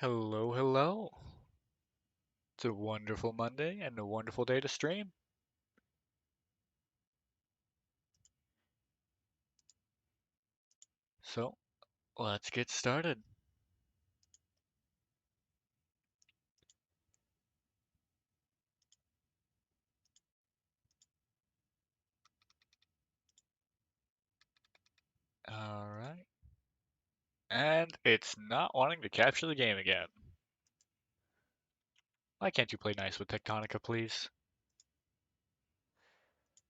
Hello, hello. It's a wonderful Monday and a wonderful day to stream. So, let's get started. Alright. And it's not wanting to capture the game again. Why can't you play nice with Techtonica, please?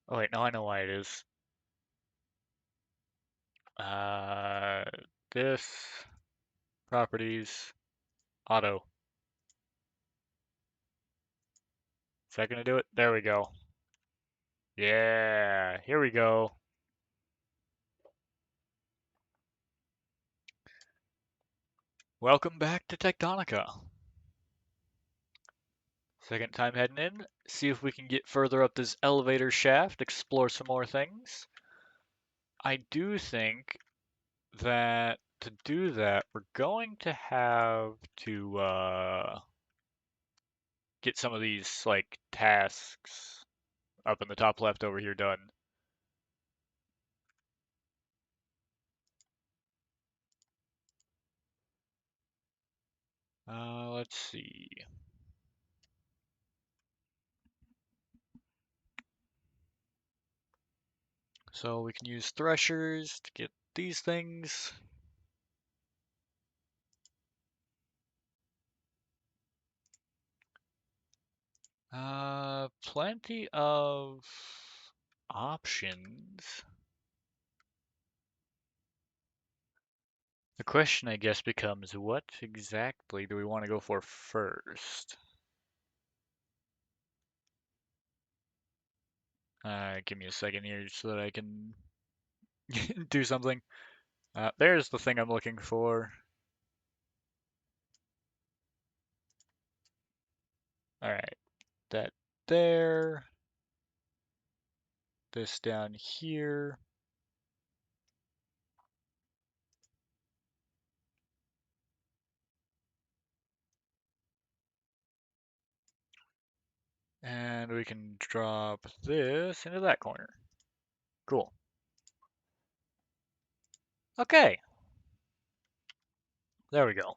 Oh wait, no, I know why it is. Uh, this, properties, auto. Is that gonna do it? There we go. Yeah, here we go. Welcome back to Techtonica. Second time heading in, see if we can get further up this elevator shaft, explore some more things. I do think that to do that, we're going to have to get some of these like tasks up in the top left over here done. Let's see. So we can use threshers to get these things. Plenty of options. The question, I guess, becomes what exactly do we want to go for first? Give me a second here so that I can do something. There's the thing I'm looking for. Alright, that there. This down here. And we can drop this into that corner. Cool. Okay, there we go.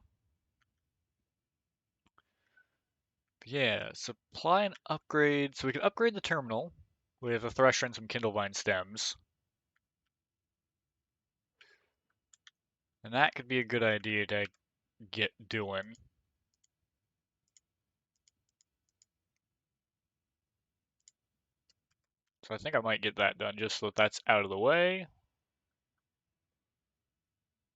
Yeah, supply and upgrade. So we can upgrade the terminal with a thresher and some kindlevine stems. And that could be a good idea to get doing. So I think I might get that done just so that that's out of the way.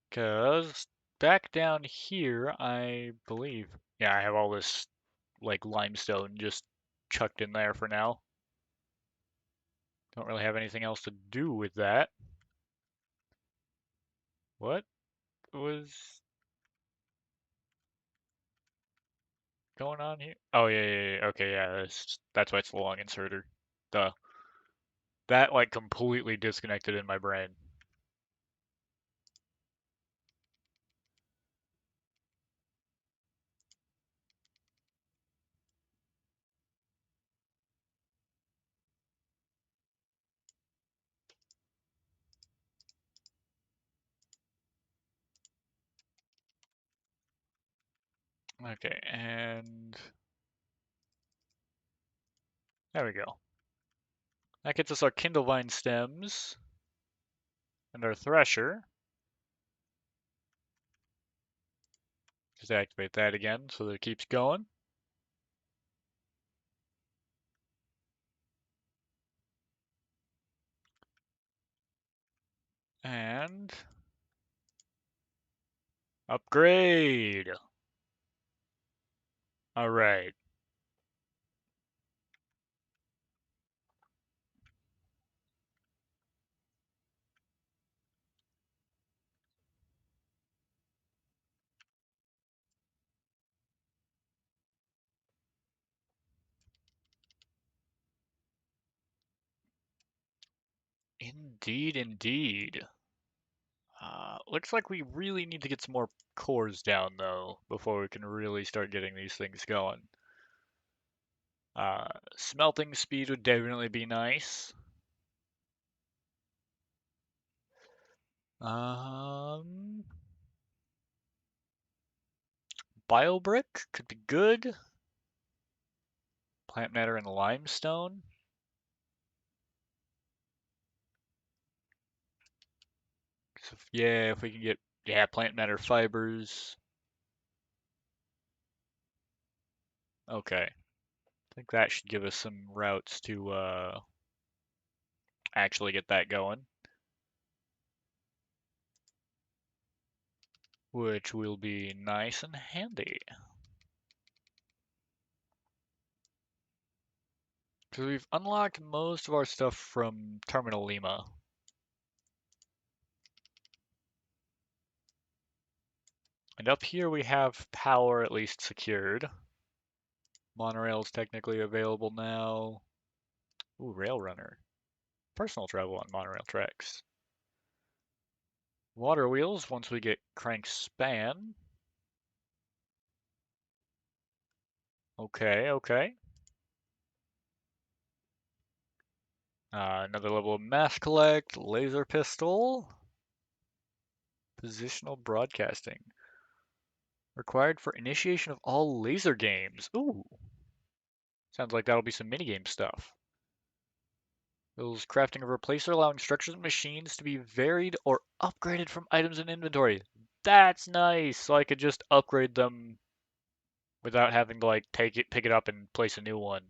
Because back down here, I believe, yeah, I have all this like limestone just chucked in there for now. Don't really have anything else to do with that. What was going on here? Oh yeah, yeah, yeah. Okay, yeah, that's why it's the long inserter. Duh. That like completely disconnected in my brain. Okay, and there we go. That gets us our kindlevine stems and our thresher. Just activate that again so that it keeps going. And upgrade. All right. Indeed, indeed. Looks like we really need to get some more cores down though before we can really start getting these things going. Uh, Smelting speed would definitely be nice. Um, Biobrick could be good. Plant matter and limestone. So yeah, if we can get plant matter fibers. Okay, I think that should give us some routes to actually get that going, which will be nice and handy. So we've unlocked most of our stuff from Terminal Lima. And up here we have power at least secured. Monorail is technically available now. Ooh, Rail Runner. Personal travel on monorail tracks. Water wheels once we get crank span. Okay, okay. Another level of mass collect, laser pistol, positional broadcasting. Required for initiation of all laser games. Ooh, sounds like that'll be some minigame stuff. Those crafting a replacer allowing structures and machines to be varied or upgraded from items in inventory. That's nice. So I could just upgrade them without having to like pick it up and place a new one.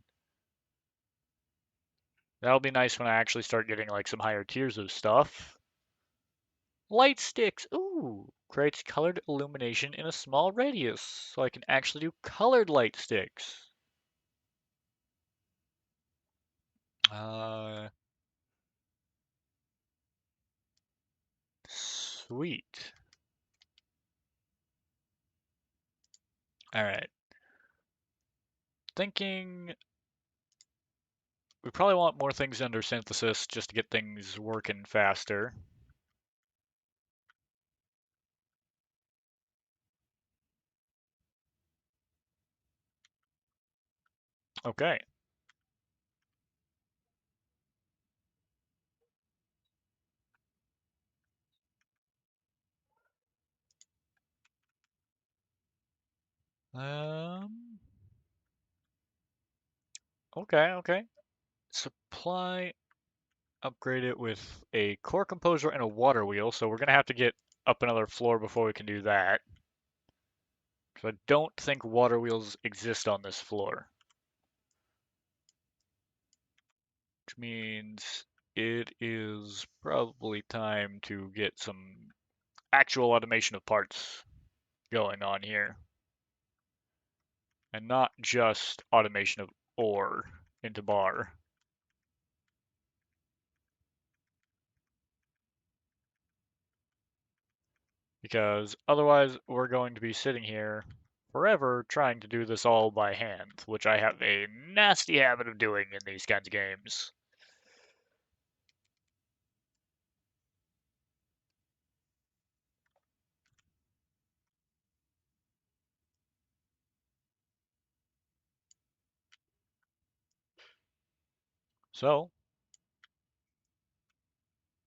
That'll be nice when I actually start getting like some higher tiers of stuff. Light sticks. Ooh, creates colored illumination in a small radius, so I can actually do colored light sticks. Uh, Sweet. All right. Thinking we probably want more things under synthesis just to get things working faster. Okay. Um, okay, okay. Supply, upgrade it with a core composer and a water wheel, so we're gonna have to get up another floor before we can do that. So I don't think water wheels exist on this floor, which means it is probably time to get some actual automation of parts going on here, and not just automation of ore into bar. Because otherwise we're going to be sitting here forever trying to do this all by hand, which I have a nasty habit of doing in these kinds of games. So,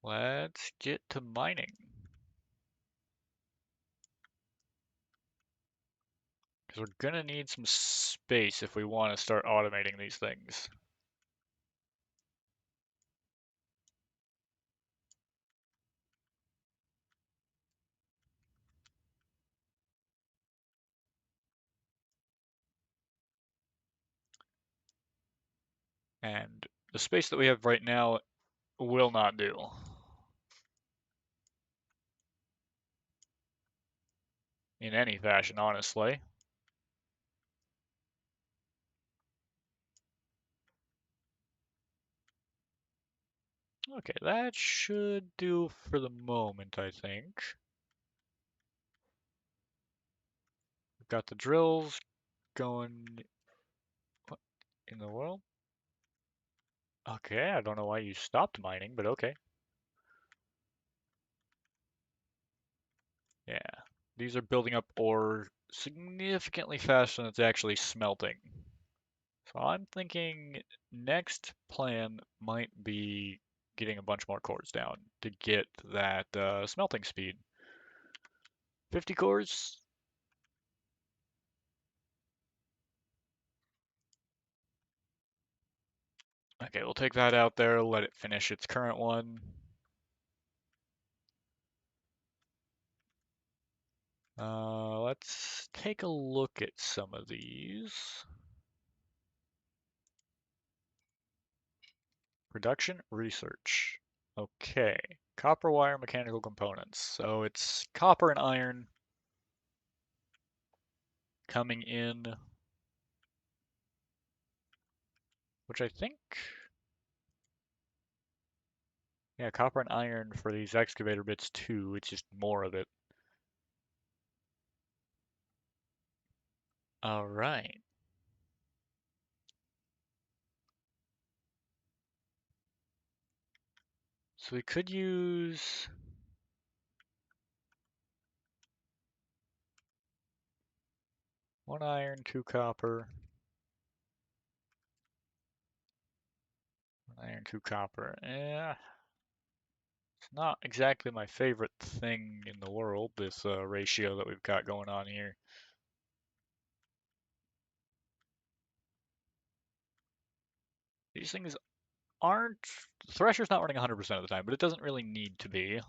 let's get to mining. Because we're going to need some space if we want to start automating these things. And the space that we have right now will not do in any fashion, honestly. Okay, that should do for the moment, I think. We've got the drills going. What in the world? Okay, I don't know why you stopped mining, but okay. Yeah, these are building up ore significantly faster than it's actually smelting. So I'm thinking next plan might be getting a bunch more cores down to get that smelting speed. 50 cores? Okay, we'll take that out there, let it finish its current one. Let's take a look at some of these. Production research. Okay, copper wire mechanical components. So it's copper and iron coming in, which I think, yeah, copper and iron for these excavator bits too. It's just more of it. All right. So we could use one iron, two copper, one iron, two copper. Yeah, it's not exactly my favorite thing in the world, this ratio that we've got going on here. These things aren't, Thresher's not running 100% of the time, but it doesn't really need to be.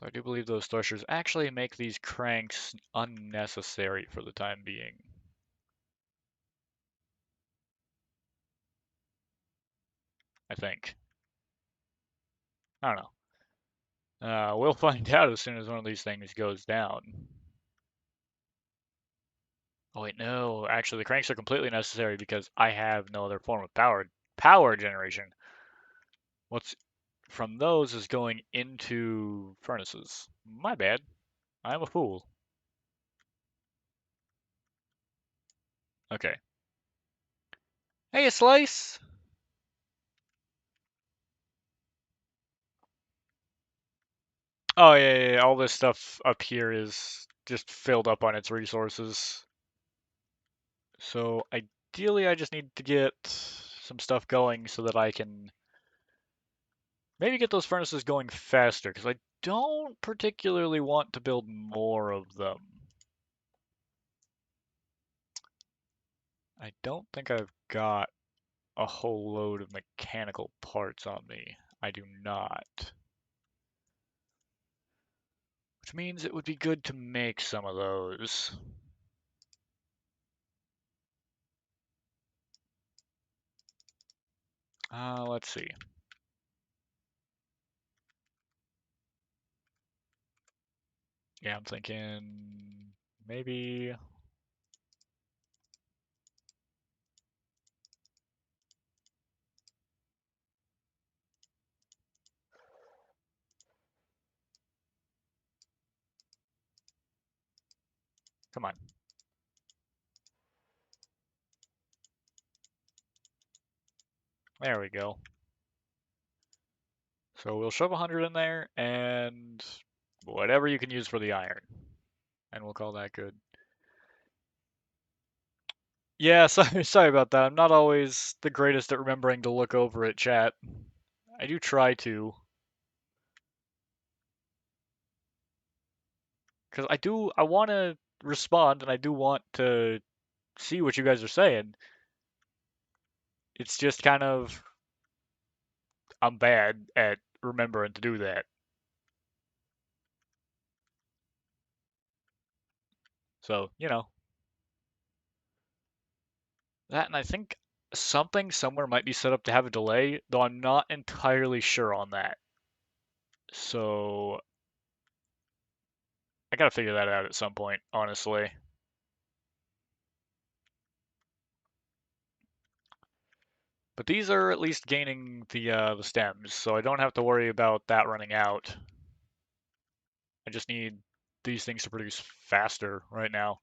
I do believe those threshers actually make these cranks unnecessary for the time being. I think. I don't know. We'll find out as soon as one of these things goes down. Oh wait, no. Actually, the cranks are completely necessary because I have no other form of power generation. What's from those is going into furnaces. My bad. I'm a fool. Okay. Hey, a slice. Oh yeah, yeah, yeah. All this stuff up here is just filled up on its resources. So ideally, I just need to get some stuff going so that I can maybe get those furnaces going faster, because I don't particularly want to build more of them. I don't think I've got a whole load of mechanical parts on me. I do not. Which means it would be good to make some of those. Let's see. Yeah, I'm thinking maybe. Come on. There we go. So we'll shove 100 in there and whatever you can use for the iron. And we'll call that good. Yeah, sorry about that. I'm not always the greatest at remembering to look over at chat. I do try to, because I want to respond and I do want to see what you guys are saying. It's just kind of, I'm bad at remembering to do that. So, that, and I think something somewhere might be set up to have a delay, though I'm not entirely sure on that. So, I gotta figure that out at some point, honestly. But these are at least gaining the stems, so I don't have to worry about that running out. I just need these things to produce faster right now.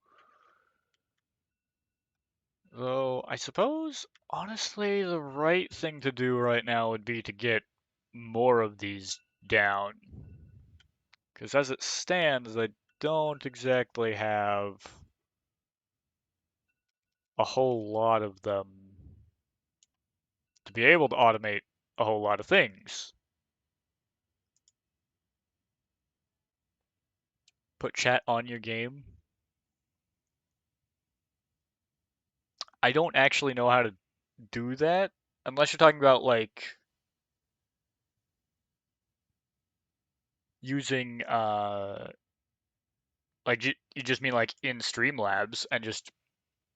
Though I suppose, honestly, the right thing to do right now would be to get more of these down. Because as it stands, I don't exactly have a whole lot of them to be able to automate a whole lot of things. Put chat on your game. I don't actually know how to do that unless you're talking about like using like you just mean like in Streamlabs and just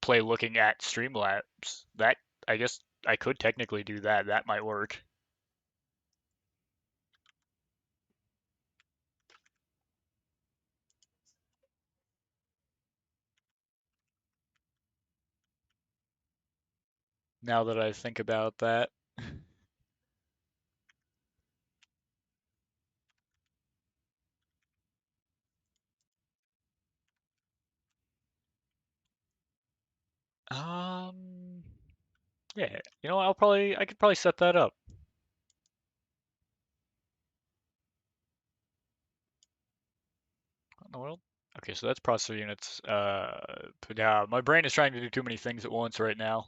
play looking at Streamlabs. That I guess I could technically do that. That might work. Now that I think about that. Um yeah, I could probably set that up. What in the world? Okay, so that's processor units. But yeah, my brain is trying to do too many things at once right now.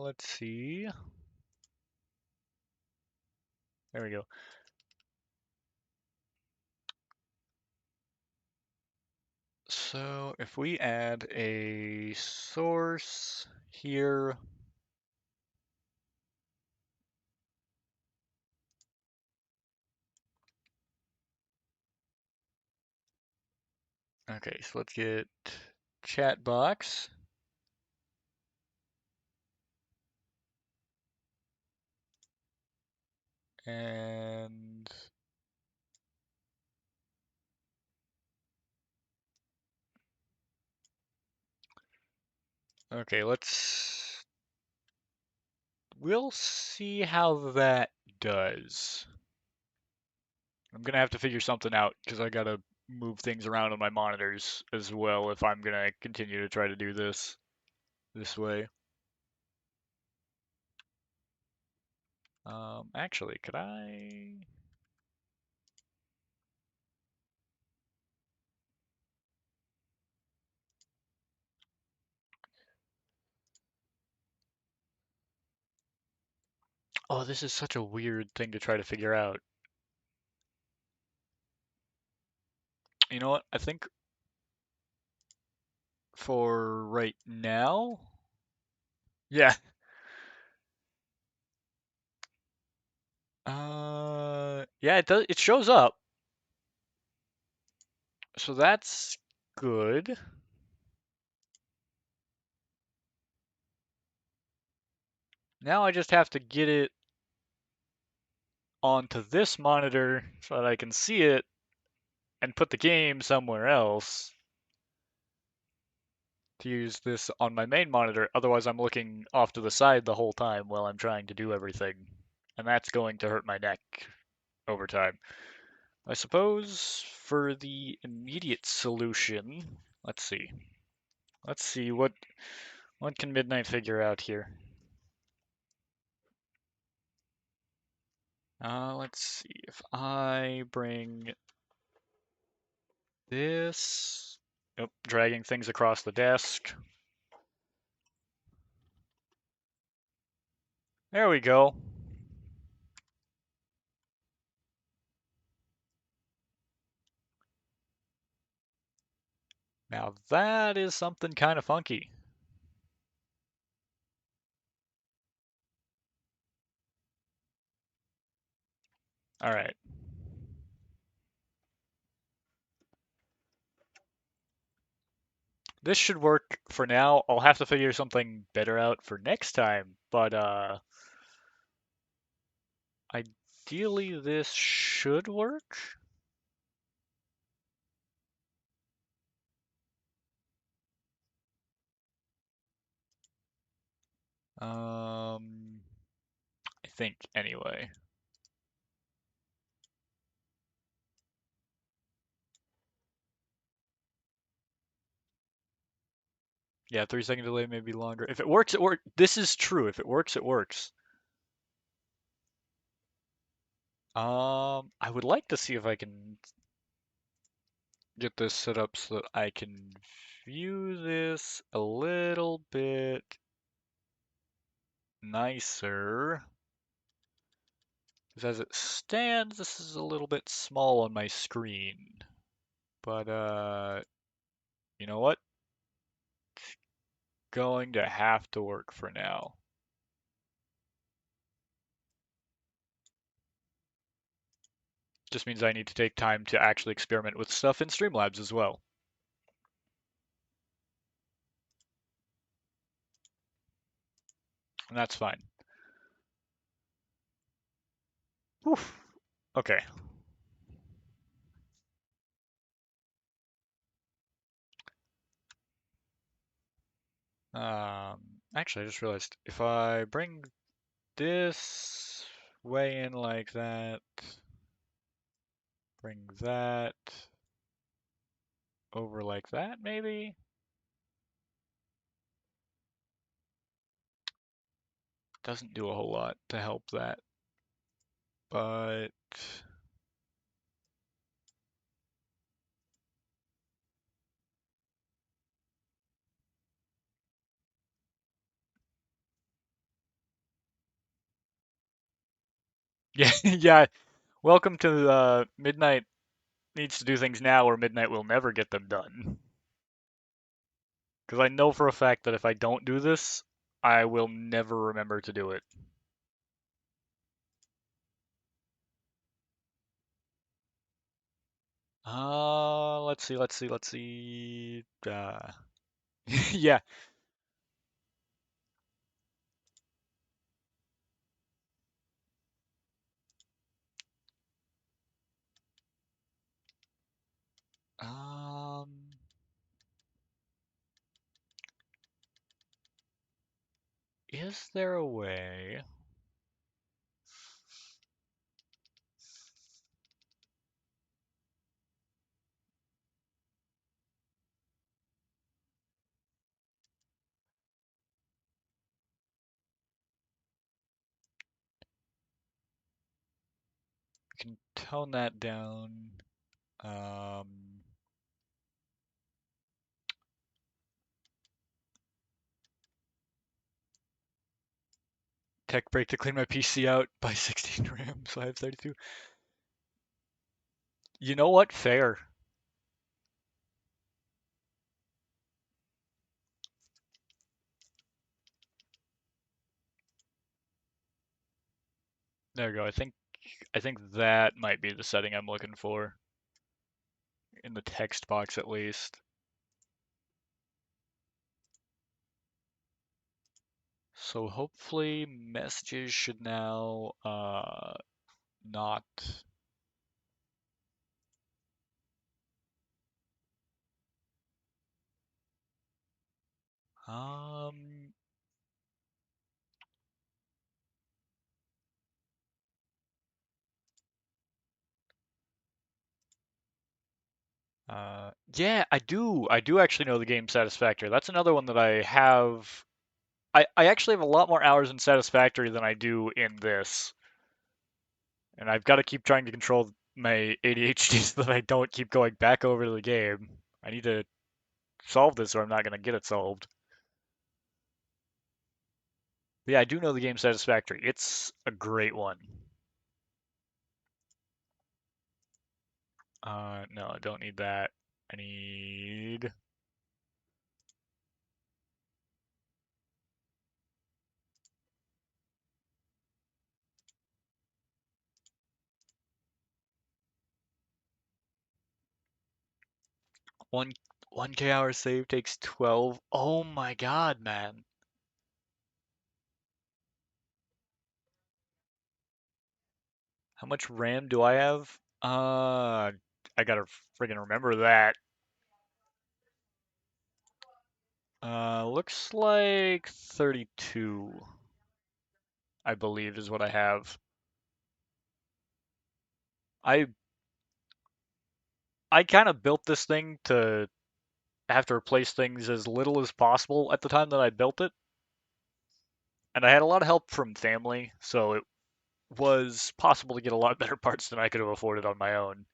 Let's see. There we go. So if we add a source here, okay, so let's get chat box. And okay, we'll see how that does. I'm gonna have to figure something out because I gotta move things around on my monitors as well if I'm gonna continue to try to do this way. Actually, could I? Oh, this is such a weird thing to try to figure out. You know what? I think for right now, yeah. Yeah, it does. It shows up, so that's good. Now I just have to get it onto this monitor so that I can see it and put the game somewhere else to use this on my main monitor. Otherwise, I'm looking off to the side the whole time while I'm trying to do everything, and that's going to hurt my neck over time. I suppose for the immediate solution, let's see. Let's see what can Midnight figure out here. Let's see if I bring this. Nope, dragging things across the desk. There we go. Now that is something kind of funky. All right. This should work for now. I'll have to figure something better out for next time, but ideally this should work. I think anyway. Yeah, 3 second delay may be longer. If it works, it works. This is true. If it works, it works. I would like to see if I can get this set up so that I can view this a little bit nicer. Because as it stands, this is a little bit small on my screen. But, you know what? Going to have to work for now. Just means I need to take time to actually experiment with stuff in Streamlabs as well. And that's fine. Whew. Okay. Actually, I just realized if I bring this way in like that, bring that over like that, maybe? Doesn't do a whole lot to help that, but yeah, yeah. Welcome to Midnight needs to do things now or Midnight will never get them done. Because I know for a fact that if I don't do this, I will never remember to do it. Let's see. Yeah. Um, is there a way? We can tone that down. Um, Tech break to clean my PC out by 16 RAM, so I have 32. You know what? Fair. There we go. I think that might be the setting I'm looking for in the text box at least. So hopefully messages should now not um yeah, I do actually know the game Satisfactory. That's another one that I have. I actually have a lot more hours in Satisfactory than I do in this. And I've got to keep trying to control my ADHD so that I don't keep going back over to the game. I need to solve this or I'm not going to get it solved. But yeah, I do know the game Satisfactory. It's a great one. No, I don't need that. I need 1 1K hour save takes 12. Oh my god, man. How much RAM do I have? I gotta friggin' remember that. Looks like 32, I believe is what I have. I I kind of built this thing to have to replace things as little as possible at the time that I built it. And I had a lot of help from family, so it was possible to get a lot better parts than I could have afforded on my own.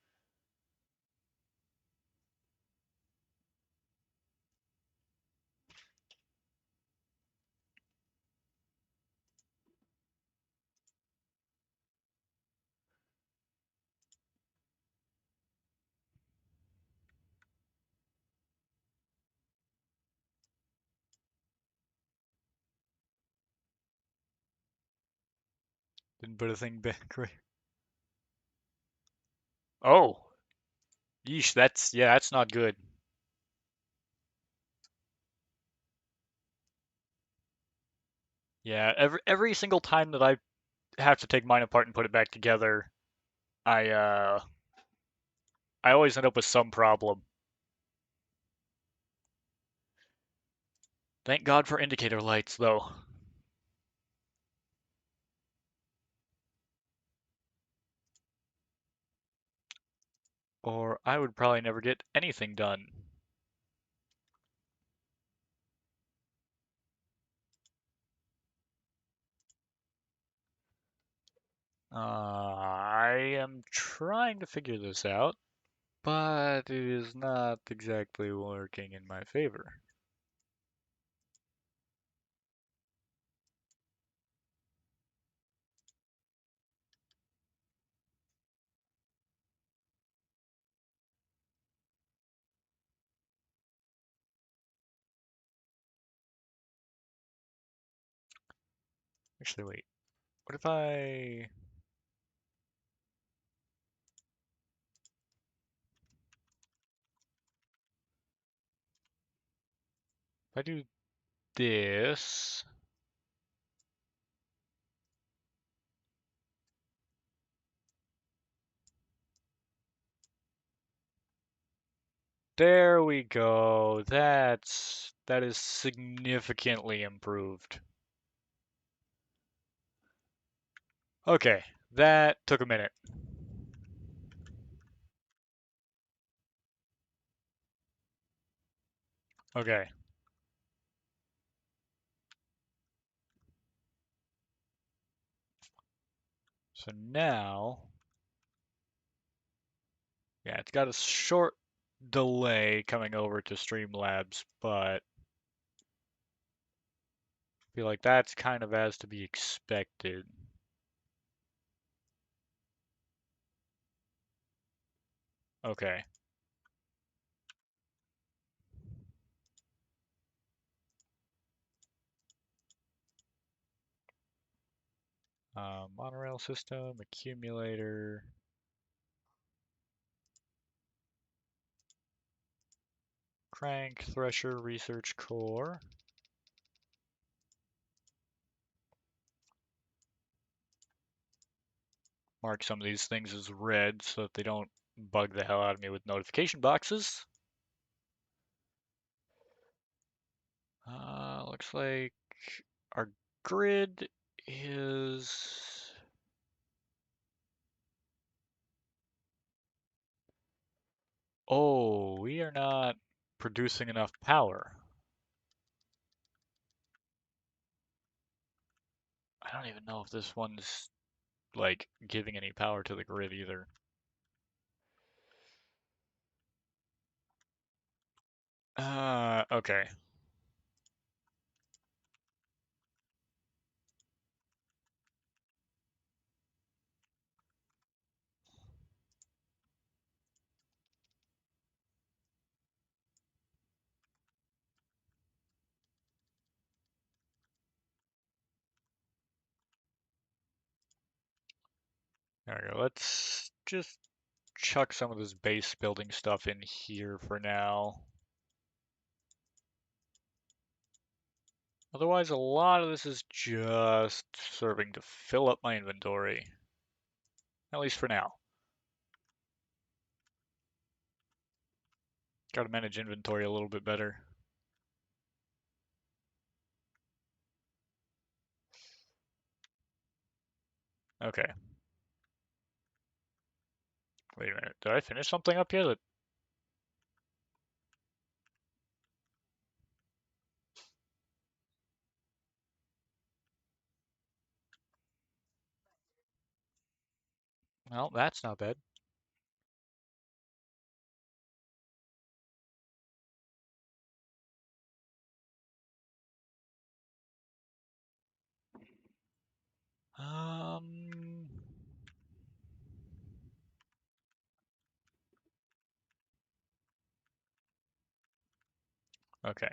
Didn't put a thing back right. Oh, yeesh, that's not good. Yeah, every single time that I have to take mine apart and put it back together, I uh I always end up with some problem. Thank God for indicator lights though. Or I would probably never get anything done. I am trying to figure this out, but it is not exactly working in my favor. Actually, wait. What if I do this? There we go. That is significantly improved. Okay, that took a minute. Okay, so now, yeah, it's got a short delay coming over to Streamlabs, but I feel like that's kind of as to be expected. Okay, monorail system, accumulator, crank, thresher, research core. Mark some of these things as red so that they don't bug the hell out of me with notification boxes. Looks like our grid is... Oh, we are not producing enough power. I don't even know if this one's like giving any power to the grid either. Okay. There we go. Let's just chuck some of this base building stuff in here for now. Otherwise, a lot of this is just serving to fill up my inventory. At least for now. Gotta manage inventory a little bit better. Okay. Wait a minute. Did I finish something up here? Well, that's not bad. Um, okay.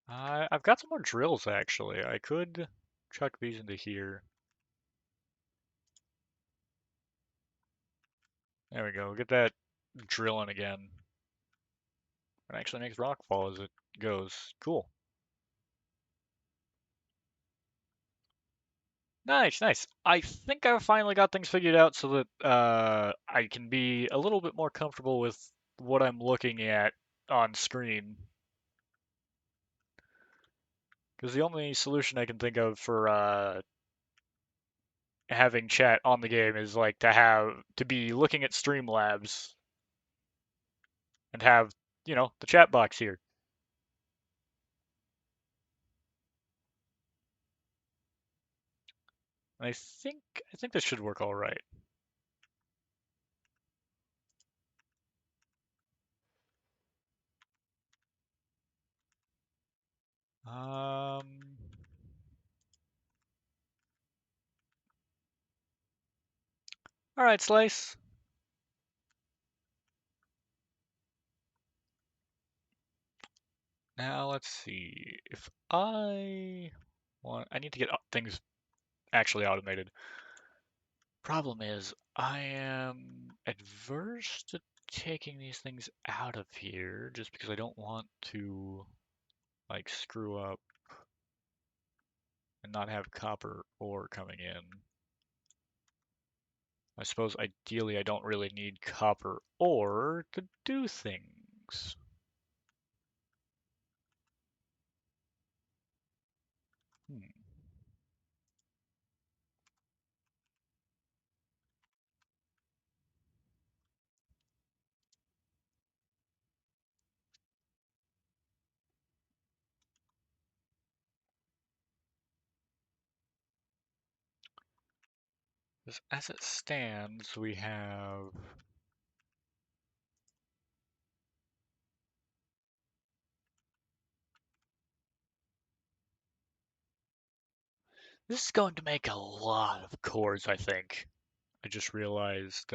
I've got some more drills actually. I could chuck these into here. There we go. Get that drilling again. It actually makes rock fall as it goes. Cool. Nice, nice. I think I've finally got things figured out so that I can be a little bit more comfortable with what I'm looking at on screen. Because the only solution I can think of for having chat on the game is like to be looking at Streamlabs and have, the chat box here. And I think this should work all right. Um, all right, Slice. Now let's see. If I need to get things actually automated. Problem is, I am adverse to taking these things out of here just because I don't want to like screw up and not have copper ore coming in. I suppose ideally I don't really need copper ore to do things. Hmm. As it stands, we have this is going to make a lot of cores, I think. I just realized,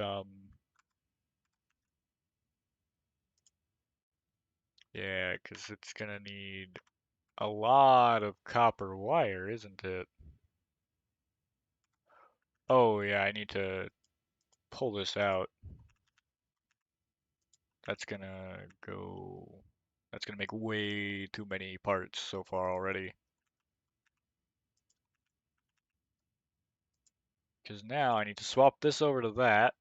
yeah, because it's gonna need a lot of copper wire, isn't it? Oh, yeah, I need to pull this out. That's gonna go, that's gonna make way too many parts so far already. Because now I need to swap this over to that.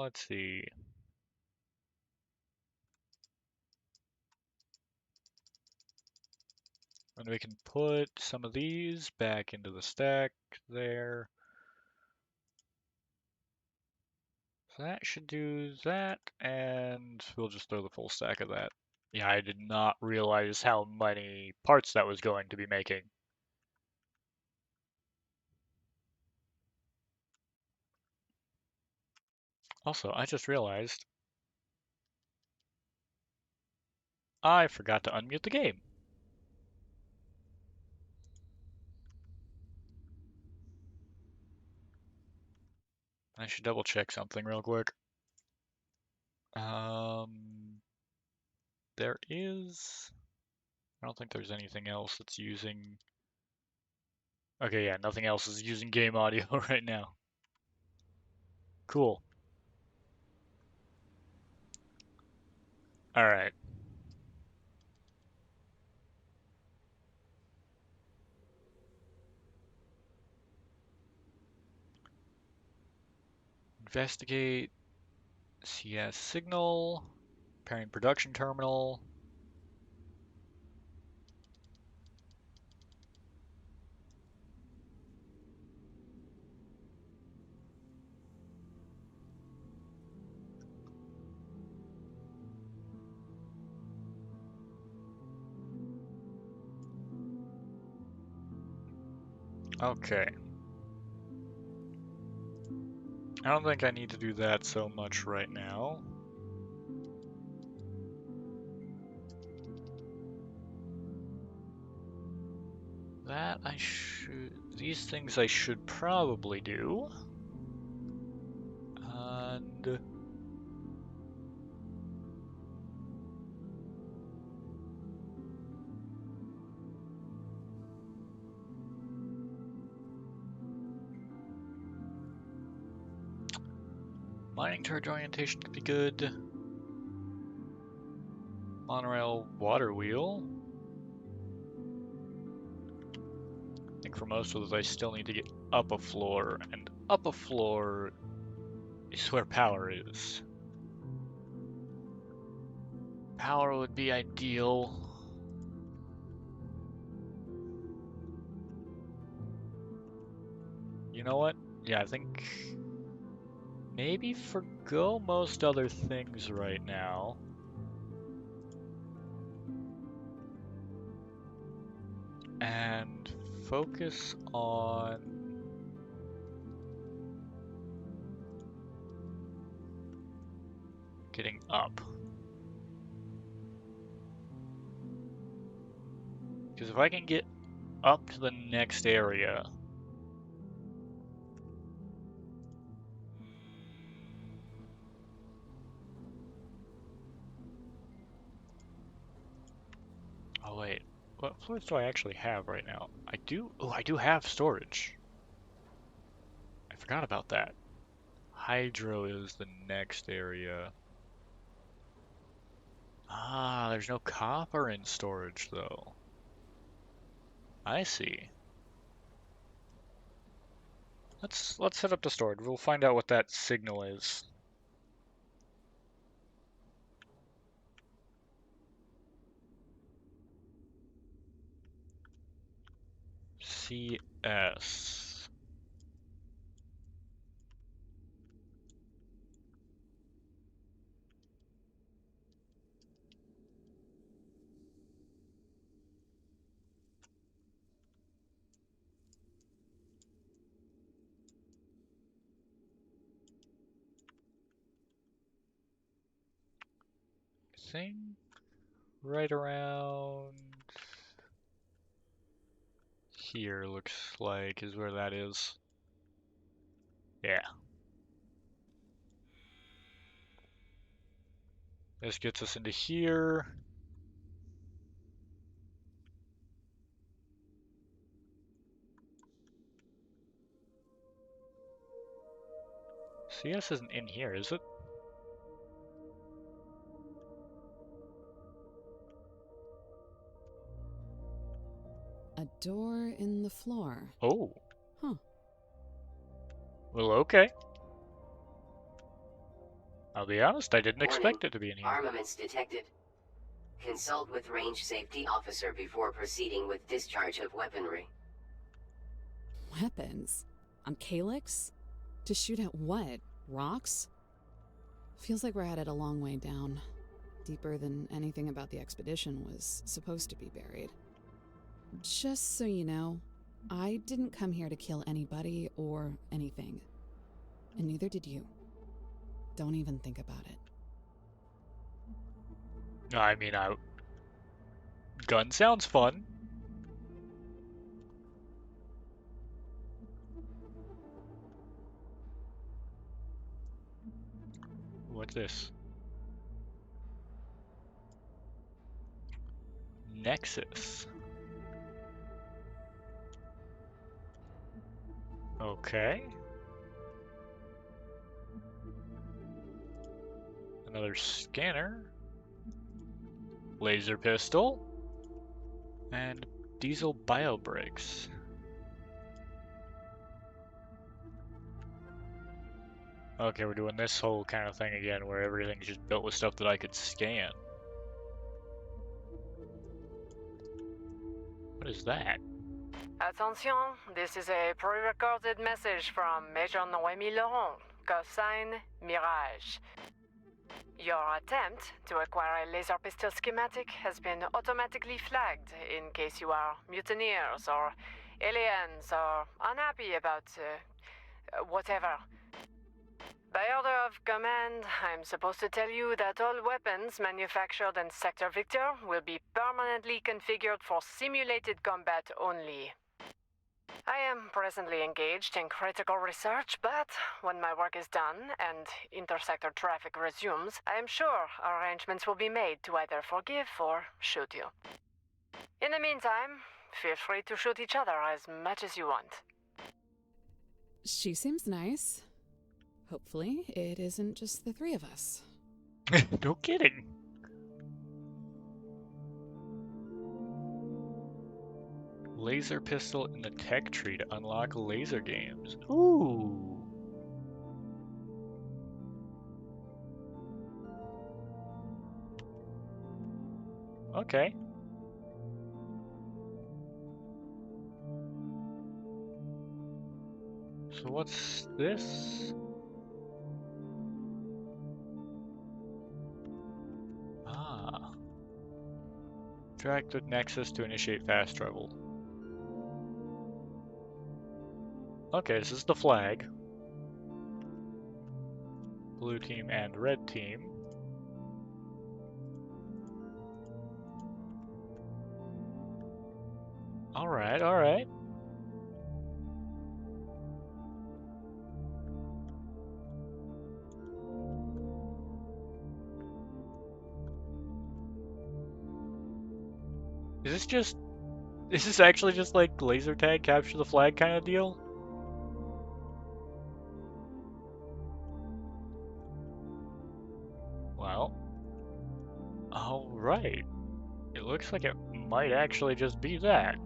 Let's see. And we can put some of these back into the stack there. So that should do that, and we'll just throw the full stack of that. Yeah, I did not realize how many parts that was going to be making. Also, I just realized I forgot to unmute the game. I should double check something real quick. Um, there is, I don't think there's anything else that's using, okay, yeah, nothing else is using game audio right now. Cool. All right. Investigate CS signal, pairing production terminal. Okay. I don't think I need to do that so much right now. That I should... These things I should probably do. And... Mining charge orientation could be good. Monorail water wheel. I think for most of those I still need to get up a floor, and up a floor is where power is. Power would be ideal. You know what? Yeah, I think maybe forgo most other things right now. And focus on getting up. Because if I can get up to the next area, oh wait, what floors do I actually have right now? I do have storage. I forgot about that. Hydro is the next area. Ah, there's no copper in storage though. I see. Let's set up the storage. We'll find out what that signal is. CS. I think right around here looks like is where that is. Yeah. This gets us into here. CS isn't in here, is it? A door in the floor. Oh. Huh. Well, okay. I'll be honest, I didn't Warning. expect it to be in here. Armaments detected. Consult with range safety officer before proceeding with discharge of weaponry. Weapons? On Calyx? To shoot at what? Rocks? Feels like we're headed a long way down. Deeper than anything about the expedition was supposed to be buried. Just so you know, I didn't come here to kill anybody or anything. And neither did you. Don't even think about it. I mean, gun sounds fun. What's this? Nexus. Okay. Another scanner. Laser pistol. And diesel bio brakes. Okay, we're doing this whole kind of thing again where everything's just built with stuff that I could scan. What is that? Attention, this is a pre-recorded message from Major Noémie Laurent, cosine Mirage. Your attempt to acquire a laser pistol schematic has been automatically flagged in case you are mutineers or aliens are unhappy about whatever. By order of command, I'm supposed to tell you that all weapons manufactured in Sector Victor will be permanently configured for simulated combat only. I am presently engaged in critical research, but when my work is done and intersector traffic resumes, I am sure arrangements will be made to either forgive or shoot you. In the meantime, feel free to shoot each other as much as you want. She seems nice. Hopefully, it isn't just the three of us. No kidding. Laser pistol in the tech tree to unlock laser games. Ooh. Okay. So what's this? Ah. Track the Nexus to initiate fast travel. Okay, this is the flag. Blue team and red team. Alright, alright. Is this actually just like laser tag, capture the flag kind of deal? Well, alright. It looks like it might actually just be that.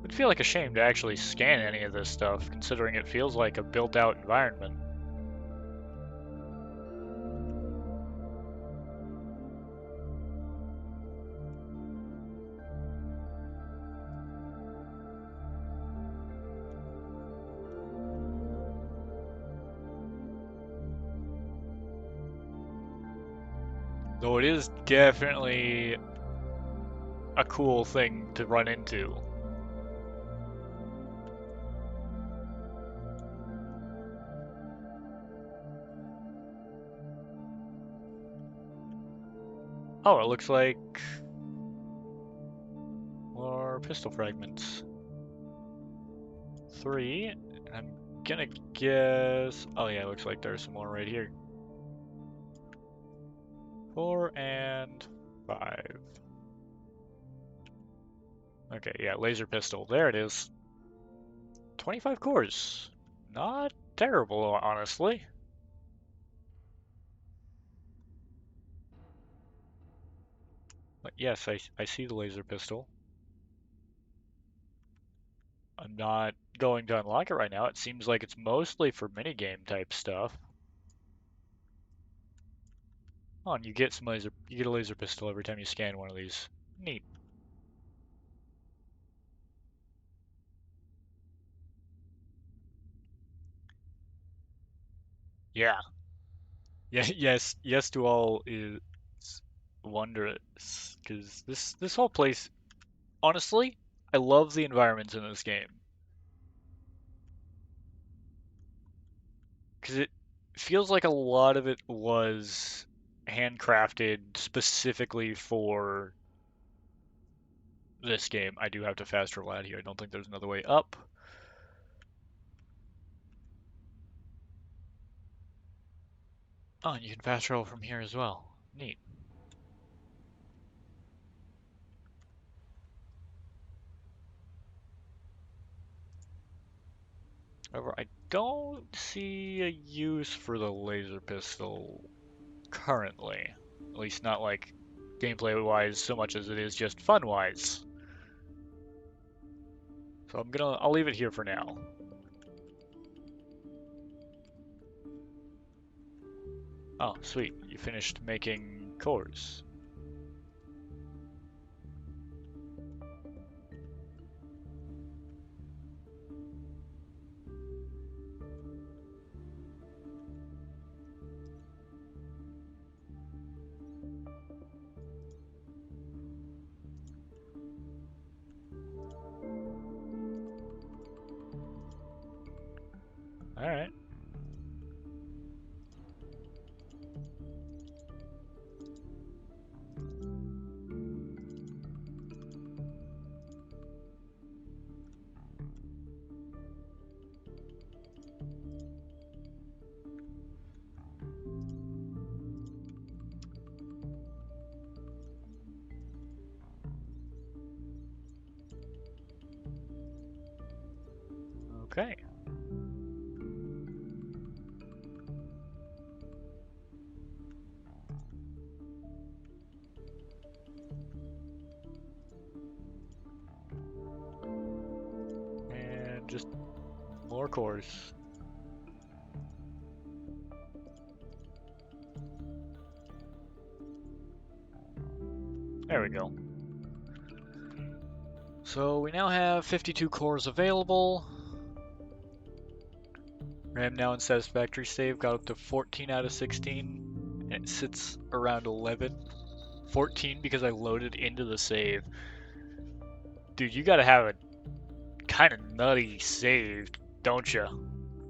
It'd feel like a shame to actually scan any of this stuff, considering it feels like a built-out environment. Though it is definitely a cool thing to run into. Oh, it looks like more pistol fragments. 3, and I'm gonna guess... Oh yeah, it looks like there's some more right here. 4 and 5. Okay, yeah, laser pistol. There it is. 25 cores. Not terrible, honestly. But yes, I see the laser pistol. I'm not going to unlock it right now. It seems like it's mostly for minigame type stuff. Oh, and you get a laser pistol every time you scan one of these. Neat. Yeah. Yeah, yes to all is wondrous. Because this whole place, honestly, I love the environments in this game. Because it feels like a lot of it was handcrafted specifically for this game. I do have to fast travel out here. I don't think there's another way up. Oh, and you can fast travel from here as well. Neat. However, I don't see a use for the laser pistol currently. At least not like gameplay-wise so much as it is just fun-wise. So I'll leave it here for now. Oh, sweet. You finished making cores. Alright. Okay. And just more cores. There we go. So we now have 52 cores available. RAM now in satisfactory save got up to 14 out of 16, and it sits around 11. 14 because I loaded into the save. Dude, you gotta have a kind of nutty save, don't you?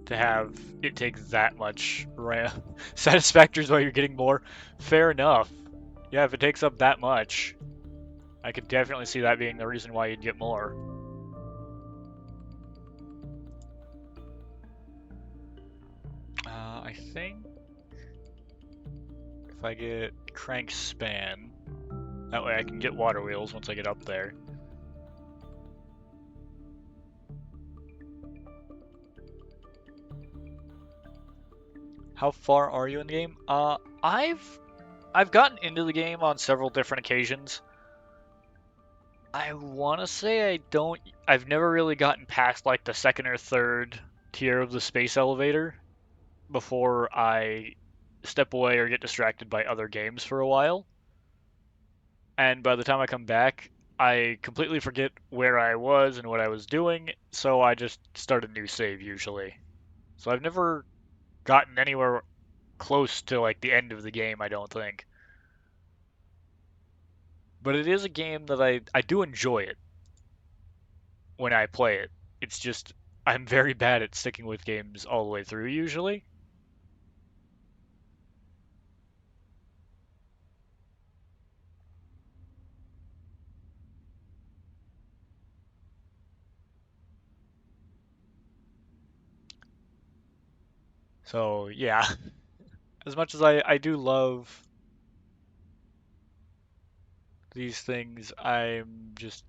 To have it take that much RAM. Satisfactory is why you're getting more. Fair enough. Yeah, if it takes up that much, I could definitely see that being the reason why you'd get more. I think if I get crank span, that way I can get water wheels once I get up there. How far are you in the game? I've gotten into the game on several different occasions. I want to say I've never really gotten past like the second or third tier of the space elevator before I step away or get distracted by other games for a while. And by the time I come back, I completely forget where I was and what I was doing, so I just start a new save usually. So I've never gotten anywhere close to like the end of the game, I don't think. But it is a game that I do enjoy it when I play it. It's just I'm very bad at sticking with games all the way through usually. So yeah, as much as I do love these things, I'm just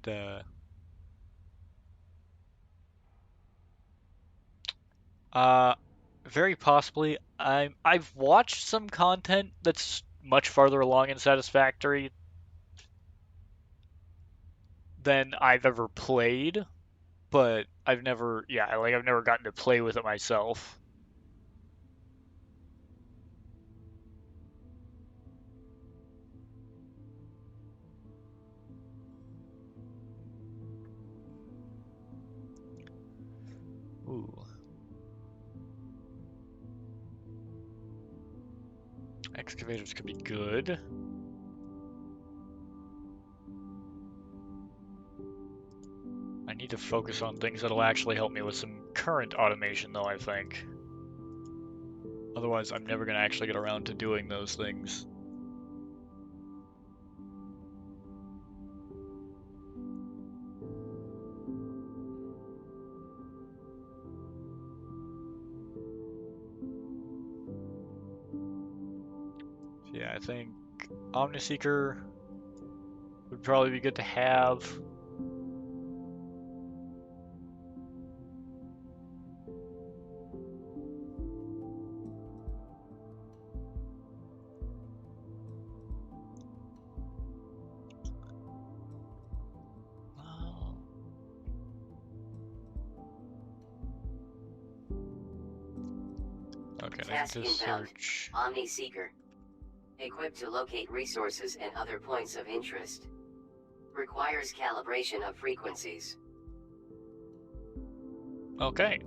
uh very possibly I've watched some content that's much farther along in Satisfactory than I've ever played, but I've never gotten to play with it myself. Ooh. Excavators could be good. I need to focus on things that'll actually help me with some current automation, though, I think. Otherwise, I'm never going to actually get around to doing those things. Yeah, I think Omniseeker would probably be good to have. Okay, I need Task to inbound. search. Omni-Seeker. Equipped to locate resources and other points of interest. Requires calibration of frequencies. Okay.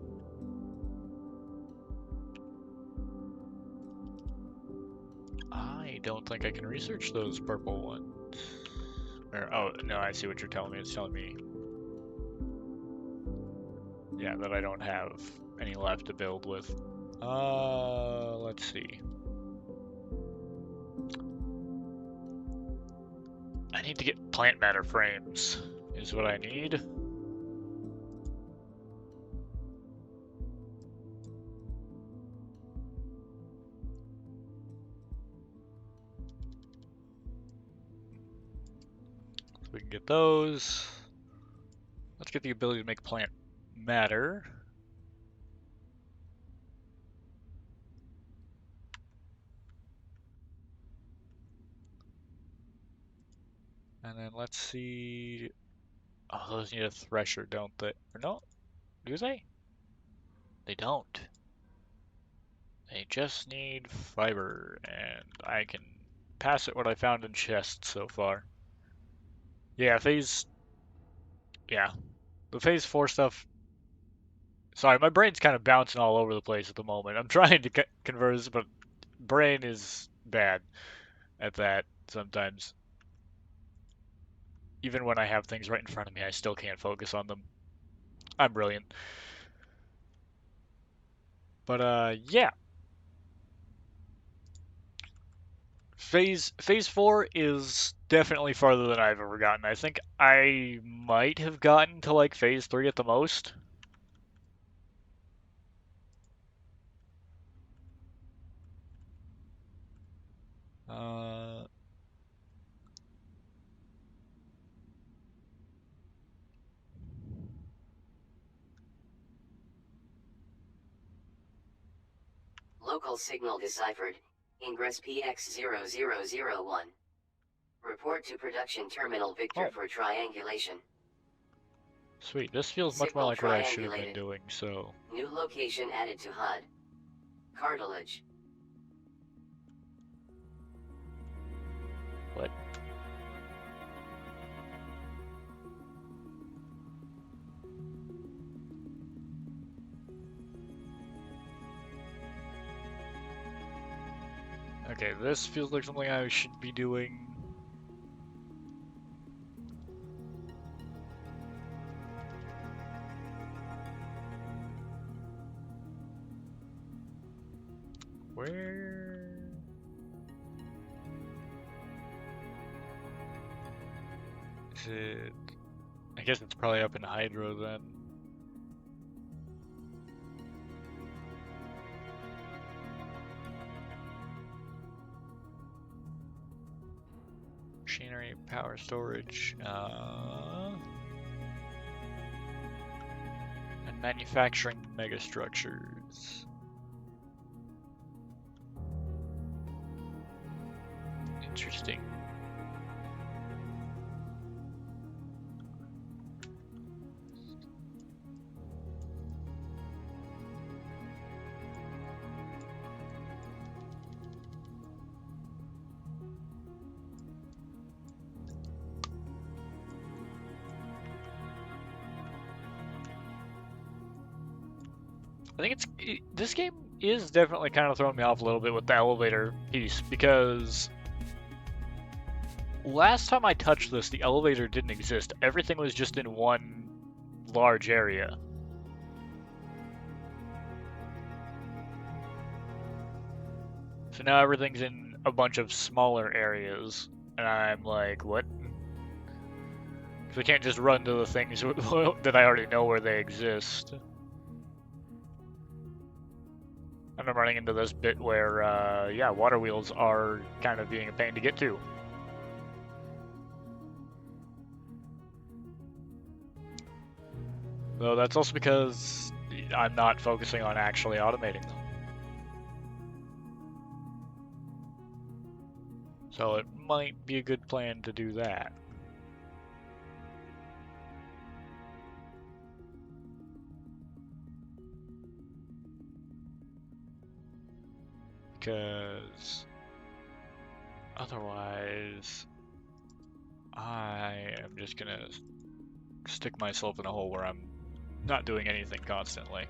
I don't think I can research those purple ones. Oh, no, I see what you're telling me. It's telling me, yeah, that I don't have any left to build with. Let's see. I need to get plant matter frames, is what I need. So we can get those. Let's get the ability to make plant matter. And then let's see. Oh, those need a thresher, don't they? Or no? Do they? They don't. They just need fiber, and I can pass it what I found in chests so far. Yeah, yeah, the phase 4 stuff. Sorry, my brain's kind of bouncing all over the place at the moment. I'm trying to converse, but brain is bad at that sometimes. Even when I have things right in front of me, I still can't focus on them. I'm brilliant. But yeah. Phase 4 is definitely farther than I've ever gotten. I think I might have gotten to like phase 3 at the most. Uh, Local signal deciphered. Ingress PX0001. Report to production terminal Victor oh, for triangulation. sweet. This feels much more Signal like what I should have been triangulated. doing, so. New location added to HUD. Cartilage. What? Okay, this feels like something I should be doing. Where? Is it? I guess it's probably up in Hydro then. Machinery, power storage, and manufacturing megastructures. Interesting. I think this game is definitely kind of throwing me off a little bit with the elevator piece because last time I touched this, the elevator didn't exist. Everything was just in one large area. So now everything's in a bunch of smaller areas, and I'm like, what? So I can't just run to the things that I already know where they exist. And I'm running into this bit where, yeah, water wheels are kind of being a pain to get to. Though that's also because I'm not focusing on actually automating them. So it might be a good plan to do that. Because otherwise I am just gonna stick myself in a hole where I'm not doing anything constantly.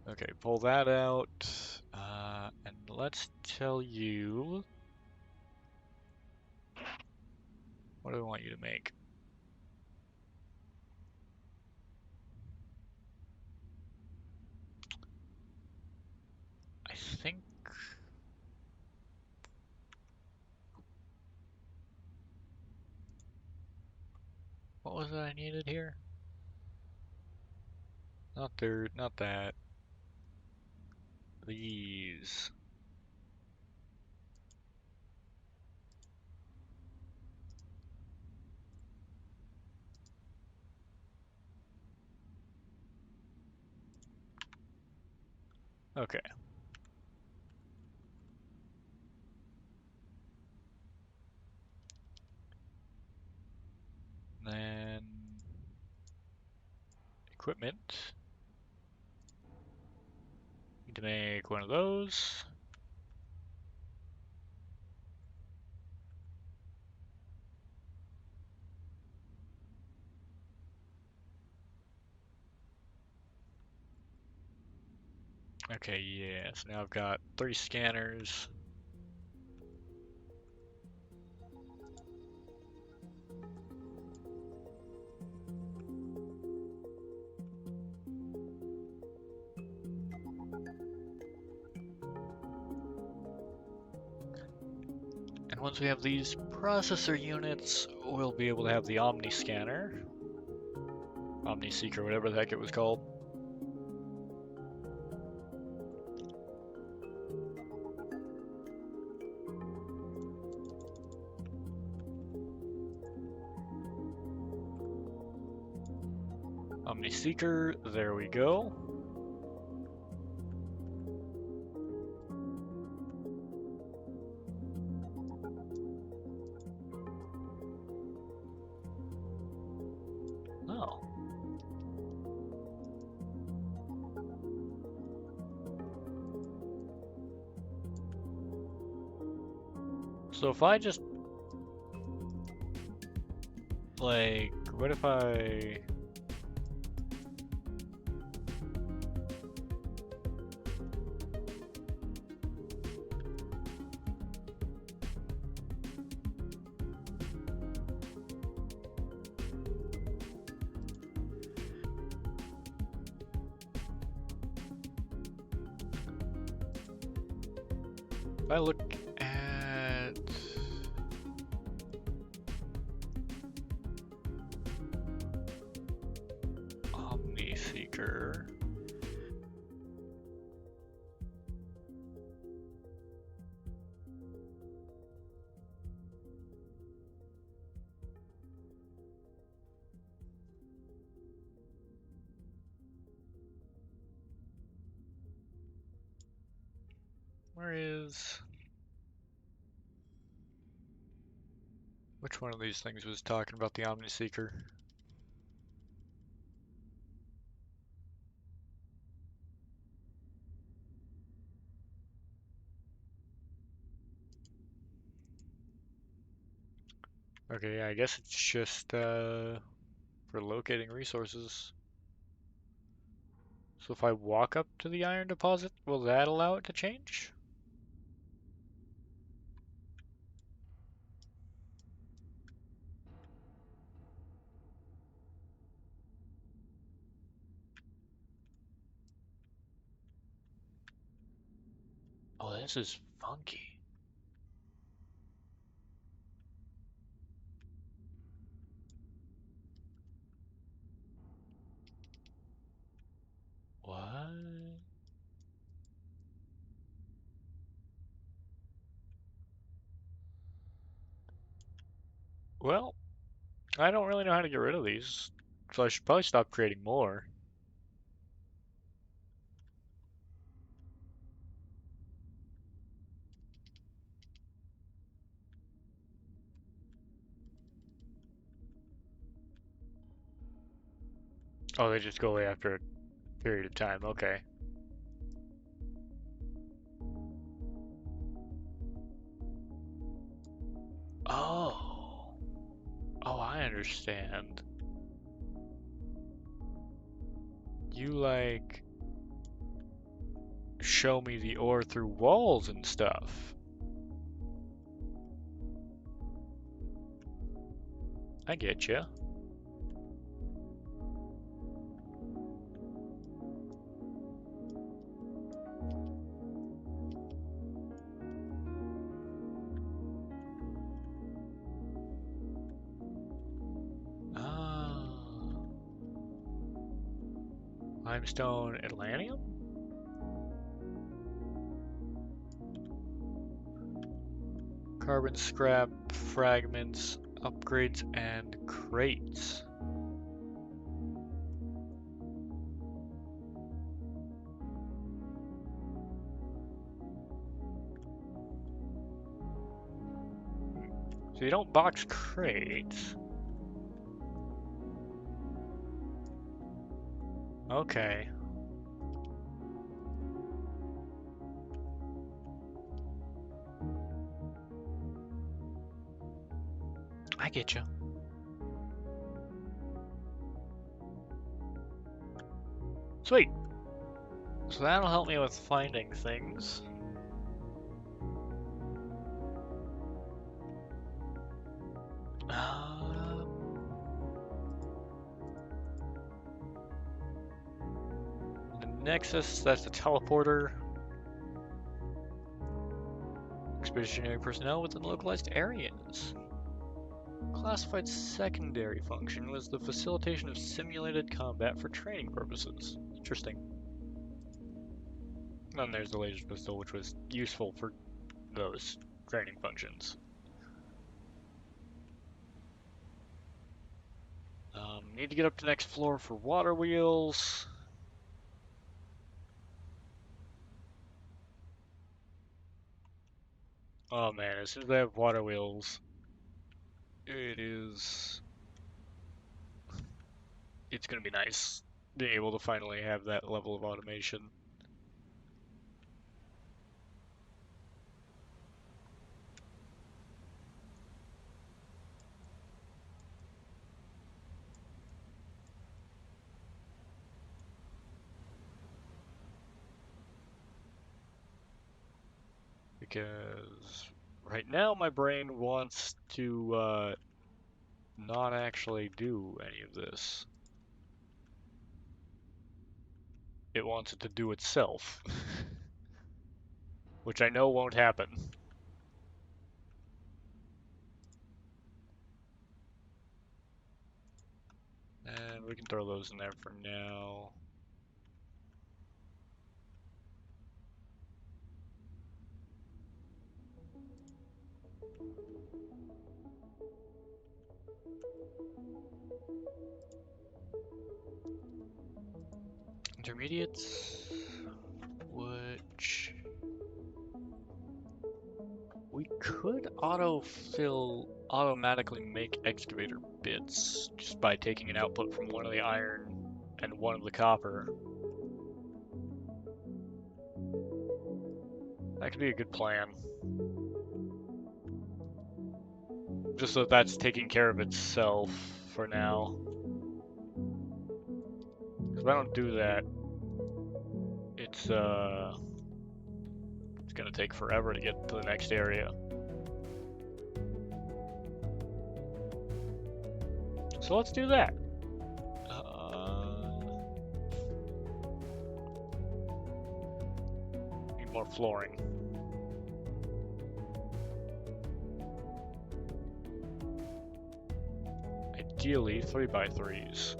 Okay, pull that out, and let's tell you, what do I want you to make? think... What was it I needed here? Not there, not that. These. Okay. Then equipment. Need to make one of those. Okay, yeah, so now I've got 3 scanners. And once we have these processor units, we'll be able to have the Omni scanner. Omni Seeker, whatever the heck it was called. Omni Seeker, there we go. Oh. So if I just, like, what if I... If I look at Omni Seeker, where is... Which one of these things was talking about the Omni Seeker? Okay, yeah, I guess it's just for locating resources. So if I walk up to the iron deposit, will that allow it to change? Oh, this is funky. What? Well, I don't really know how to get rid of these, so I should probably stop creating more. Oh, they just go away after a period of time, okay. Oh. Oh, I understand. You, like, show me the ore through walls and stuff. I get you. Limestone, Atlantium? Carbon scrap, fragments, upgrades, and crates. So you don't box crates. Okay. I get you. Sweet. So that'll help me with finding things. The Nexus, that's the teleporter. Expeditionary personnel within localized areas. Classified secondary function was the facilitation of simulated combat for training purposes. Interesting. Then there's the laser pistol, which was useful for those training functions. Need to get up to the next floor for water wheels. Oh man, as soon as I have water wheels, it's gonna be nice being able to finally have that level of automation. Because right now my brain wants to not actually do any of this. It wants it to do itself, which I know won't happen. And we can throw those in there for now. Intermediates, which we could automatically make excavator bits just by taking an output from one of the iron and one of the copper. That could be a good plan. Just so that's taking care of itself for now. Because if I don't do that, it's gonna take forever to get to the next area. So let's do that. Need more flooring. Ideally, 3x3s.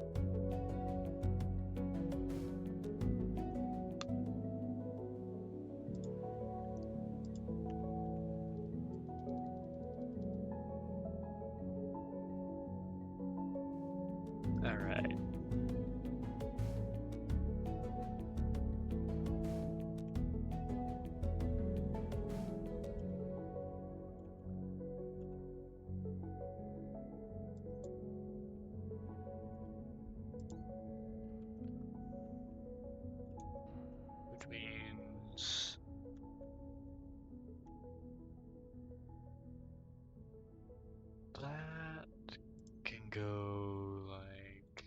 Alright. Which means that can go like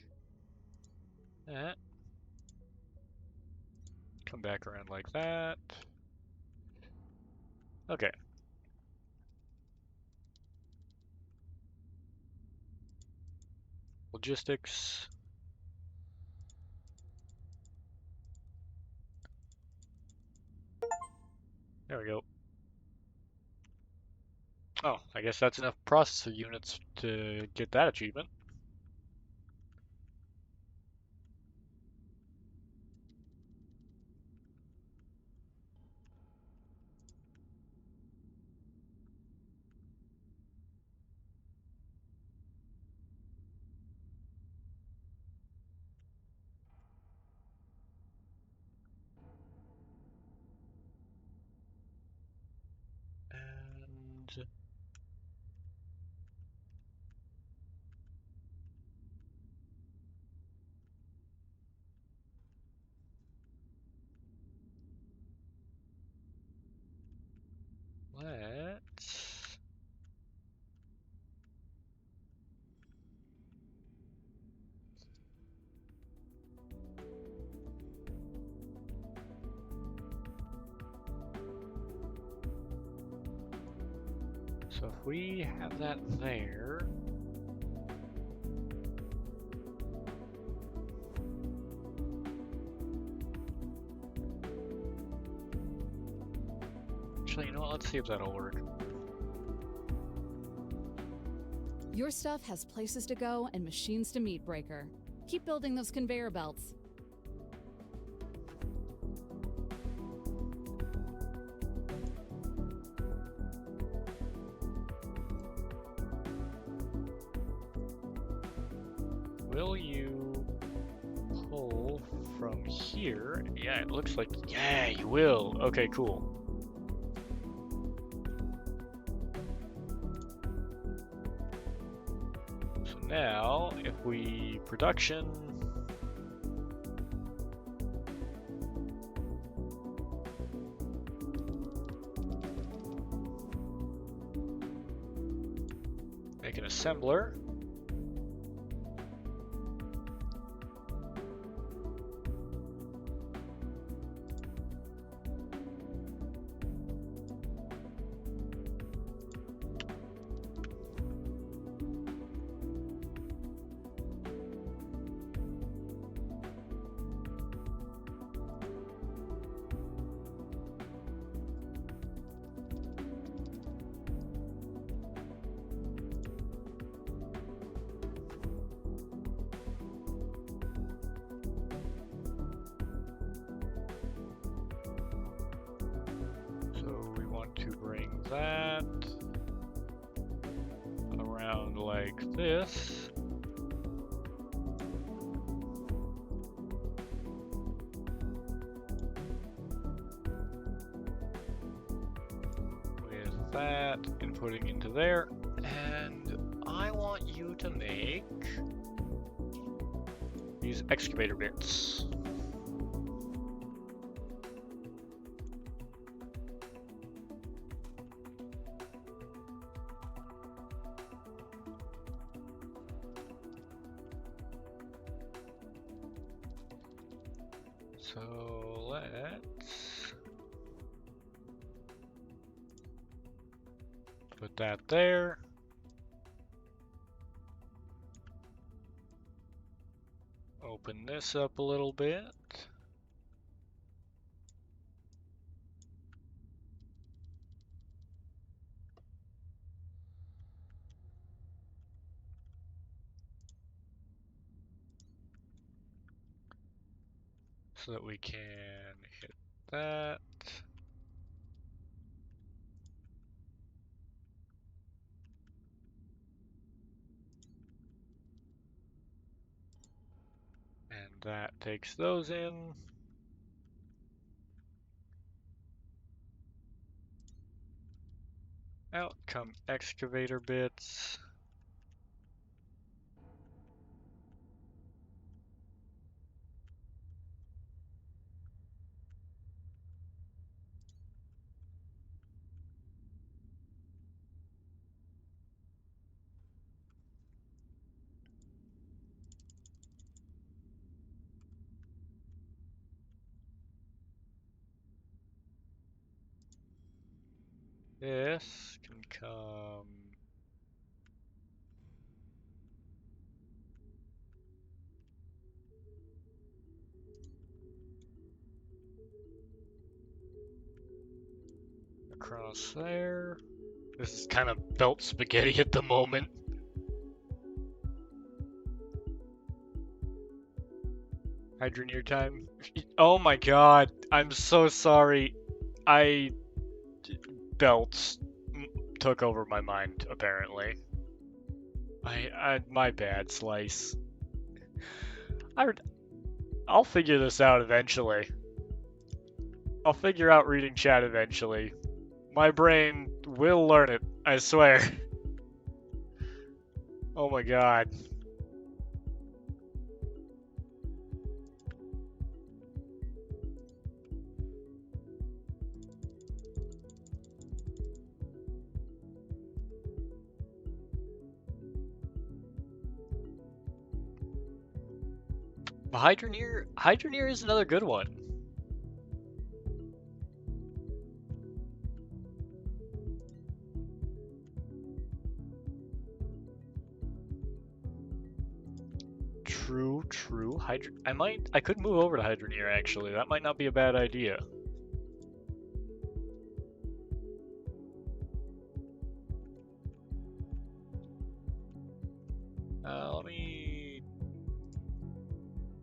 that. Come back around like that. Okay. Logistics. There we go. Oh, I guess that's enough processor units to get that achievement. Let's... So if we have that there... Actually, you know what? Let's see if that'll work. Your stuff has places to go and machines to meet, Breaker. Keep building those conveyor belts. Will you pull from here? Yeah, it looks like... Yeah, you will. Okay, cool. So now, if we production... Make an assembler. To bring that around like this. With that inputting into there. And I want you to make these excavator bits. So let's put that there. Open this up a little bit. So that we can hit that. And that takes those in. Out come excavator bits. This can come across there. This is kind of belt spaghetti at the moment. Hydroneer time. Oh my god, I'm so sorry. Belts took over my mind, apparently. My bad, Slice. I'll figure this out eventually. I'll figure out reading chat eventually. My brain will learn it, I swear. Oh my god. Hydroneer is another good one. True. I could move over to Hydroneer actually. That might not be a bad idea. Let me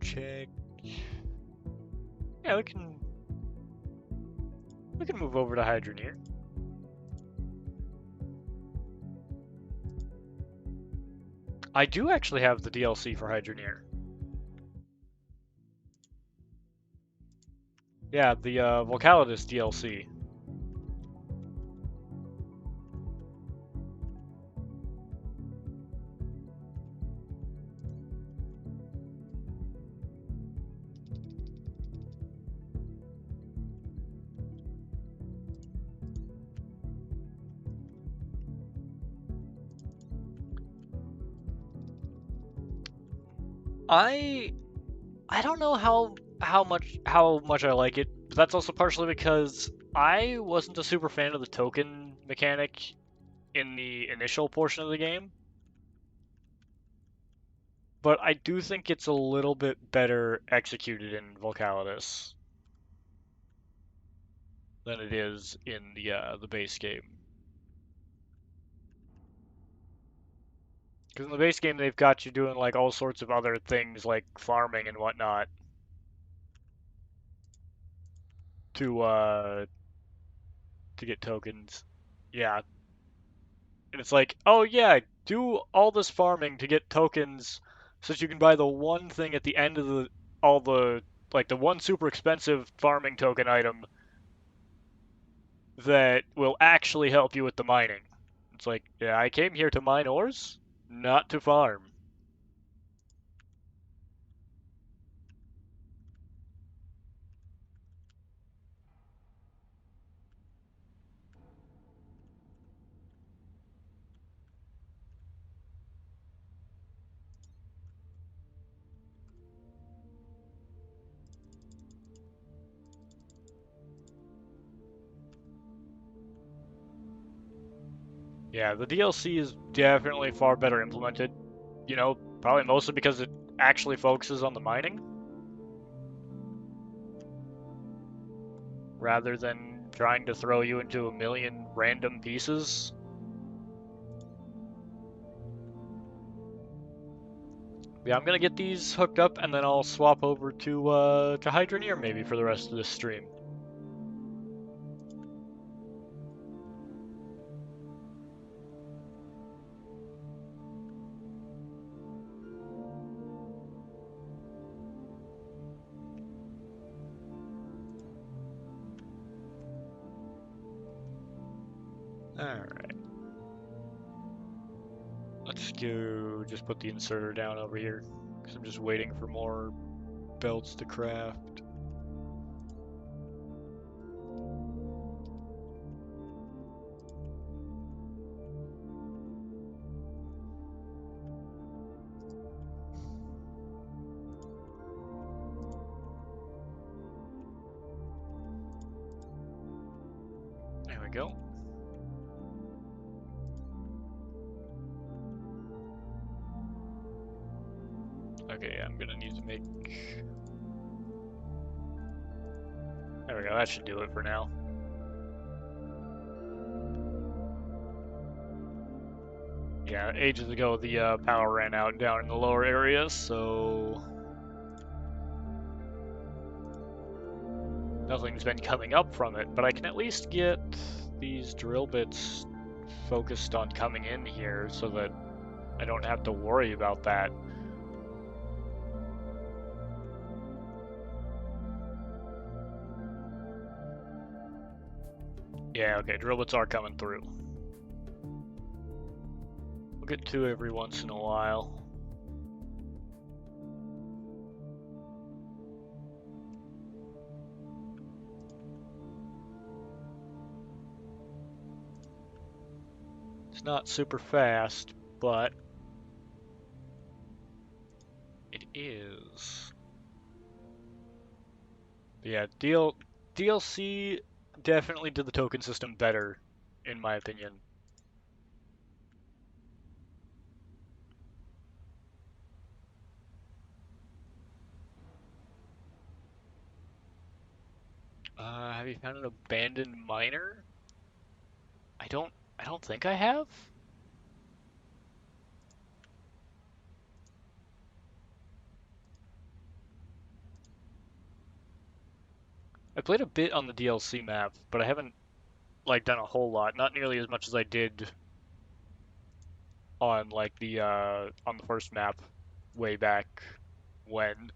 check. Yeah, we can move over to Hydroneer. I do actually have the DLC for Hydroneer. Yeah, the Volcalidus DLC. I don't know how much I like it, but that's also partially because I wasn't a super fan of the token mechanic in the initial portion of the game. But I do think it's a little bit better executed in Volcalidus than it is in the base game. Because in the base game they've got you doing like all sorts of other things like farming and whatnot to get tokens. Yeah. And it's like, oh yeah, do all this farming to get tokens so that you can buy the one thing at the end of the one super expensive farming token item that will actually help you with the mining. It's like, yeah, I came here to mine ores, not to farm. Yeah, the DLC is definitely far better implemented. You know, probably mostly because it actually focuses on the mining rather than trying to throw you into a million random pieces. Yeah, I'm gonna get these hooked up and then I'll swap over to Hydroneer maybe for the rest of this stream. Alright. Let's go just put the inserter down over here. Because I'm just waiting for more belts to craft. There we go. Okay, I'm gonna need to make... There we go, that should do it for now. Yeah, ages ago the power ran out down in the lower areas, so... Nothing's been coming up from it, but I can at least get these drill bits focused on coming in here so that I don't have to worry about that. Yeah, okay, drill bits are coming through. We'll get two every once in a while. It's not super fast, but it is. But yeah, DLC definitely did the token system better, in my opinion. Have you found an abandoned miner? I don't I don't think I have. I played a bit on the DLC map, but I haven't like done a whole lot. Not nearly as much as I did on like the on the first map way back when.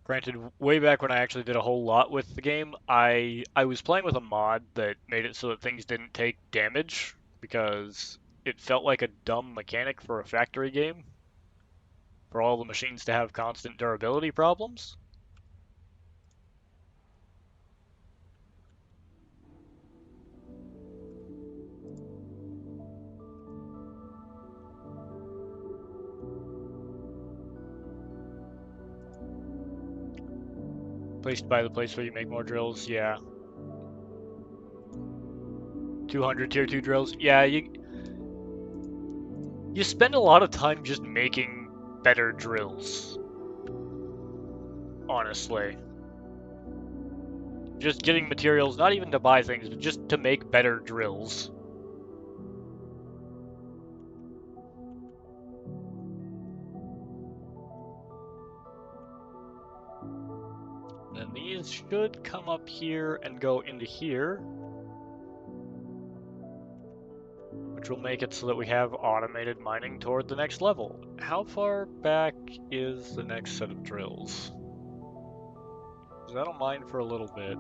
Granted, way back when I actually did a whole lot with the game, I was playing with a mod that made it so that things didn't take damage because it felt like a dumb mechanic for a factory game for all the machines to have constant durability problems. Placed by the place where you make more drills, yeah. 200 tier 2 drills. Yeah, you spend a lot of time just making better drills, honestly. Just getting materials, not even to buy things, but just to make better drills. And these should come up here and go into here, which will make it so that we have automated mining toward the next level. How far back is the next set of drills? Because I don't mind for a little bit.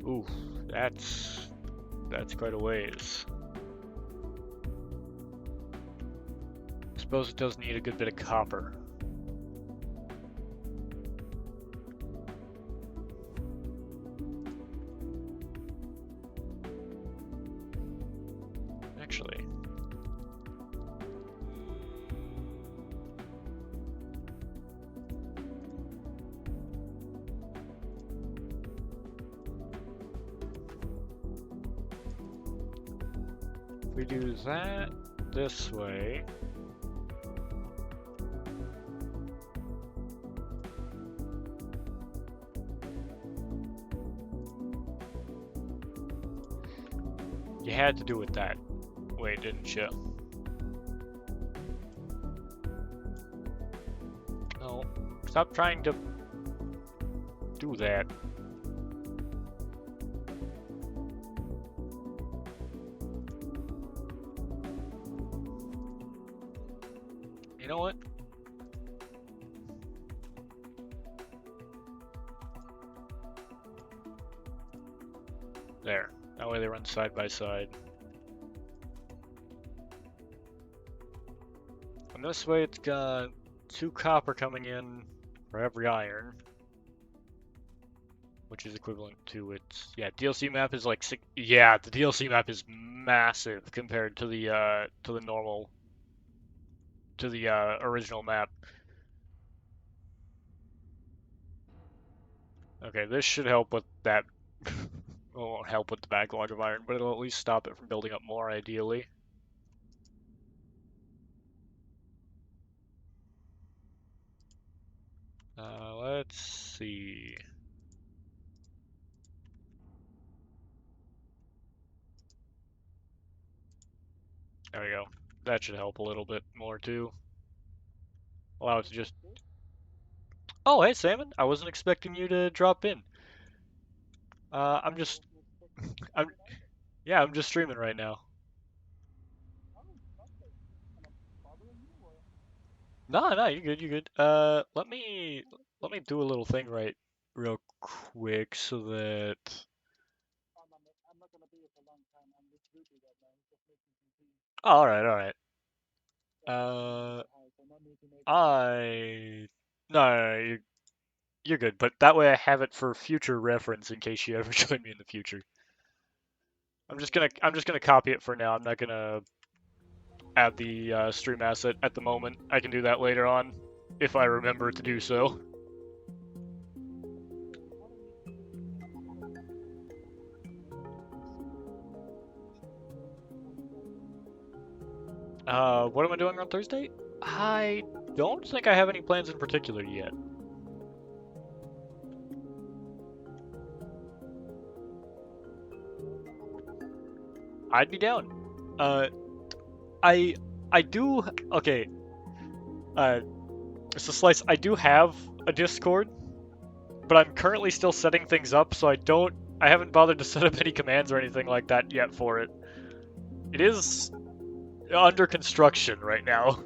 Ooh, that's quite a ways. Suppose it does need a good bit of copper. Actually. If we do that this way, you had to do it that way, didn't you? No, stop trying to do that. You know what? There. That way they run side by side. And this way it's got 2 copper coming in for every iron, which is equivalent to its, yeah, DLC map is like yeah, the DLC map is massive compared to the normal, to the original map. Okay, this should help with that. Well, it won't help with the backlog of iron, but it'll at least stop it from building up more, ideally. Let's see. There we go. That should help a little bit more too. allow it to just... Oh, hey, Salmon. I wasn't expecting you to drop in. I'm just... I'm... Yeah, I'm just streaming right now. No, no, you're good, you're good. Let me do a little thing right real quick so that... Oh, alright, alright. Uh, I... No, you're good, but that way I have it for future reference in case you ever join me in the future. I'm just gonna copy it for now. I'm not gonna add the stream asset at the moment. I can do that later on if I remember to do so. What am I doing on Thursday? I don't think I have any plans in particular yet. I'd be down. Uh, I do. Okay. Uh, so Slice, I do have a Discord, but I'm currently still setting things up, so I haven't bothered to set up any commands or anything like that yet for it. It is under construction right now.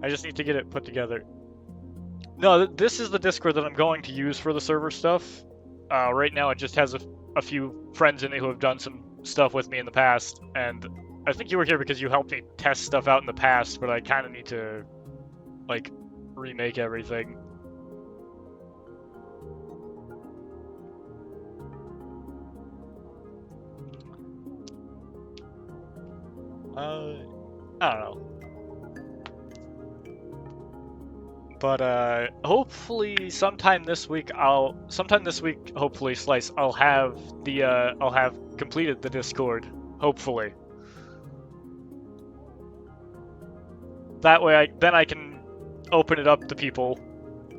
I just need to get it put together. No, this is the Discord that I'm going to use for the server stuff. Right now it just has a few friends in it who have done some stuff with me in the past, and I think you were here because you helped me test stuff out in the past, but I kind of need to, like, remake everything. I don't know. But hopefully sometime this week, hopefully, Slice, I'll have completed the Discord. Hopefully. That way, then I can open it up to people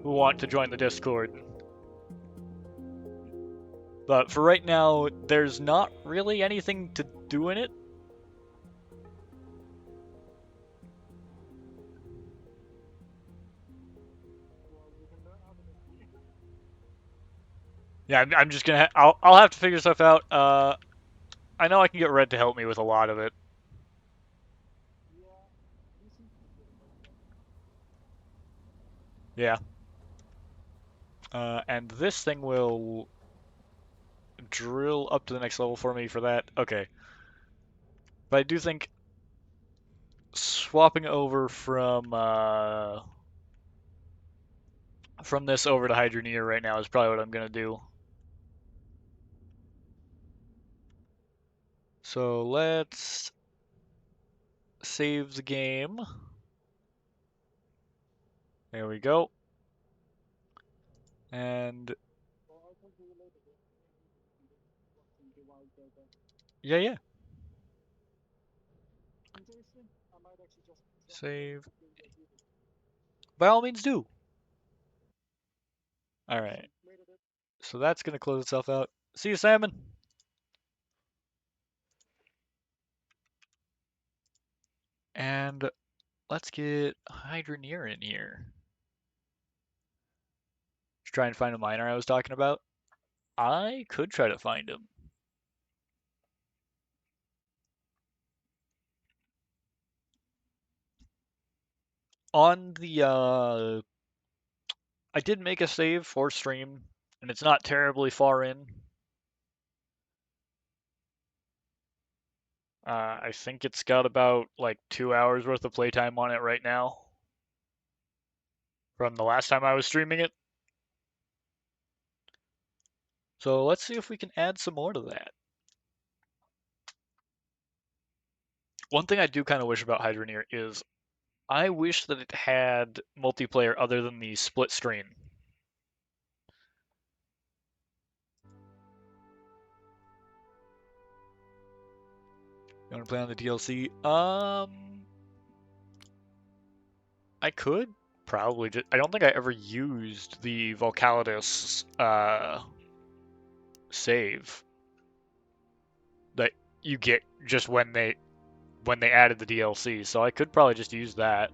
who want to join the Discord. But for right now, there's not really anything to do in it. Yeah, I'm just gonna. I'll have to figure stuff out. I know I can get Red to help me with a lot of it. Yeah. And this thing will drill up to the next level for me for that. Okay. But I do think swapping over from this over to Hydroneer right now is probably what I'm gonna do. So let's save the game. There we go. And yeah. Save. By all means do. Alright. So that's gonna close itself out. See you, Salmon! And let's get Hydroneer in here. Just try and find a miner I was talking about. I could try to find him. On the I did make a save for stream, and it's not terribly far in. I think it's got about like 2 hours worth of playtime on it right now. From the last time I was streaming it. So let's see if we can add some more to that. One thing I do kind of wish about Hydroneer is I wish that it had multiplayer other than the split screen. You want to play on the DLC? I could probably just. I don't think I ever used the Volcalidus save that you get just when they when they added the DLC, so I could probably just use that.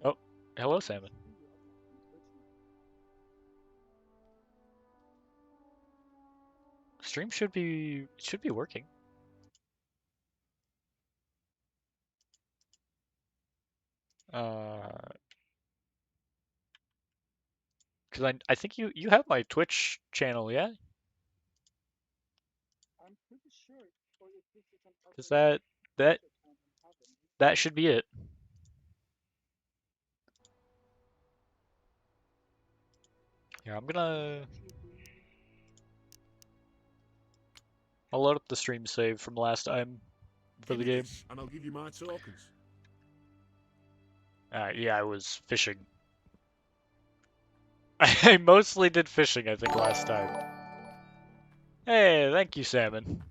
Oh, hello, Salmon. Stream should be working. Because I think you have my Twitch channel, yeah? Because that that should be it. Yeah, I'll load up the stream save from last time for Give the me game. this, and I'll give you my tokens. Yeah, I was fishing. I mostly did fishing, I think, last time. Hey, thank you, Salmon.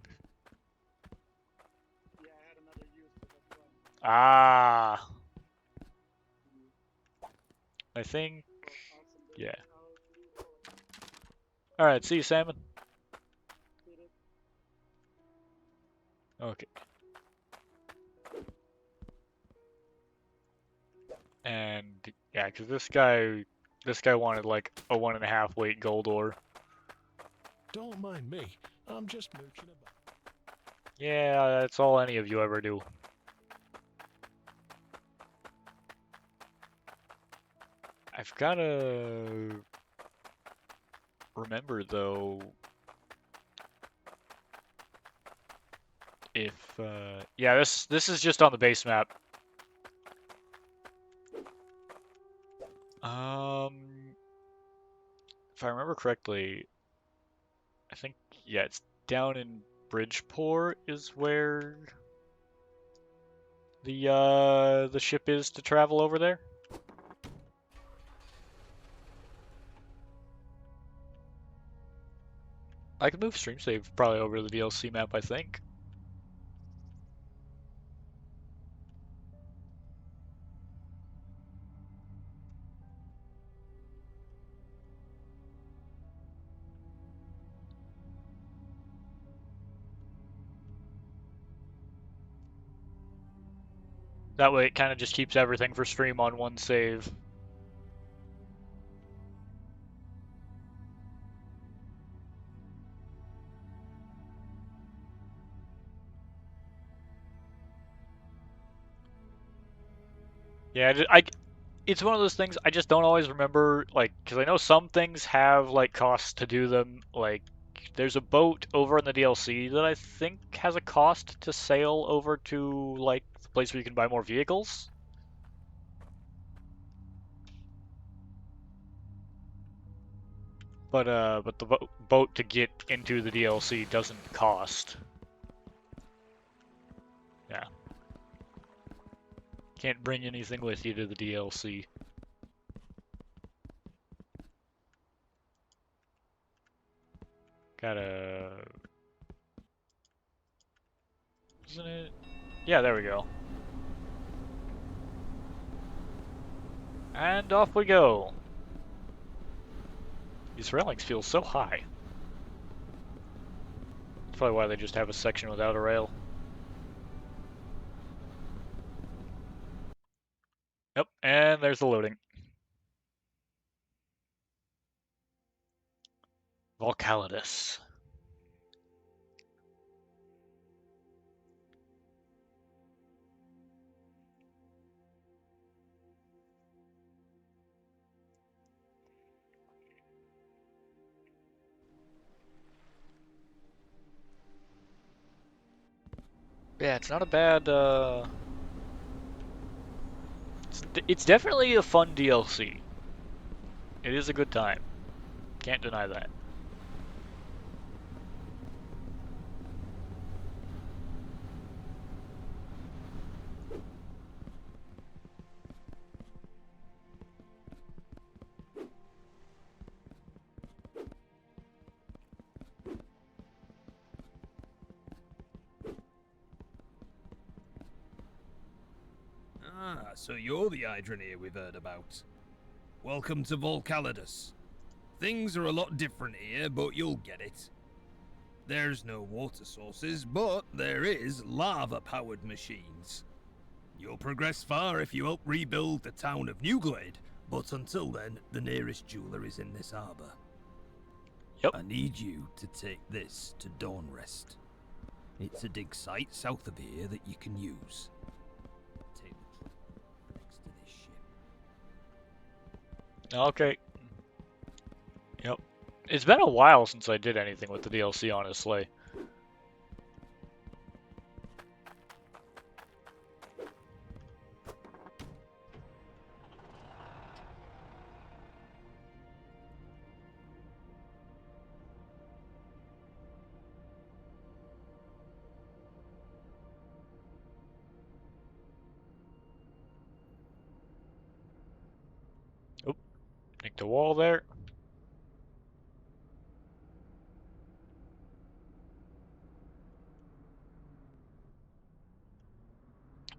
Ah, I think, yeah. All right, see you, Salmon. Okay. And yeah, because this guy wanted like a 1.5 weight gold ore. Don't mind me. I'm just mooching about. Yeah, that's all any of you ever do. I've gotta remember though if yeah, this is just on the base map. If I remember correctly, I think yeah, it's down in Bridgeport is where the ship is to travel over there. I could move stream save probably over to the DLC map, I think. That way it kind of just keeps everything for stream on one save. Yeah, it's one of those things I just don't always remember, like, because I know some things have, like, costs to do them. Like, there's a boat over in the DLC that I think has a cost to sail over to, like, the place where you can buy more vehicles. But the boat to get into the DLC doesn't cost. Yeah. Can't bring anything with you to the DLC. Gotta... Isn't it? Yeah, there we go. And off we go. These railings feel so high. That's probably why they just have a section without a rail. Yep, and there's the loading. Volcalidus. Yeah, it's not a bad, It's definitely a fun DLC. It is a good time. Can't deny that. Ah, so you're the Hydroneer we've heard about. Welcome to Volcalidus. Things are a lot different here, but you'll get it. There's no water sources, but there is lava-powered machines. You'll progress far if you help rebuild the town of Newglade, but until then, the nearest jeweler is in this harbor. Yep. I need you to take this to Dawnrest. It's a dig site south of here that you can use. Take the truck next to this ship. Okay. Yep. It's been a while since I did anything with the DLC, honestly. Oop. Nick the wall there.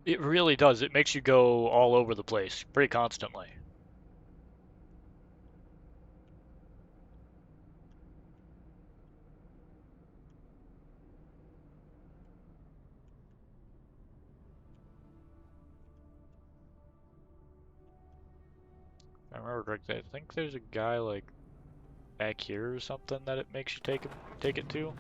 It really does. It makes you go all over the place pretty constantly. If I remember correctly, I think there's a guy like back here or something that it makes you take it to.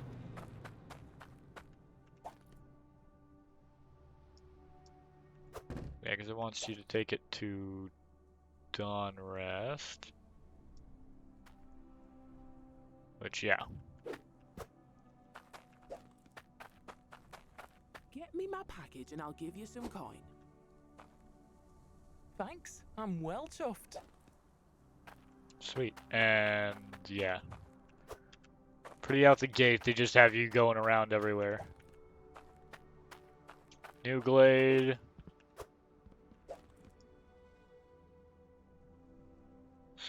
Yeah, because it wants you to take it to Dawnrest. Which, yeah. Get me my package and I'll give you some coin. Thanks, I'm well chuffed. Sweet. And, yeah. Pretty out the gate, they just have you going around everywhere. Newglade.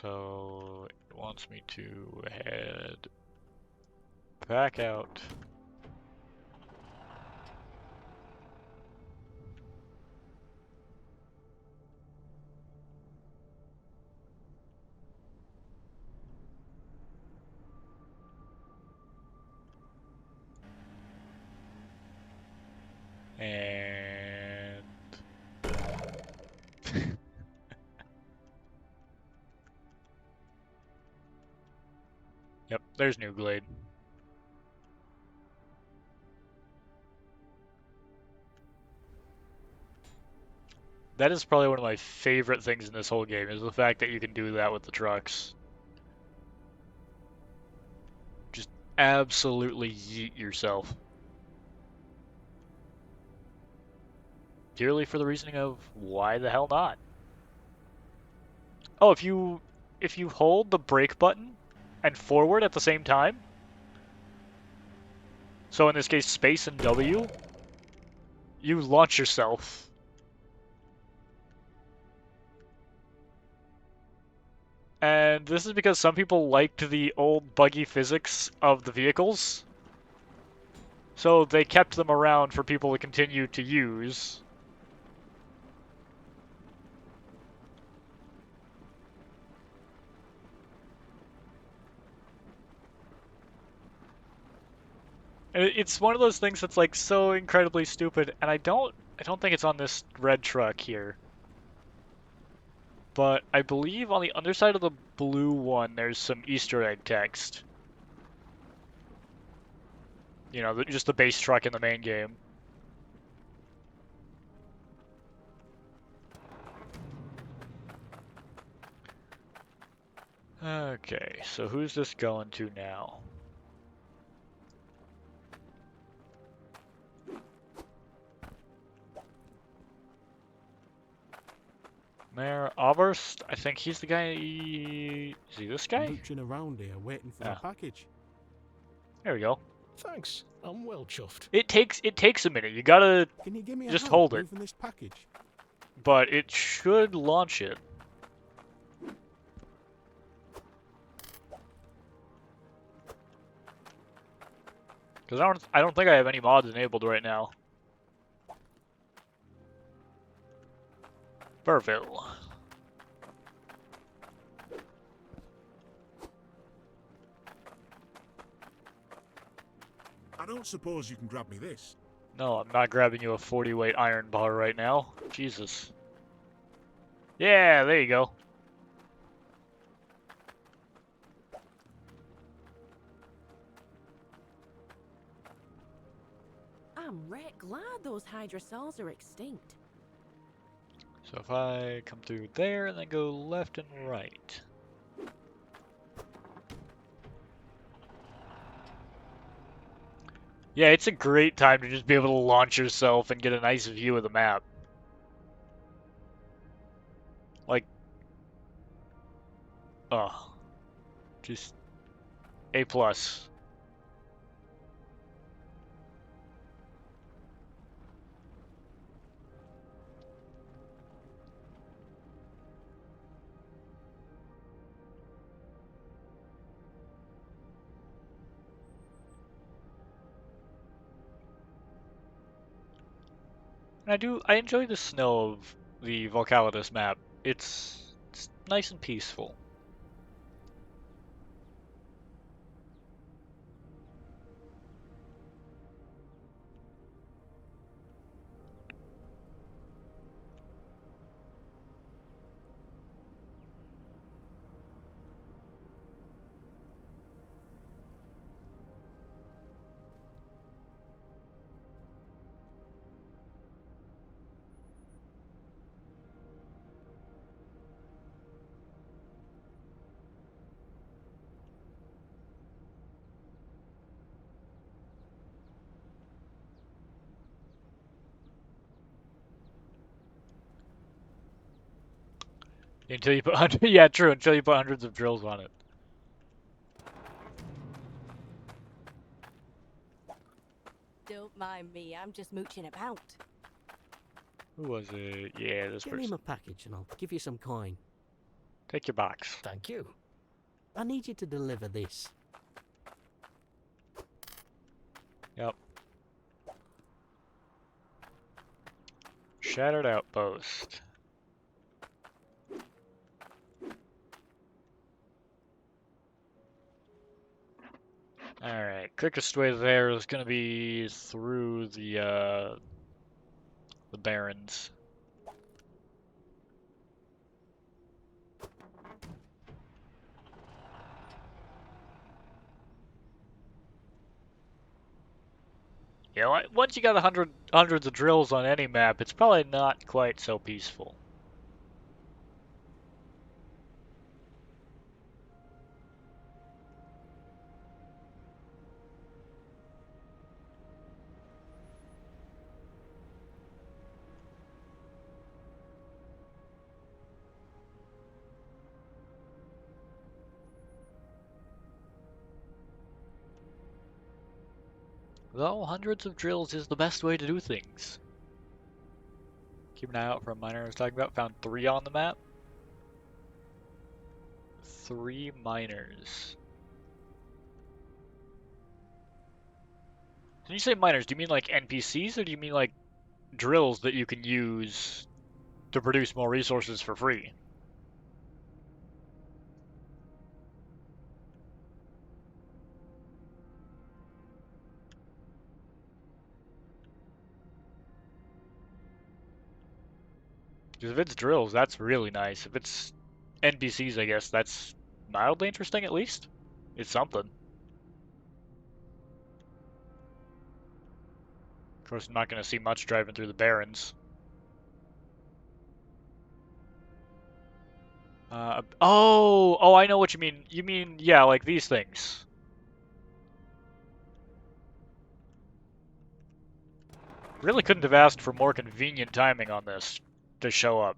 So, it wants me to head back out. And yep, there's Newglade. That is probably one of my favorite things in this whole game, is the fact that you can do that with the trucks. Just absolutely yeet yourself. Purely for the reasoning of why the hell not? Oh, if you hold the brake button and forward at the same time, so in this case space and W, you launch yourself. And this is because some people liked the old buggy physics of the vehicles, so they kept them around for people to continue to use. It's one of those things that's like so incredibly stupid, and I don't think it's on this red truck here. But I believe on the underside of the blue one there's some Easter egg text. You know, just the base truck in the main game. Okay, so who's this going to now? Mayor Oberst? I think he's the guy. Is he this guy? Mooching around here waiting for Yeah. a package. There we go. Thanks, I'm well chuffed. It takes a minute. You gotta Can you give me a just hand hold it. moving this package? But it should launch it. Because I don't think I have any mods enabled right now. Burville. I don't suppose you can grab me this. No, I'm not grabbing you a 40-weight iron bar right now. Jesus. Yeah, there you go. I'm right glad those hydrosaurs are extinct. So if I come through there and then go left and right. Yeah, it's a great time to just be able to launch yourself and get a nice view of the map. Like, oh, just A+. And I enjoy the snow of the Volcalidus map. It's nice and peaceful. Until you put yeah, true, until you put hundreds of drills on it. Don't mind me, I'm just mooching about. Who was it? Yeah, this Give me person. my package and I'll give you some coin. Take your box. Thank you. I need you to deliver this. Yep. Shattered Outpost. Alright, quickest way there is gonna be through the Barrens. You know, once you got hundreds of drills on any map, it's probably not quite so peaceful. Though hundreds of drills is the best way to do things. Keep an eye out for a miner I was talking about. Found 3 on the map. 3 miners. When you say miners, do you mean like NPCs or do you mean like drills that you can use to produce more resources for free? Because if it's drills, that's really nice. If it's NPCs, I guess that's mildly interesting at least. It's something. Of course, I'm not going to see much driving through the Barrens. Oh, I know what you mean. You mean, yeah, like these things. Really couldn't have asked for more convenient timing on this to show up.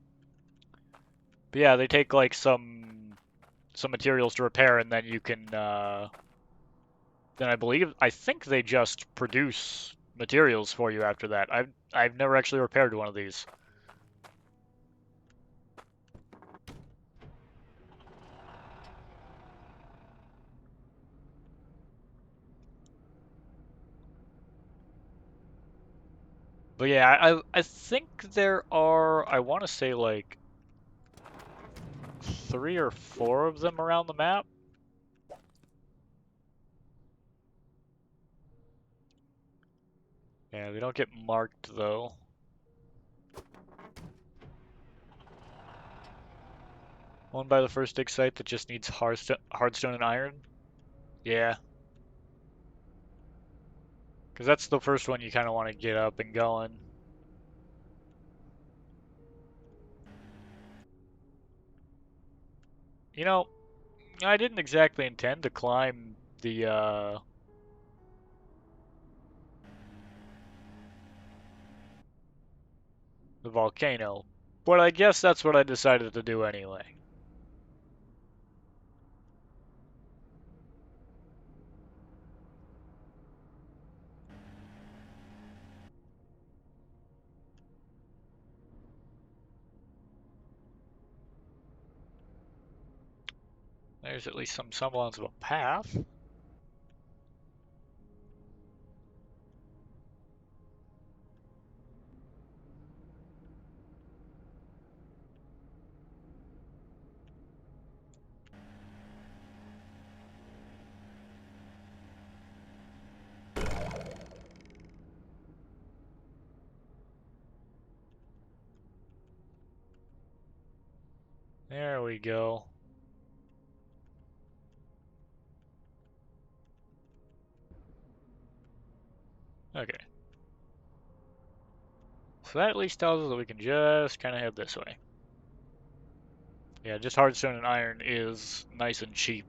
But yeah, they take like some materials to repair, and then you can then I think they just produce materials for you after that. I've never actually repaired one of these. But yeah, I think there are, I want to say like 3 or 4 of them around the map. Yeah, they don't get marked though. One by the first dig site that just needs hardstone and iron? Yeah. Because that's the first one you kind of want to get up and going. You know, I didn't exactly intend to climb the volcano, but I guess that's what I decided to do anyway. There's at least some semblance of a path. There we go. Okay. So that at least tells us that we can just kind of head this way. Yeah, just hardstone and iron is nice and cheap.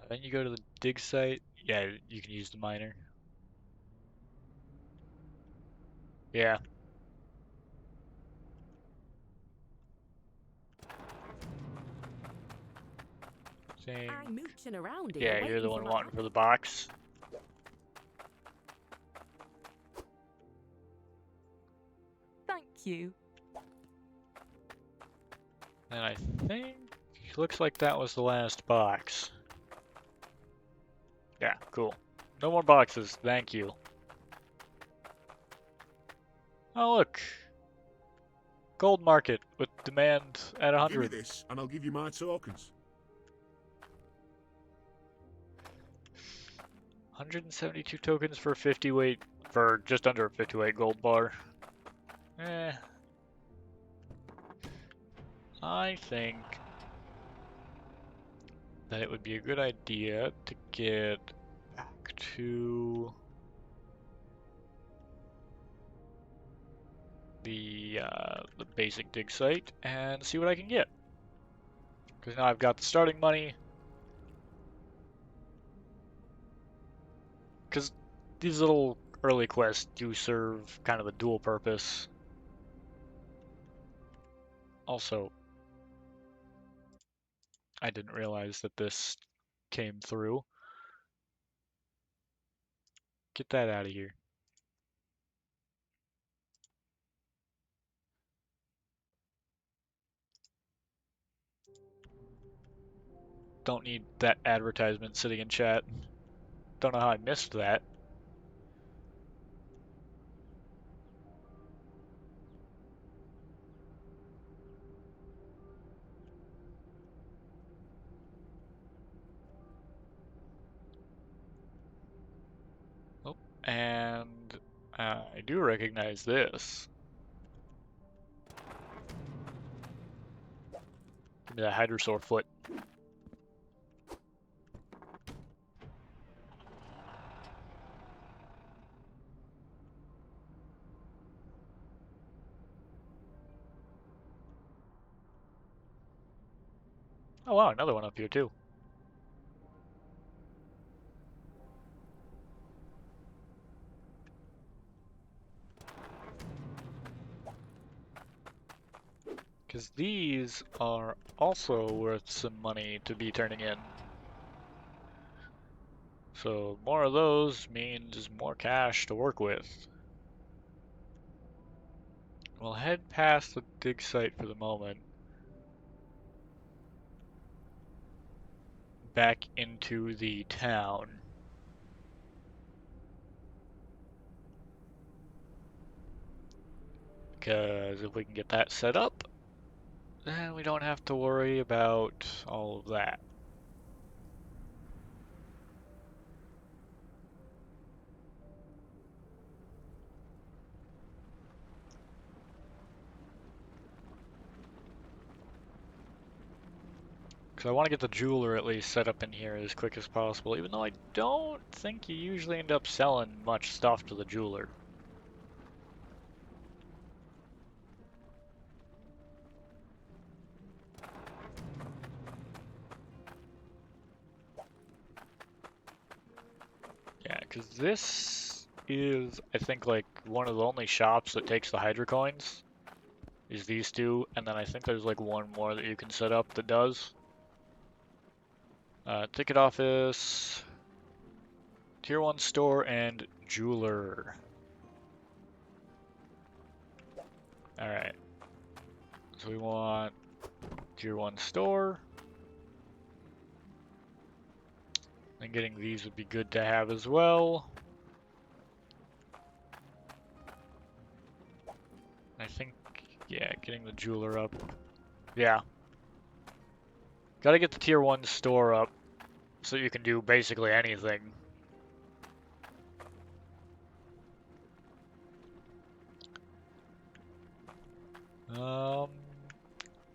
Then you go to the dig site. Yeah, you can use the miner. Yeah. Same. I'm mooching around here, Yeah, you're waiting the for one my wanting for package. the box. Thank you. And I think looks like that was the last box. Yeah, cool. No more boxes, thank you. Oh look, gold market with demand at Give me 100. this, and I'll give you my tokens. 172 tokens for 50 weight, for just under a 50 weight gold bar. Eh, I think that it would be a good idea to get back to the basic dig site and see what I can get. Because now I've got the starting money. Because these little early quests do serve kind of a dual purpose. Also, I didn't realize that this came through. Get that out of here. Don't need that advertisement sitting in chat. Don't know how I missed that. Oh, and I do recognize this. Give me that hydrosaur foot. Oh wow, another one up here too. Because Because these are also worth some money to be turning in. So more of those means more cash to work with. We'll head past the dig site for the moment. Back into the town. Because if we can get that set up, then we don't have to worry about all of that. Because I want to get the jeweler at least set up in here as quick as possible, even though I don't think you usually end up selling much stuff to the jeweler. Yeah, because this is, I think, like one of the only shops that takes the Hydra coins. Is these two, and then I think there's like one more that you can set up that does. Ticket office, tier 1 store, and jeweler. Alright. So we want tier 1 store. And getting these would be good to have as well. I think, yeah, getting the jeweler up. Yeah. Gotta get the tier 1 store up so you can do basically anything.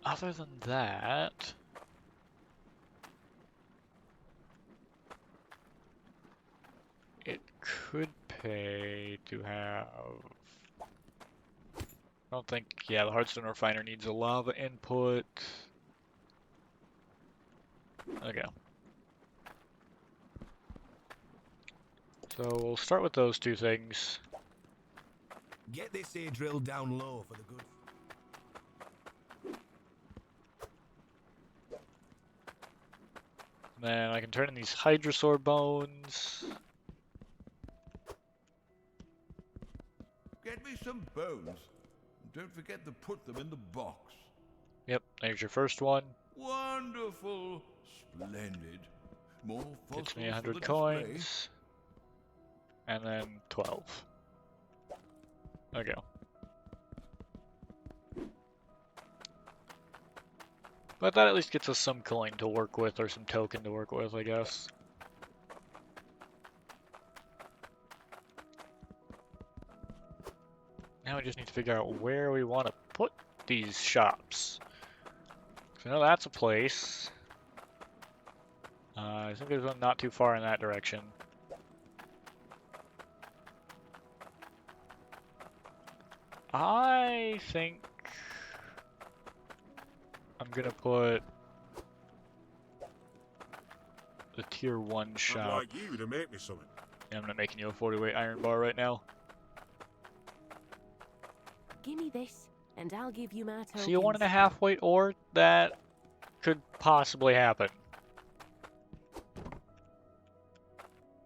Other than that, it could pay to have. I don't think, yeah, the Hardstone refiner needs a lava input. Okay. So we'll start with those two things. Get this here drilled down low for the good. Then I can turn in these Hydrosaur bones. Get me some bones. Don't forget to put them in the box. Yep, there's your first one. Wonderful. Splendid. More fossils Gets me for 100 the coins. display. And then 12. Okay. But that at least gets us some coin to work with, or some token to work with, I guess. Now we just need to figure out where we want to put these shops. So I know that's a place. I think there's one not too far in that direction. I think I'm gonna put the tier 1 shop. I'd like you to make me something. Yeah, I'm not making you a 40-weight iron bar right now. Give me this, and I'll give you my tokens. See a 1.5 weight ore? That could possibly happen.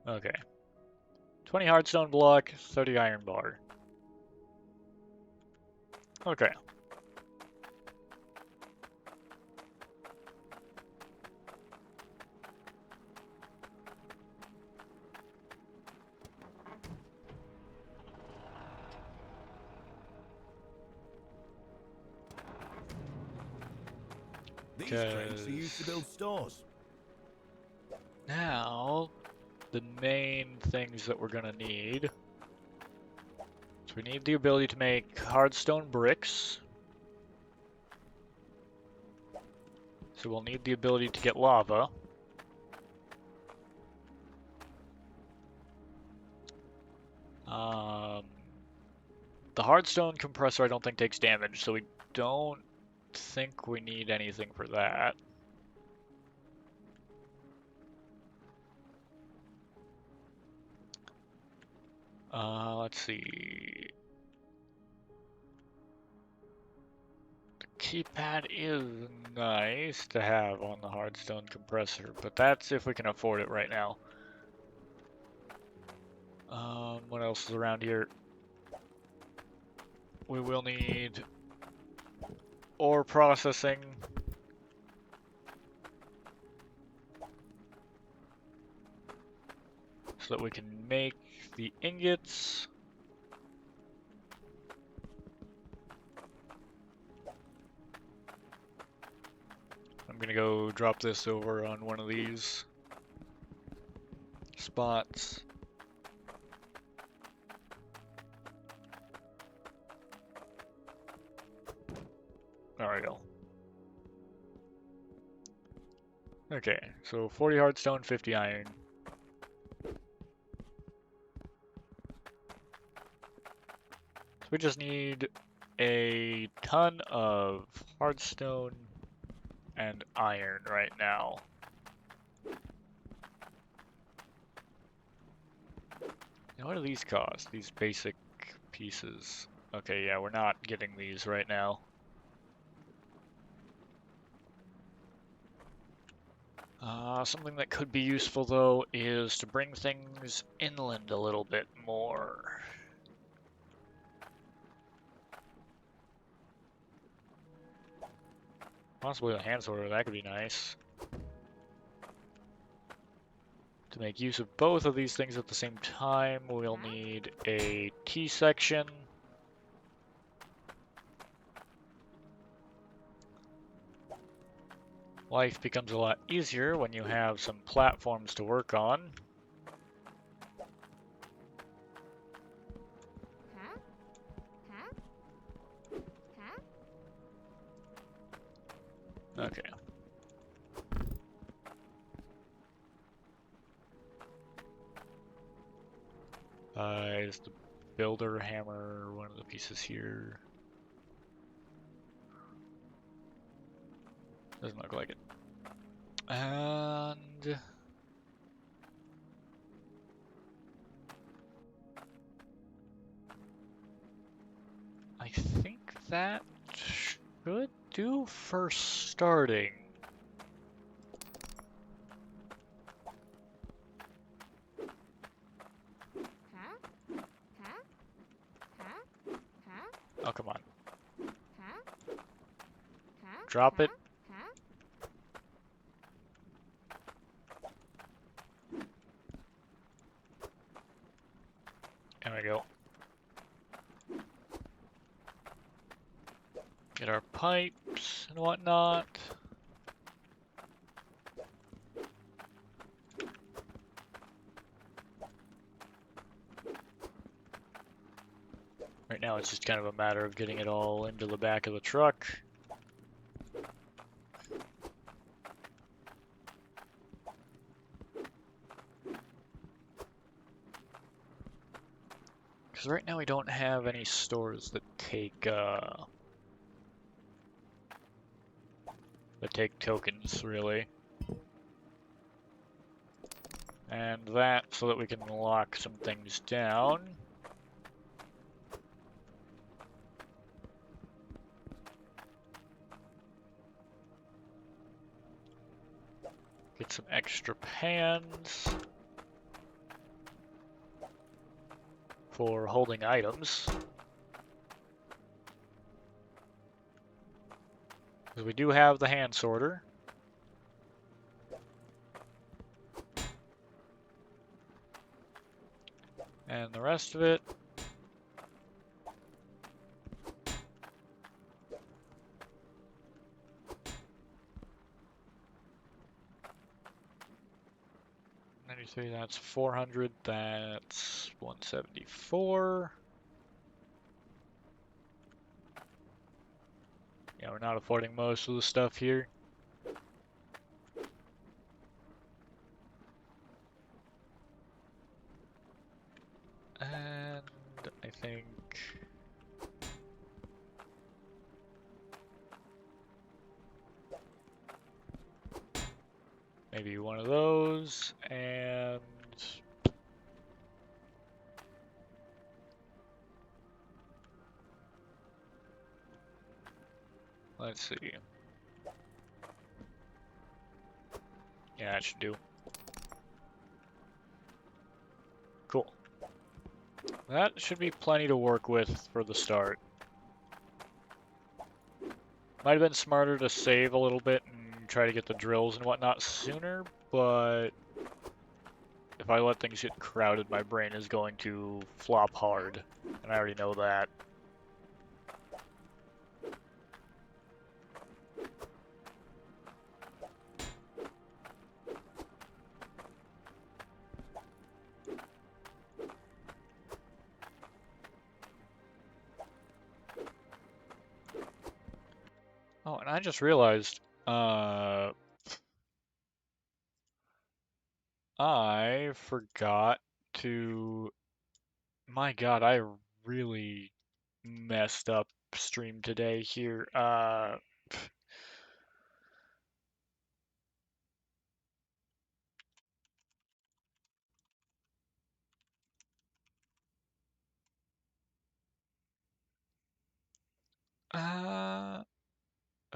Okay. 20 hardstone block, 30 iron bar. Okay. These crates are used to build stores. Now, the main things that we're gonna need. So we need the ability to make hardstone bricks. So we'll need the ability to get lava. The hardstone compressor I don't think takes damage, so we don't think we need anything for that. Let's see. The T-pad is nice to have on the hardstone compressor, but that's if we can afford it right now. What else is around here? We will need ore processing. So that we can make the ingots. I'm gonna go drop this over on one of these spots. There we go. Okay, so 40 hardstone, 50 iron. So we just need a ton of hardstone and iron right now. Now what do these cost? These basic pieces. Okay, yeah, we're not getting these right now. Something that could be useful though is to bring things inland a little bit more. Possibly a hand sorter, that could be nice. To make use of both of these things at the same time, we'll need a T-section. Life becomes a lot easier when you have some platforms to work on. Okay. Is the builder hammer one of the pieces here? Doesn't look like it. And I think that should do for starting. Oh, come on. Drop it. There we go. Get our pipes and whatnot. Right now it's just kind of a matter of getting it all into the back of the truck. Because right now we don't have any stores that take tokens, really. And that so that we can lock some things down. Get some extra pans for holding items. Because we do have the hand sorter. And the rest of it. That's 400, that's 174. Yeah, we're not affording most of the stuff here. And I think maybe one of those, and Let's see. Yeah, that should do. Cool. That should be plenty to work with for the start. Might have been smarter to save a little bit and try to get the drills and whatnot sooner, but if I let things get crowded, my brain is going to flop hard, and I already know that. Oh, and I just realized, I forgot to... My God, I really messed up stream today here. Uh,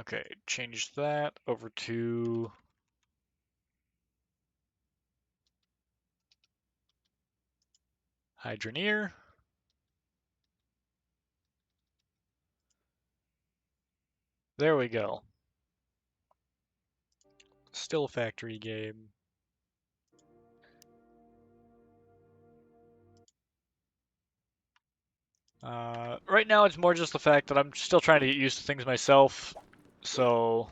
okay, change that over to Hydroneer. There we go. Still a factory game. Right now it's more just the fact that I'm still trying to get used to things myself, so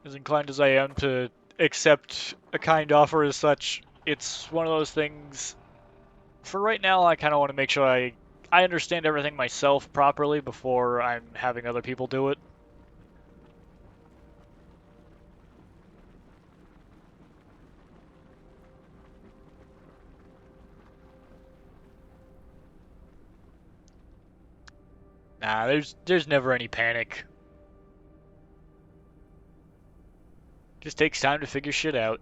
as inclined as I am to accept a kind offer as such, it's one of those things. For right now, I kind of want to make sure I understand everything myself properly before I'm having other people do it. Nah, there's never any panic. Just takes time to figure shit out.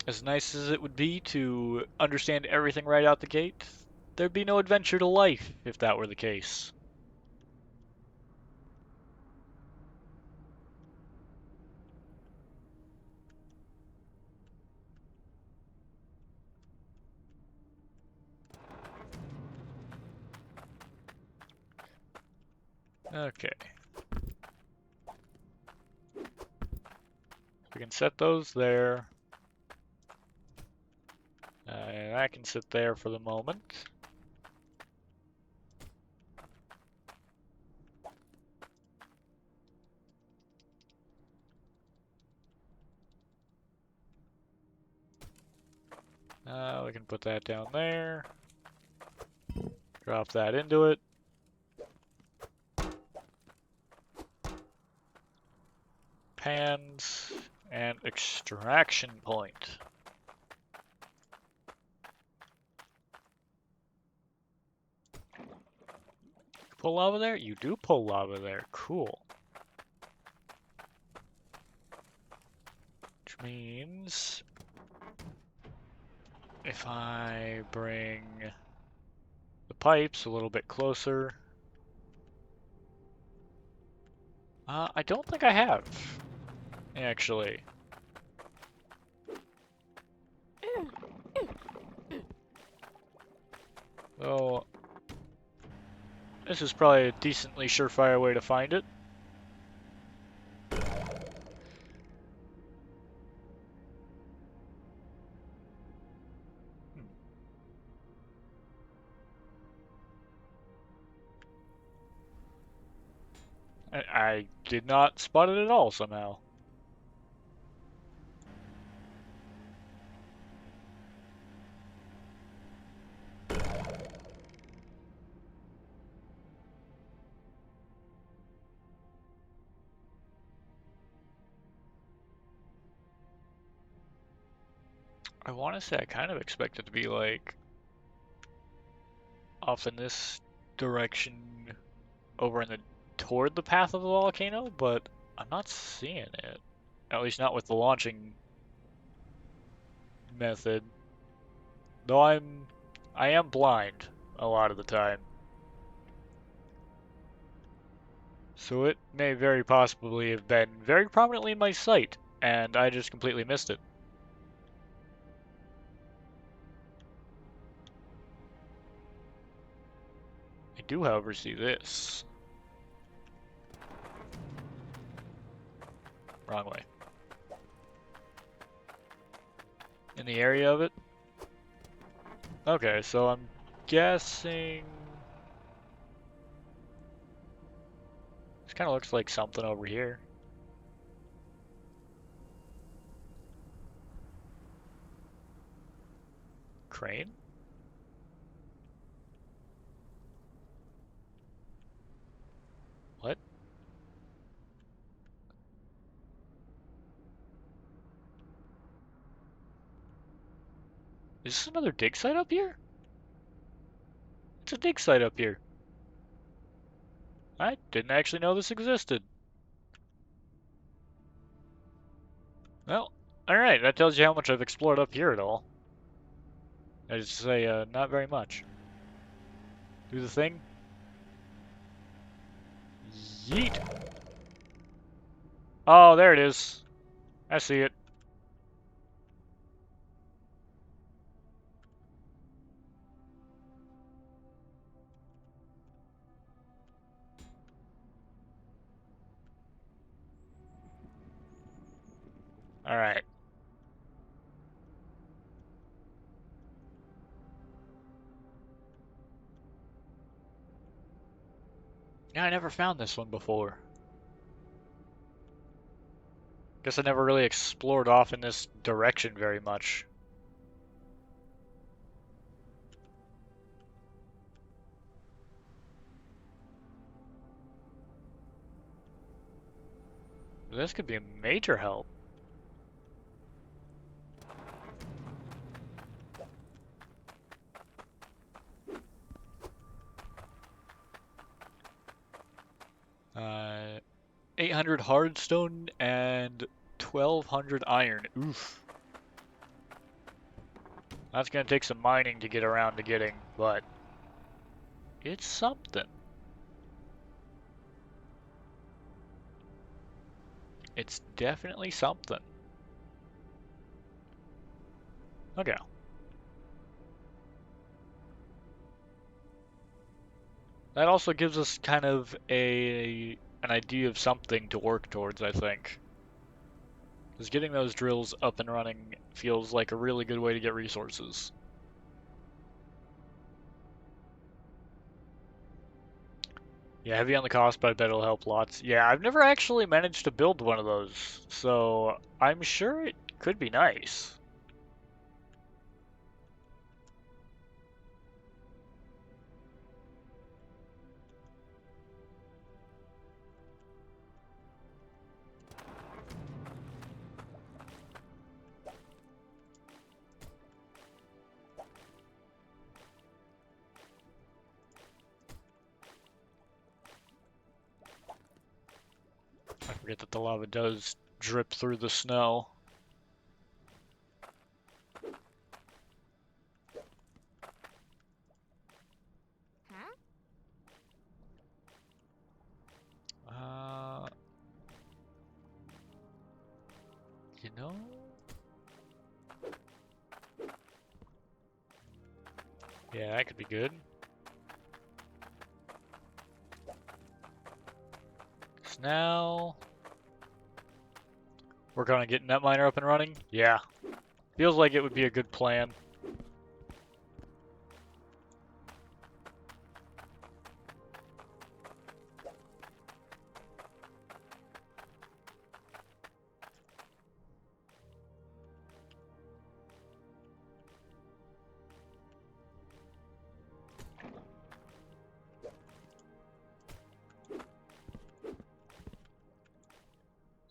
As nice as it would be to understand everything right out the gate, there'd be no adventure to life if that were the case. Okay. We can set those there. And that can sit there for the moment. We can put that down there. Drop that into it. Pans and extraction point. Pull lava there? You do pull lava there. Cool. Which means if I bring the pipes a little bit closer. I don't think I have, actually. Oh, this is probably a decently surefire way to find it. I did not spot it at all somehow. I want to say I kind of expect it to be like off in this direction over in the toward the path of the volcano, but I'm not seeing it. At least not with the launching method. Though I am blind a lot of the time. So it may very possibly have been very prominently in my sight, and I just completely missed it. I do, however, see this. Wrong way. In the area of it? Okay, so I'm guessing... This kind of looks like something over here. Crane? What? Is this another dig site up here? It's a dig site up here. I didn't actually know this existed. Well, alright, that tells you how much I've explored up here at all. I just say, not very much. Do the thing. Yeet! Oh, there it is. I see it. Alright. Yeah, I never found this one before. Guess I never really explored off in this direction very much. This could be a major help. Uh, 800 hardstone and 1200 iron. Oof. That's gonna take some mining to get around to getting, but it's something. It's definitely something. Okay. That also gives us kind of an idea of something to work towards, I think. Because getting those drills up and running feels like a really good way to get resources. Yeah, heavy on the cost, but I bet it'll help lots. Yeah, I've never actually managed to build one of those, so I'm sure it could be nice. I forget that the lava does drip through the snow. You know? Yeah, that could be good. So now... Work on getting that miner up and running? Yeah. Feels like it would be a good plan.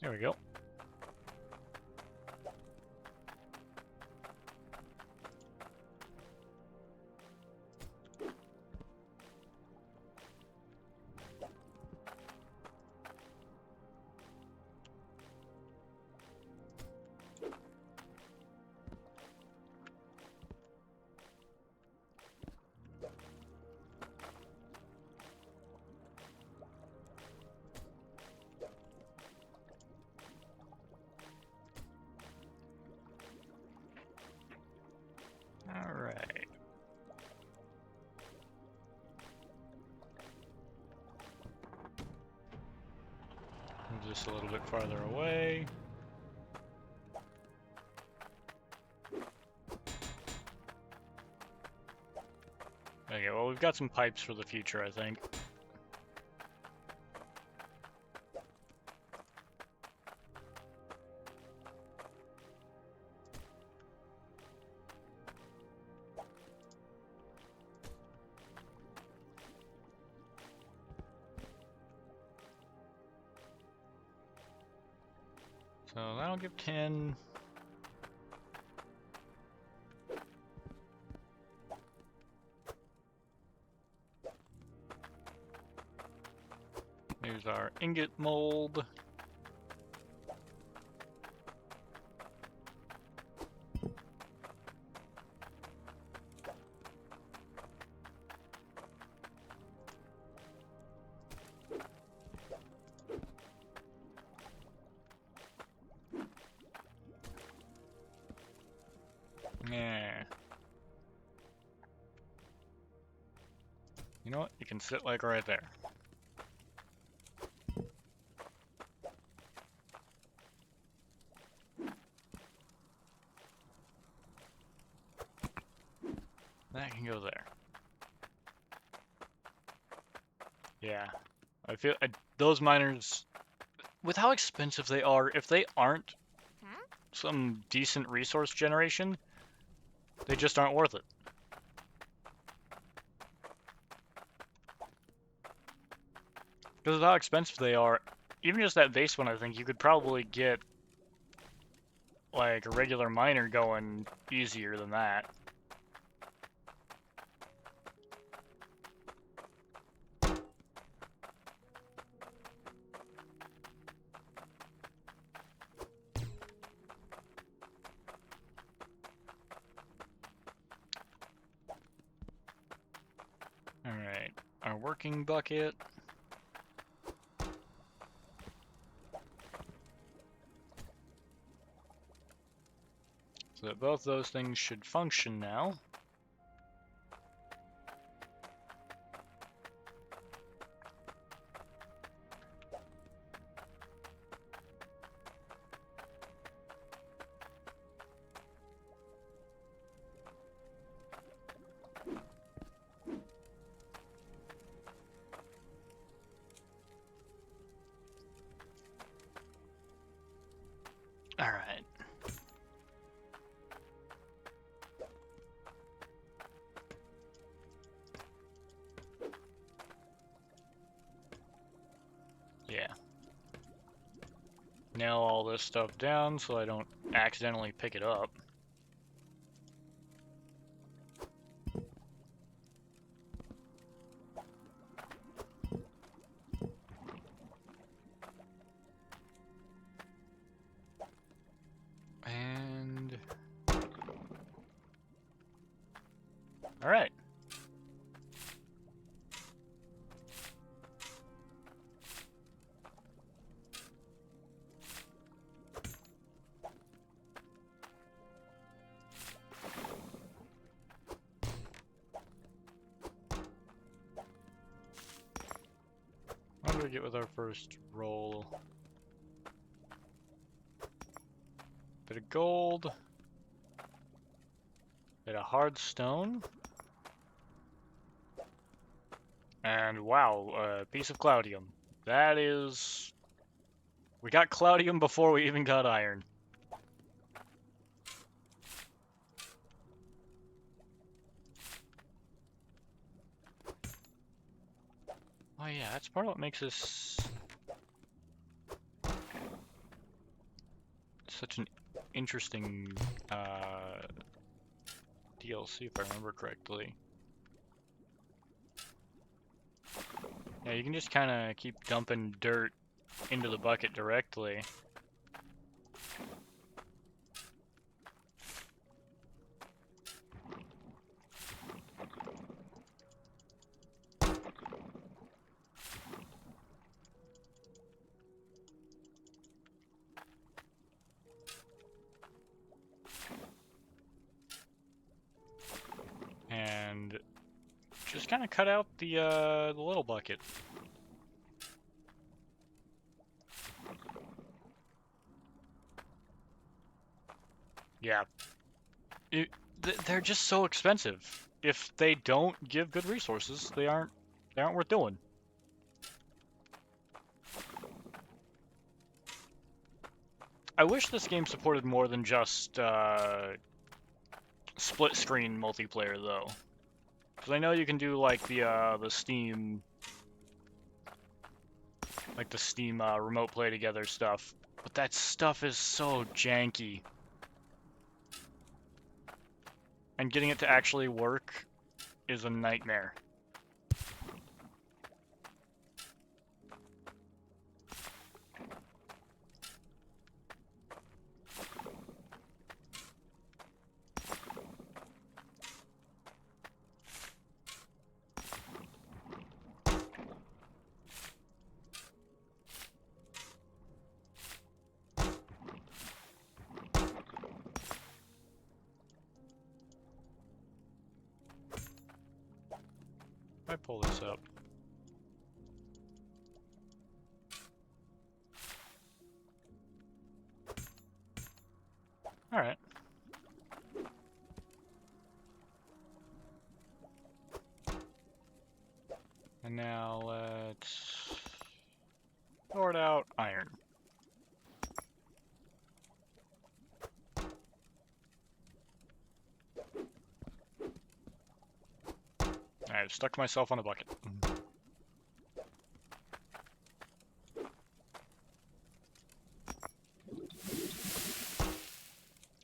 There we go. this a little bit farther away. Okay, well, we've got some pipes for the future, I think. So that'll give 10. Here's our ingot mold. Yeah. You know what? You can sit like right there. That can go there. Yeah. I feel those miners, with how expensive they are, if they aren't some decent resource generation, they just aren't worth it. Because of how expensive they are, even just that base one, I think you could probably get like a regular miner going easier than that. Alright, our working bucket. So that both those things should function now. Alright. Yeah. Nail all this stuff down so I don't accidentally pick it up. And... Alright. What do we get with our first roll? Bit of gold. Bit of hard stone. And wow, a piece of cloudium. That is... We got cloudium before we even got iron. Oh yeah, that's part of what makes this such an interesting DLC, if I remember correctly. Yeah, you can just kind of keep dumping dirt into the bucket directly. And just kind of cut out the little bucket. Yeah. They're just so expensive. If they don't give good resources, they aren't worth doing. I wish this game supported more than just split screen multiplayer though. Because I know you can do like the Steam remote play together stuff, but that stuff is so janky. And getting it to actually work is a nightmare. If I pull this up. Alright. And now let's sort out iron. I've stuck myself on a bucket.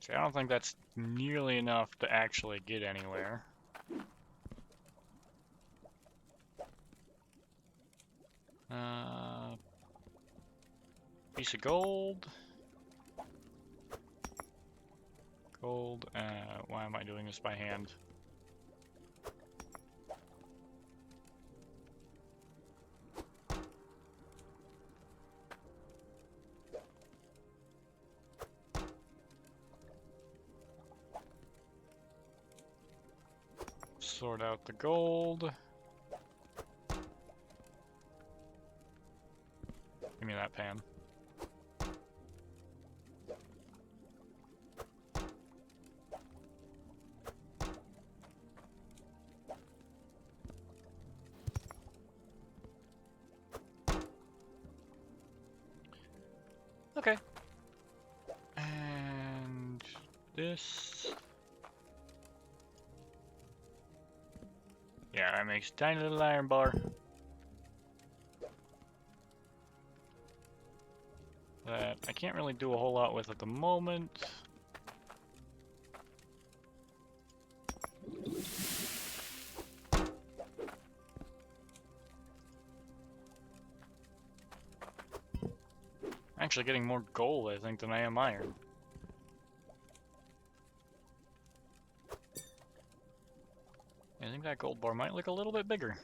See, I don't think that's nearly enough to actually get anywhere. Piece of gold. Gold, why am I doing this by hand? Sort out the gold. Give me that pan. Okay. And this. Yeah, that makes a tiny little iron bar. That I can't really do a whole lot with at the moment. I'm actually getting more gold, I think, than I am iron. I think that gold bar might look a little bit bigger.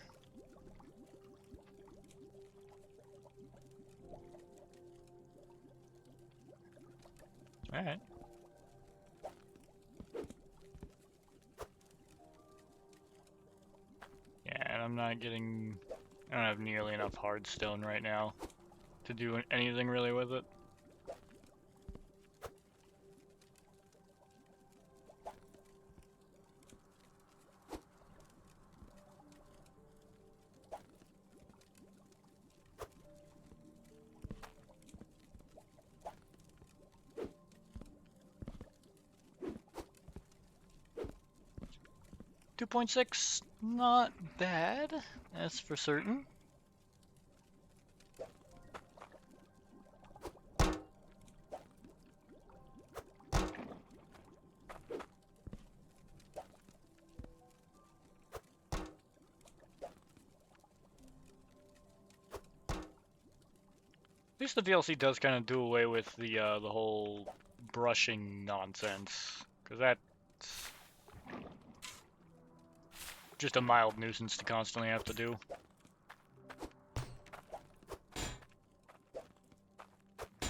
Alright. Yeah, and I'm not getting... I don't have nearly enough hardstone right now to do anything really with it. .6, not bad, that's for certain. At least the DLC does kind of do away with the whole brushing nonsense, because that's just a mild nuisance to constantly have to do.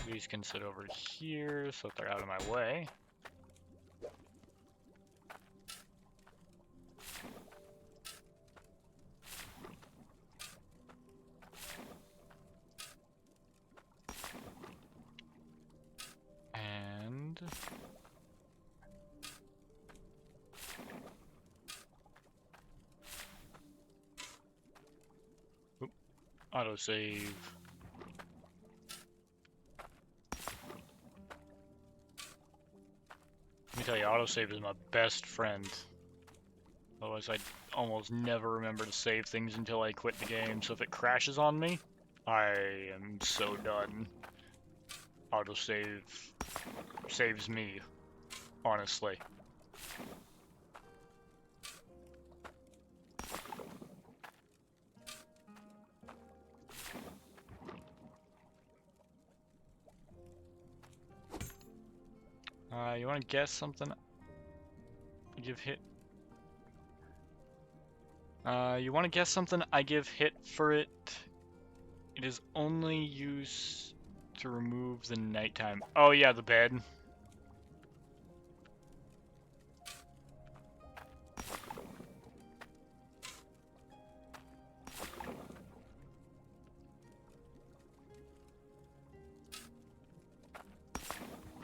These can sit over here so that they're out of my way. And Autosave. Let me tell you, autosave is my best friend. Otherwise, I'd almost never remember to save things until I quit the game. So if it crashes on me, I am so done. Autosave saves me, honestly. You want to guess something? Give hit. You want to guess something? I give hit for it. It is only used to remove the nighttime. Oh yeah, the bed.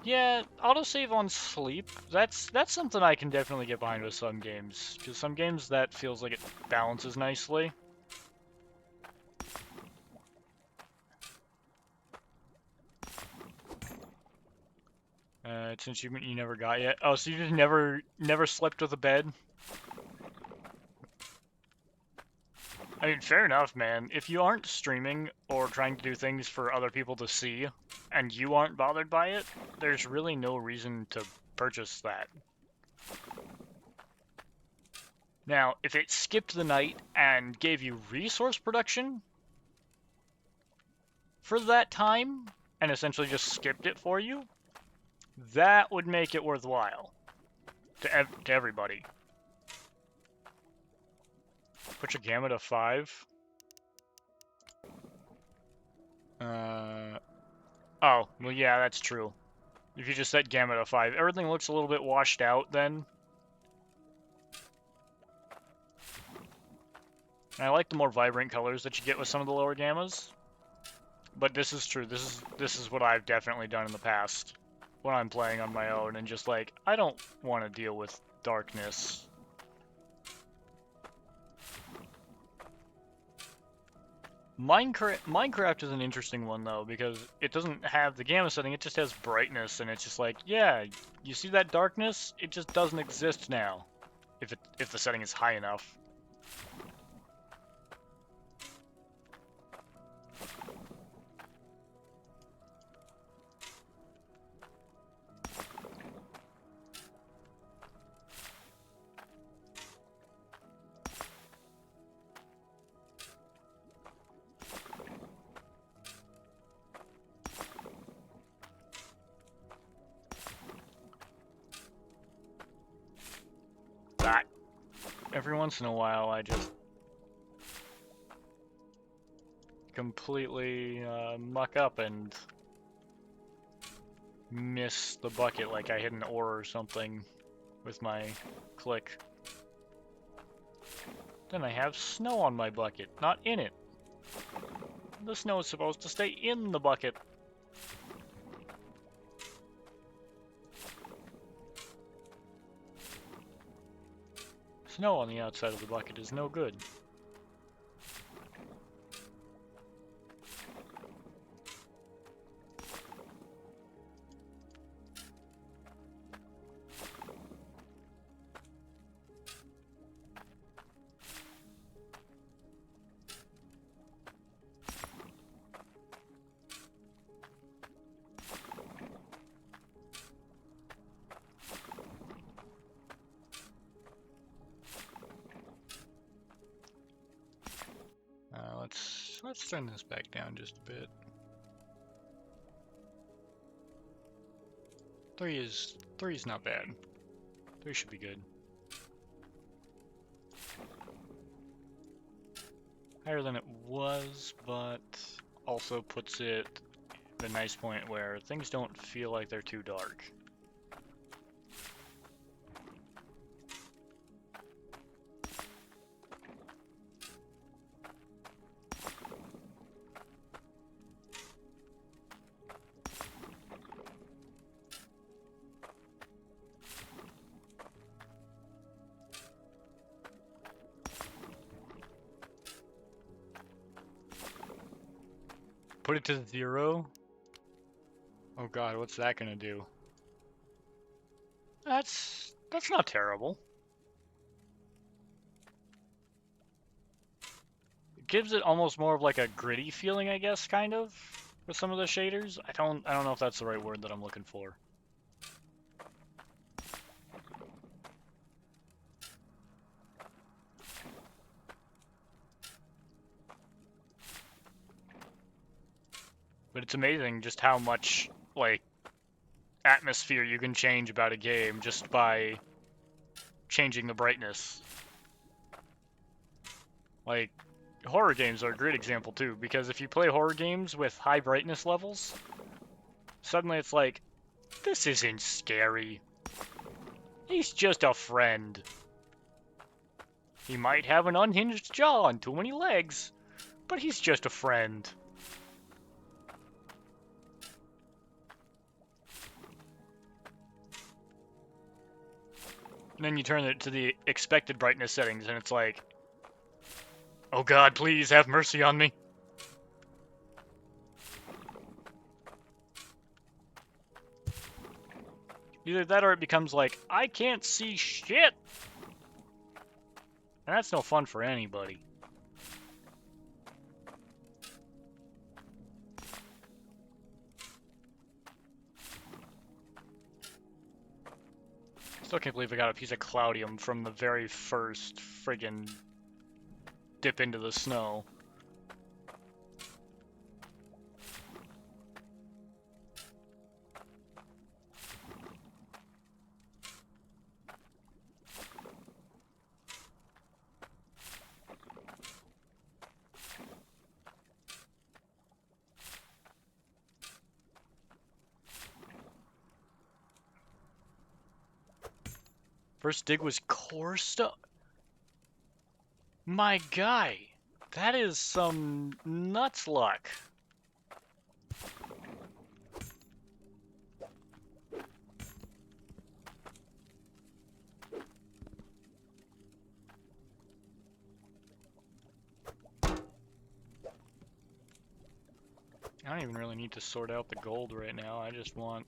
Yeah, autosave on sleep. That's something I can definitely get behind with some games. Because some games that feels like it balances nicely. It's an achievement you never got yet. Oh, so you just never slept with a bed? I mean, fair enough, man. If you aren't streaming or trying to do things for other people to see, and you aren't bothered by it, there's really no reason to purchase that. Now, if it skipped the night and gave you resource production for that time, and essentially just skipped it for you, that would make it worthwhile to everybody. Put your gamma to 5. Oh, well, yeah, that's true. If you just set gamma to 5, everything looks a little bit washed out then. And I like the more vibrant colors that you get with some of the lower gammas. But this is true. This is what I've definitely done in the past when I'm playing on my own and just like, I don't want to deal with darkness. Minecraft is an interesting one though, because it doesn't have the gamma setting, it just has brightness, and it's just like, yeah, you see that darkness? It just doesn't exist now, if the setting is high enough. Every once in a while, I just completely muck up and miss the bucket like I hit an ore or something with my click. Then I have snow on my bucket, not in it. The snow is supposed to stay in the bucket. Snow on the outside of the bucket is no good. Let's turn this back down just a bit. 3 is not bad. 3 should be good. Higher than it was, but also puts it at a nice point where things don't feel like they're too dark. Put it to 0. Oh god, what's that gonna do? That's not terrible. It gives it almost more of like a gritty feeling, I guess, kind of, with some of the shaders. I don't know if that's the right word that I'm looking for. But it's amazing just how much, like, atmosphere you can change about a game just by changing the brightness. Like, horror games are a great example too, because if you play horror games with high brightness levels, suddenly it's like, this isn't scary. He's just a friend. He might have an unhinged jaw and too many legs, but he's just a friend. And then you turn it to the expected brightness settings, and it's like, oh god, please have mercy on me. Either that or it becomes like, I can't see shit! And that's no fun for anybody. Still can't believe I got a piece of Cloudium from the very first friggin' dip into the snow. First dig was core stone. My guy, that is some nuts luck. I don't even really need to sort out the gold right now. I just want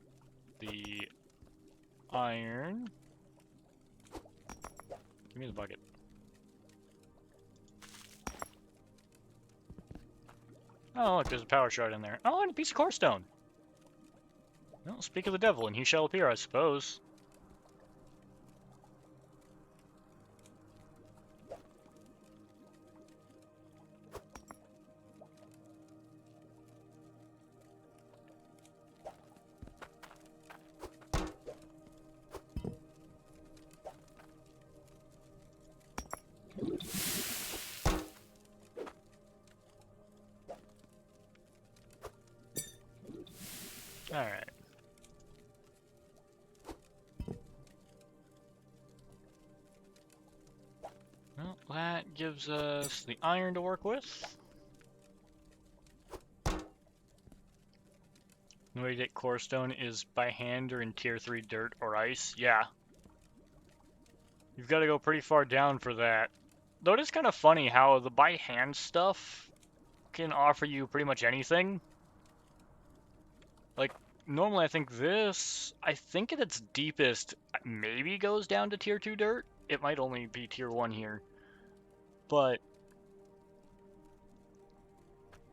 the iron. Give me the bucket. Oh, look, there's a power shard in there. Oh, and a piece of core stone. Well, speak of the devil, and he shall appear, I suppose. Alright. Well, that gives us the iron to work with. The way to get core stone is by hand or in tier 3 dirt or ice. Yeah. You've got to go pretty far down for that. Though it is kind of funny how the by hand stuff can offer you pretty much anything. Like, normally I think at its deepest, maybe goes down to tier 2 dirt. It might only be tier 1 here. But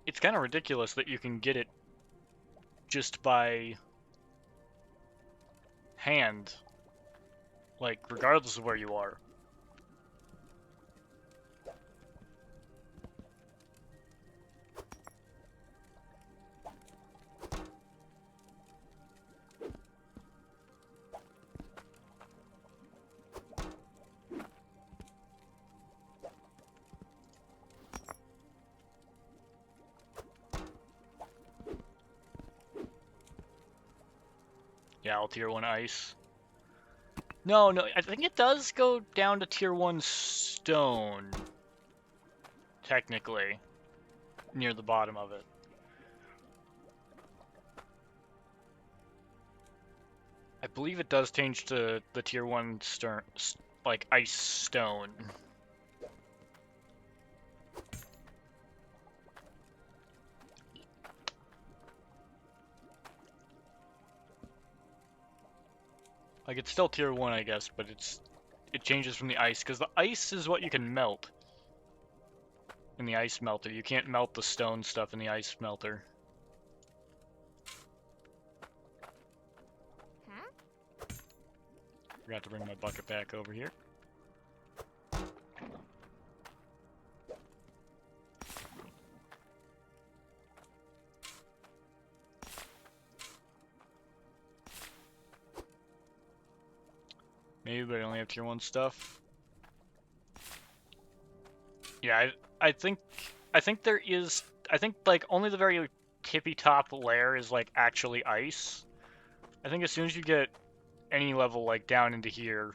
it's kind of ridiculous that you can get it just by hand. Like, regardless of where you are. Yeah, all tier 1 ice. No, I think it does go down to tier 1 stone. Technically. Near the bottom of it. I believe it does change to the tier 1 like ice stone. Like, it's still tier 1, I guess, but it changes from the ice, because the ice is what you can melt in the ice melter. You can't melt the stone stuff in the ice melter. Forgot to bring my bucket back over here. Maybe, but I only have tier 1 stuff. Yeah, I think there is, I think like only the very tippy top layer is like actually ice. I think as soon as you get any level like down into here,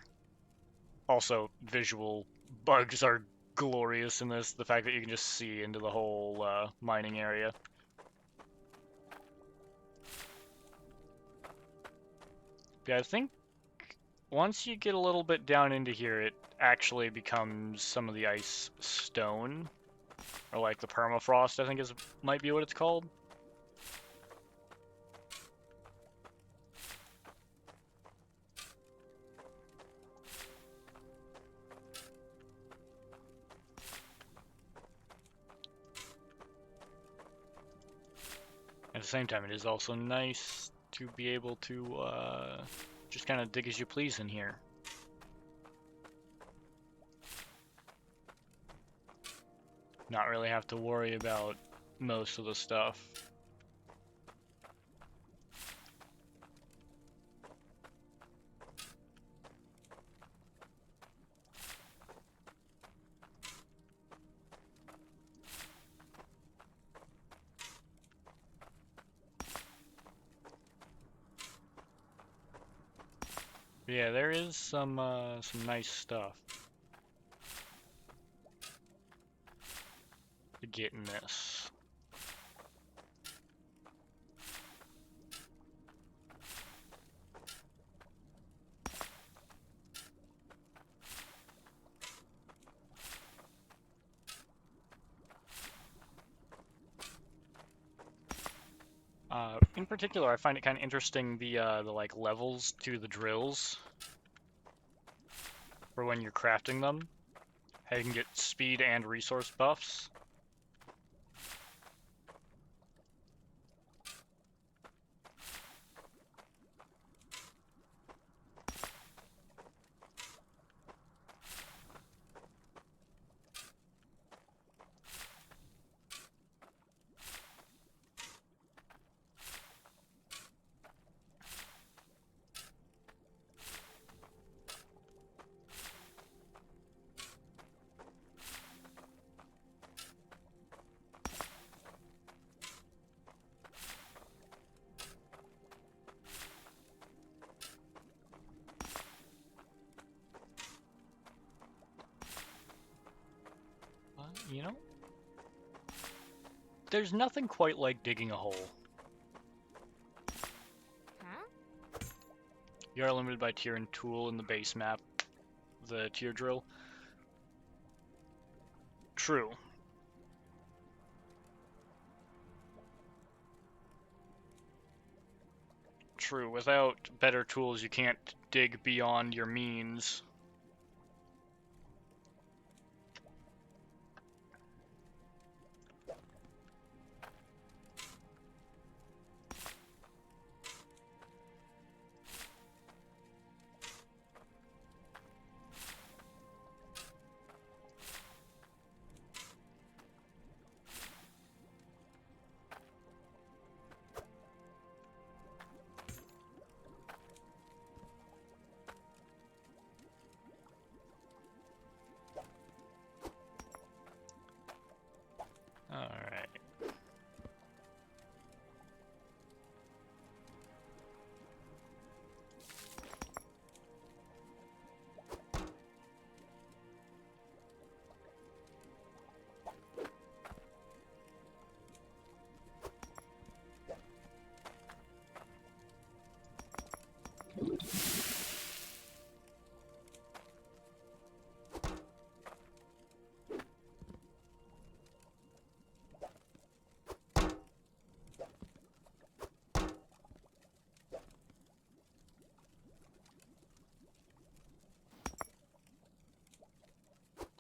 also visual bugs are glorious in this. The fact that you can just see into the whole mining area. Yeah, I think once you get a little bit down into here, it actually becomes some of the ice stone. Or like the permafrost, I think might be what it's called. At the same time, it is also nice to be able to just kind of dig as you please in here. Not really have to worry about most of the stuff. But yeah, there is some nice stuff to get in this. In particular, I find it kind of interesting the like levels to the drills for when you're crafting them. How you can get speed and resource buffs. You know, there's nothing quite like digging a hole. You are limited by tier and tool in the base map, the tier drill. True. True, without better tools you can't dig beyond your means.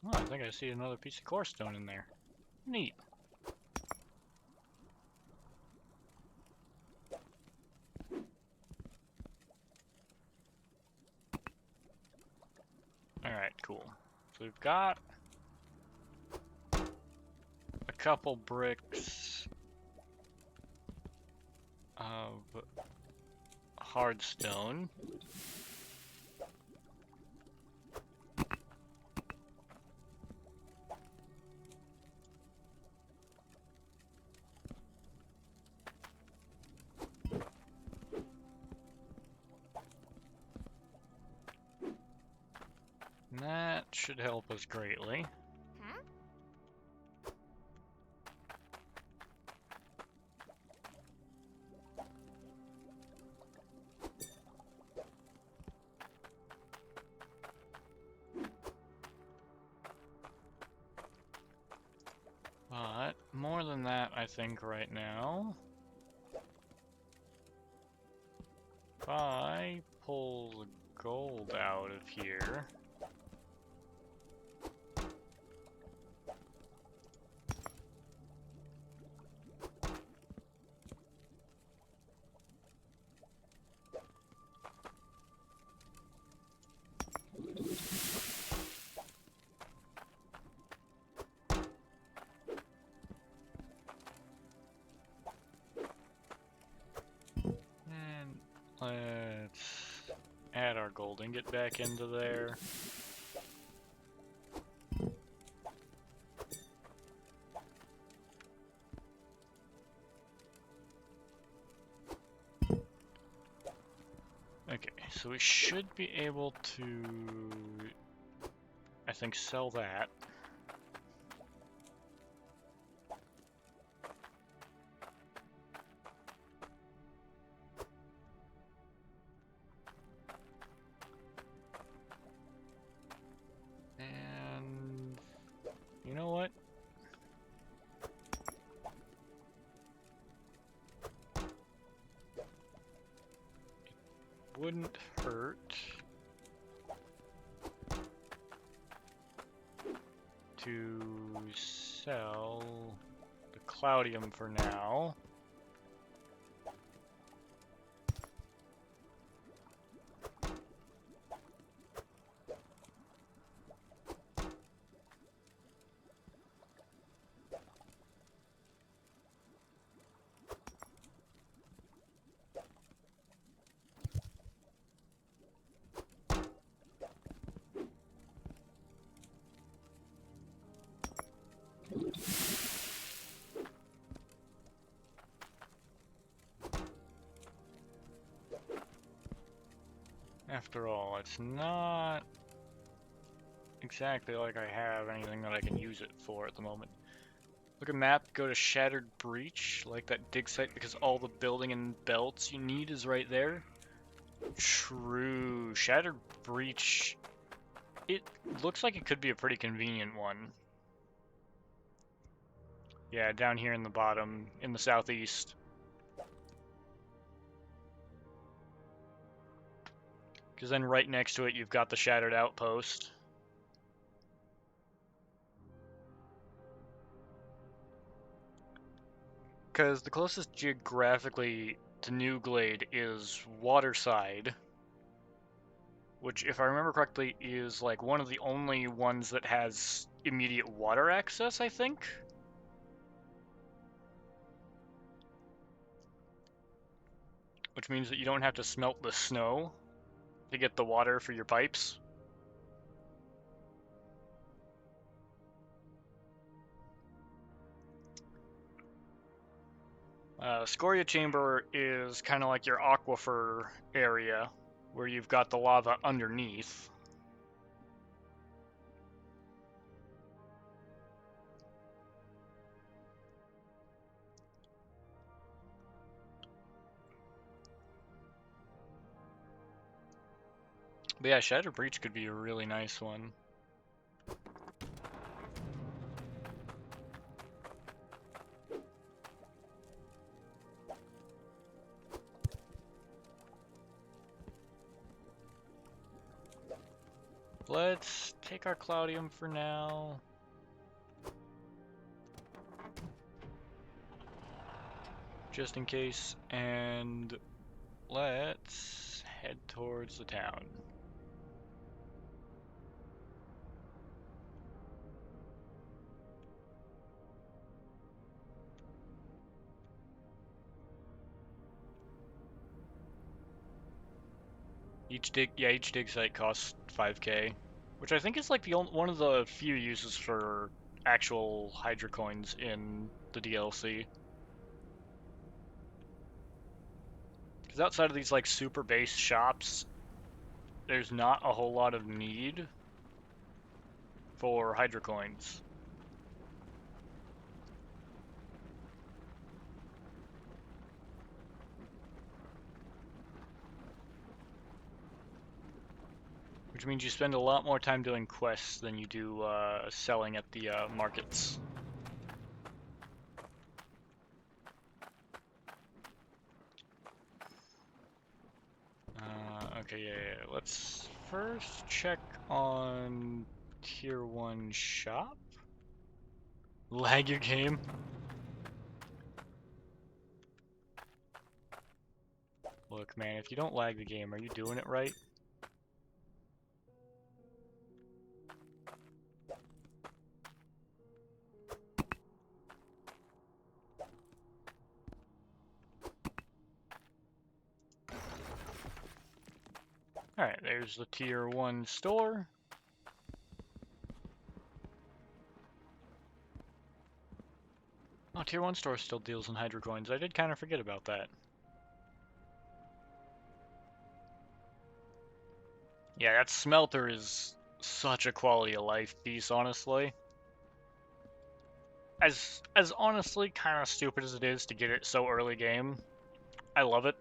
Oh, I think I see another piece of core stone in there. Neat. Alright, cool. So we've got a couple bricks of hard stone. And that should help us greatly. But more than that, I think right now, if I pull the gold out of here, and let's add our gold ingot back into there. Okay, so we should be able to, I think, sell that. And you know what? Wouldn't hurt to sell the Cloudium for now. After all, it's not exactly like I have anything that I can use it for at the moment. Look at map, go to Shattered Breach, like that dig site, because all the building and belts you need is right there. True. Shattered Breach, it looks like it could be a pretty convenient one. Yeah, down here in the bottom, in the southeast. Because then right next to it, you've got the Shattered Outpost. Because the closest geographically to Newglade is Waterside, which, if I remember correctly, is like one of the only ones that has immediate water access, I think. Which means that you don't have to smelt the snow to get the water for your pipes. Scoria Chamber is kind of like your aquifer area, where you've got the lava underneath. But yeah, Shattered Breach could be a really nice one. let's take our Cloudium for now. Just in case, and let's head towards the town. Each dig site costs 5k, which I think is like the one of the few uses for actual Hydra coins in the DLC. Because outside of these like super base shops, there's not a whole lot of need for Hydra coins. Which means you spend a lot more time doing quests than you do selling at the markets. Okay, yeah. Let's first check on Tier 1 shop. Lag your game. Look, man, if you don't lag the game, are you doing it right? Alright, there's the Tier 1 store. Oh, Tier 1 store still deals in Hydra coins. I did kind of forget about that. Yeah, that smelter is such a quality of life piece, honestly. As honestly kind of stupid as it is to get it so early game, I love it.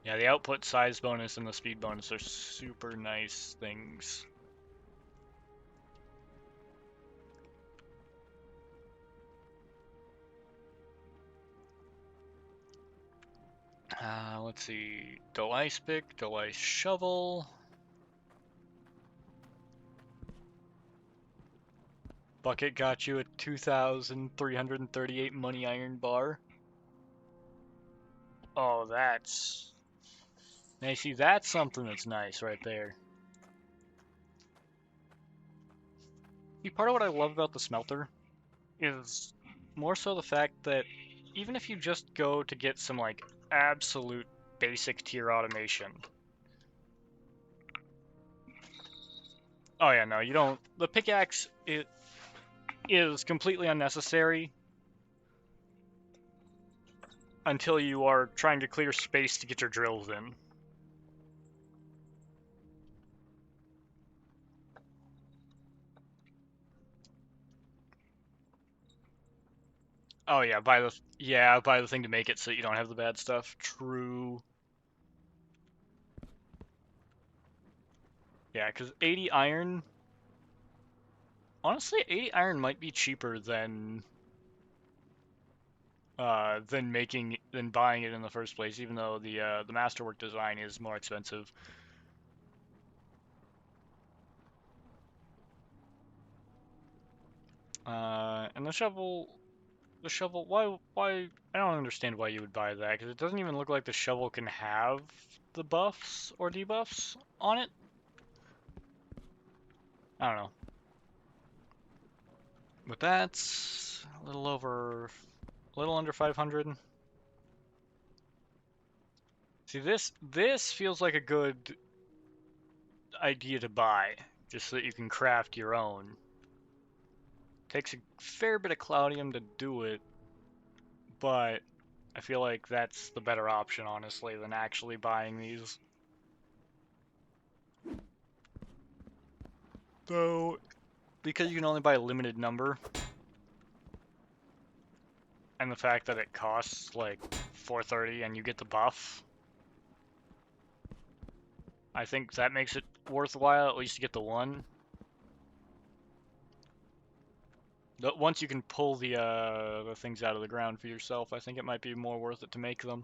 Yeah, the output size bonus and the speed bonus are super nice things. Let's see. Dull ice pick, dull ice shovel. Bucket got you a 2,338 money iron bar. Oh, that's... Now, you see, that's something that's nice right there. See, part of what I love about the smelter is more so the fact that even if you just go to get some, like, absolute basic tier automation. Oh yeah, no, you don't. The pickaxe, it is completely unnecessary until you are trying to clear space to get your drills in. Oh yeah, buy the thing to make it so you don't have the bad stuff. True. Yeah, because 80 iron. Honestly, 80 iron might be cheaper than buying it in the first place, even though the masterwork design is more expensive. And the shovel, why? I don't understand why you would buy that, because it doesn't even look like the shovel can have the buffs or debuffs on it. I don't know. But that's a little under 500. See, this feels like a good idea to buy, just so that you can craft your own. Takes a fair bit of Cloudium to do it, but I feel like that's the better option, honestly, than actually buying these. Though, because you can only buy a limited number, and the fact that it costs like 430 and you get the buff, I think that makes it worthwhile, at least to get the one. Once you can pull the things out of the ground for yourself, I think it might be more worth it to make them.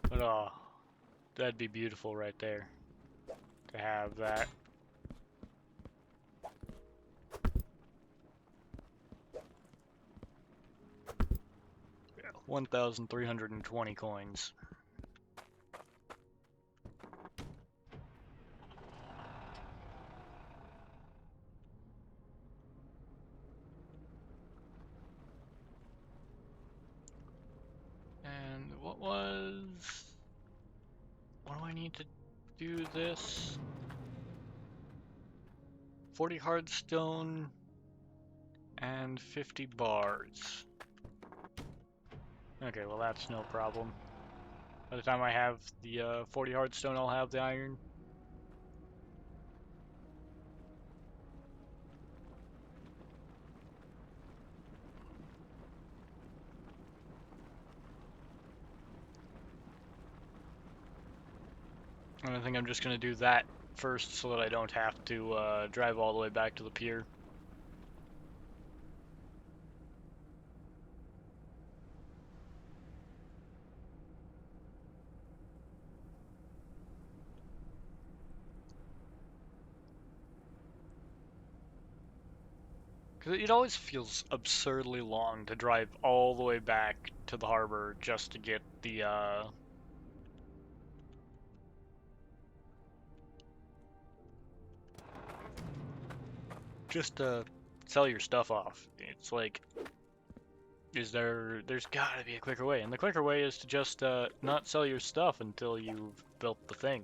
But that'd be beautiful right there to have that. Yeah, 1,320 coins. And what do I need to do this? 40 hardstone and 50 bars. Okay, well that's no problem. By the time I have the 40 hardstone, I'll have the iron. And I think I'm just going to do that first so that I don't have to drive all the way back to the pier. Because it always feels absurdly long to drive all the way back to the harbor just to get the just to sell your stuff off. It's like, there's gotta be a quicker way. And the quicker way is to just not sell your stuff until you've built the thing.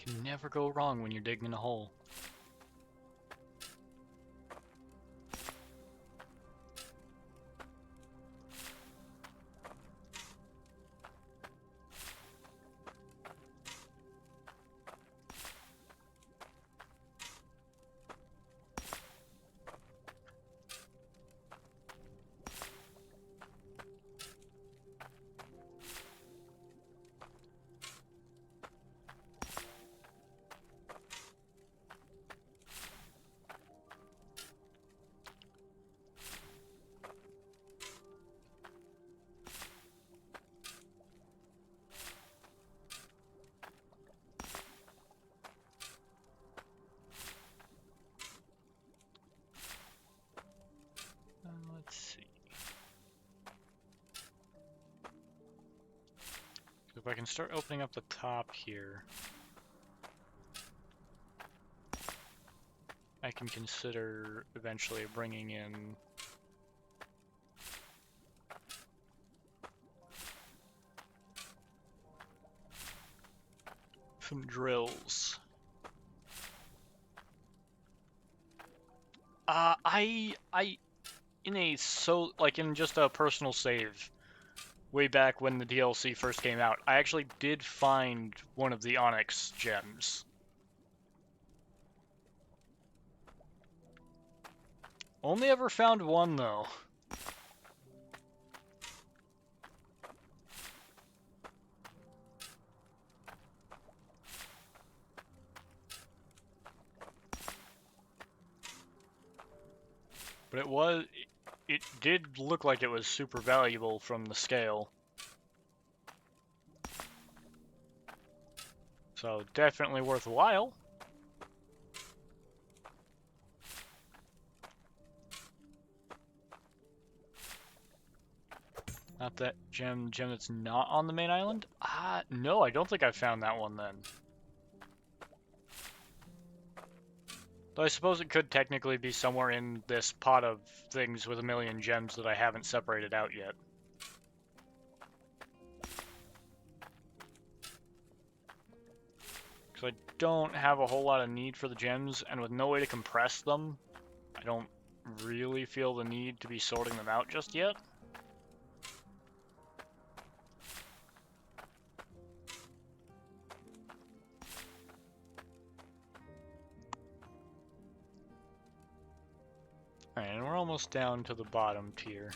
Can never go wrong when you're digging a hole. Let's see. If I can start opening up the top here, I can consider eventually bringing in some drills. In just a personal save, way back when the DLC first came out, I actually did find one of the Onyx gems. Only ever found one, though. But it did look like it was super valuable from the scale. So definitely worthwhile. Not that gem that's not on the main island? No, I don't think I found that one then. Though I suppose it could technically be somewhere in this pot of things with a million gems that I haven't separated out yet. Because I don't have a whole lot of need for the gems, and with no way to compress them, I don't really feel the need to be sorting them out just yet. Alright, and we're almost down to the bottom tier.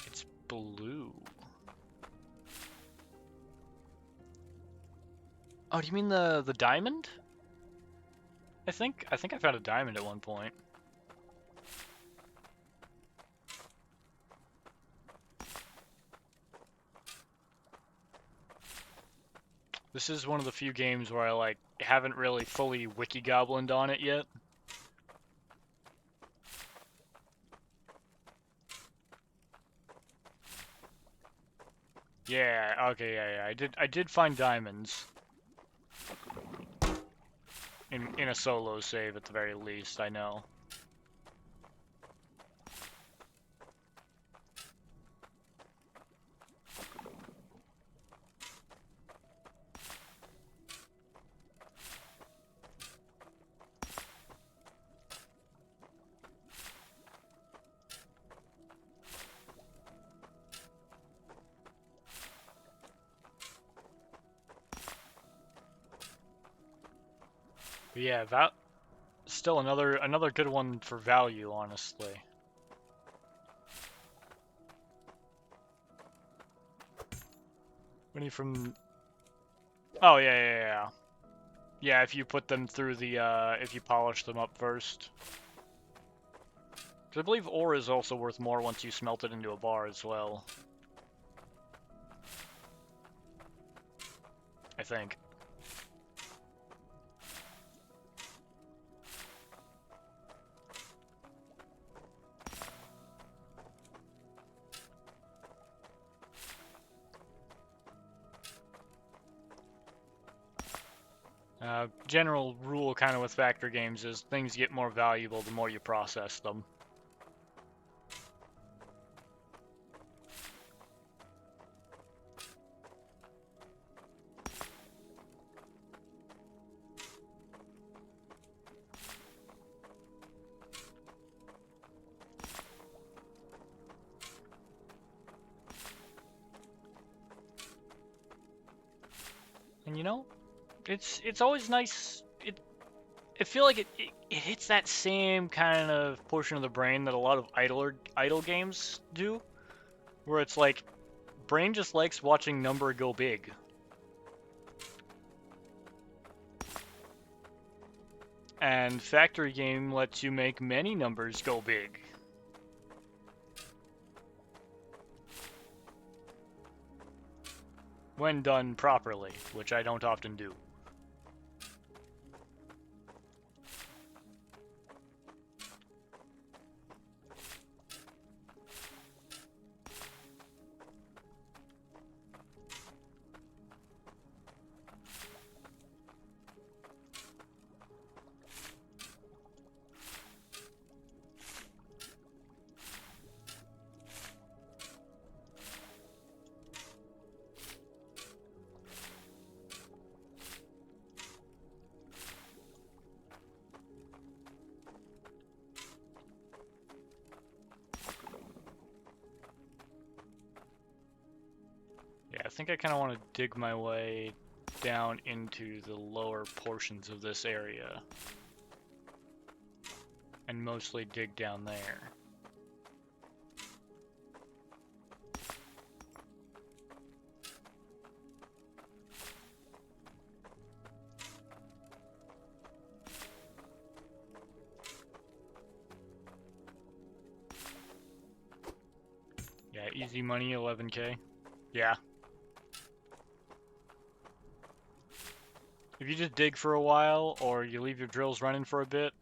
It's blue. Oh, do you mean the diamond? I think I found a diamond at one point. This is one of the few games where I like haven't really fully wiki goblined on it yet. Yeah, okay, yeah. I did find diamonds. In a solo save at the very least, I know. But yeah, that still another good one for value, honestly. When you from Oh yeah. Yeah, if you put them through the if you polish them up first. 'Cause I believe ore is also worth more once you smelt it into a bar as well. I think. General rule kind of with factor games is things get more valuable the more you process them. And you know, it's always nice. I feel like it hits that same kind of portion of the brain that a lot of idle games do, where it's like brain just likes watching number go big. And factory game lets you make many numbers go big. When done properly, which I don't often do. Yeah, I think I kind of want to dig my way down into the lower portions of this area. And mostly dig down there. Yeah, easy money, 11K. Yeah. If you just dig for a while, or you leave your drills running for a bit,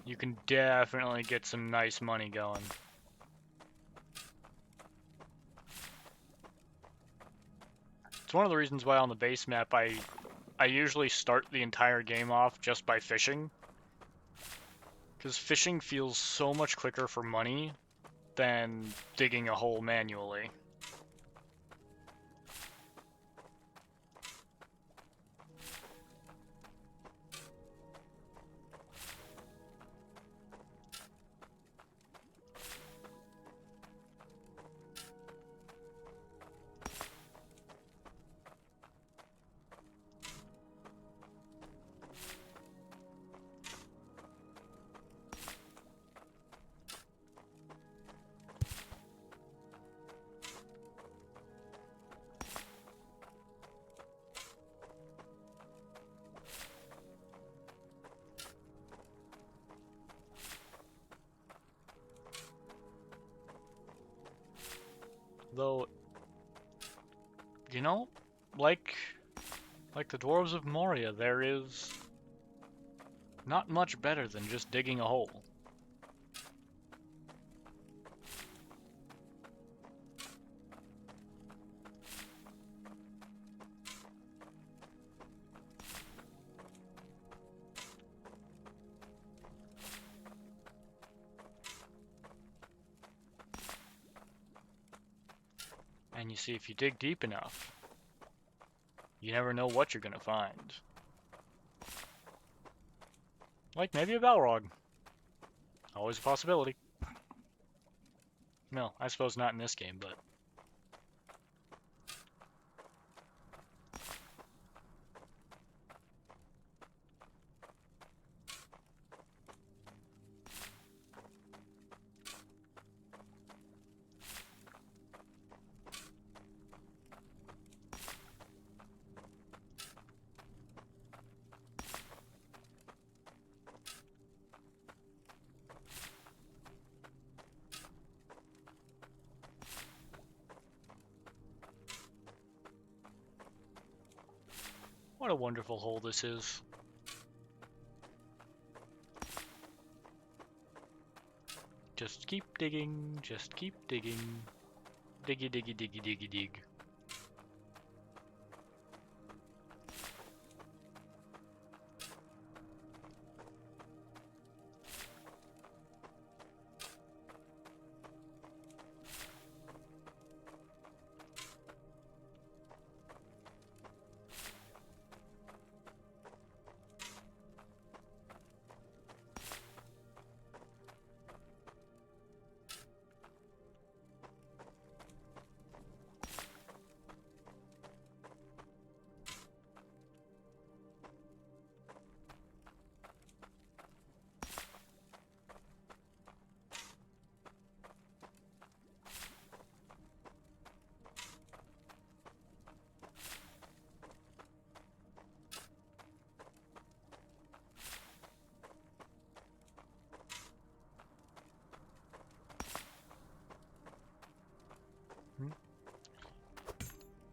you can definitely get some nice money going. It's one of the reasons why on the base map I usually start the entire game off just by fishing. Because fishing feels so much quicker for money than digging a hole manually. Though, you know, like the Dwarves of Moria, there is not much better than just digging a hole. And you see, if you dig deep enough, you never know what you're gonna find. Like maybe a Balrog. Always a possibility. No, I suppose not in this game, but... What a wonderful hole this is. Just keep digging, just keep digging. Diggy, diggy, diggy, diggy, dig.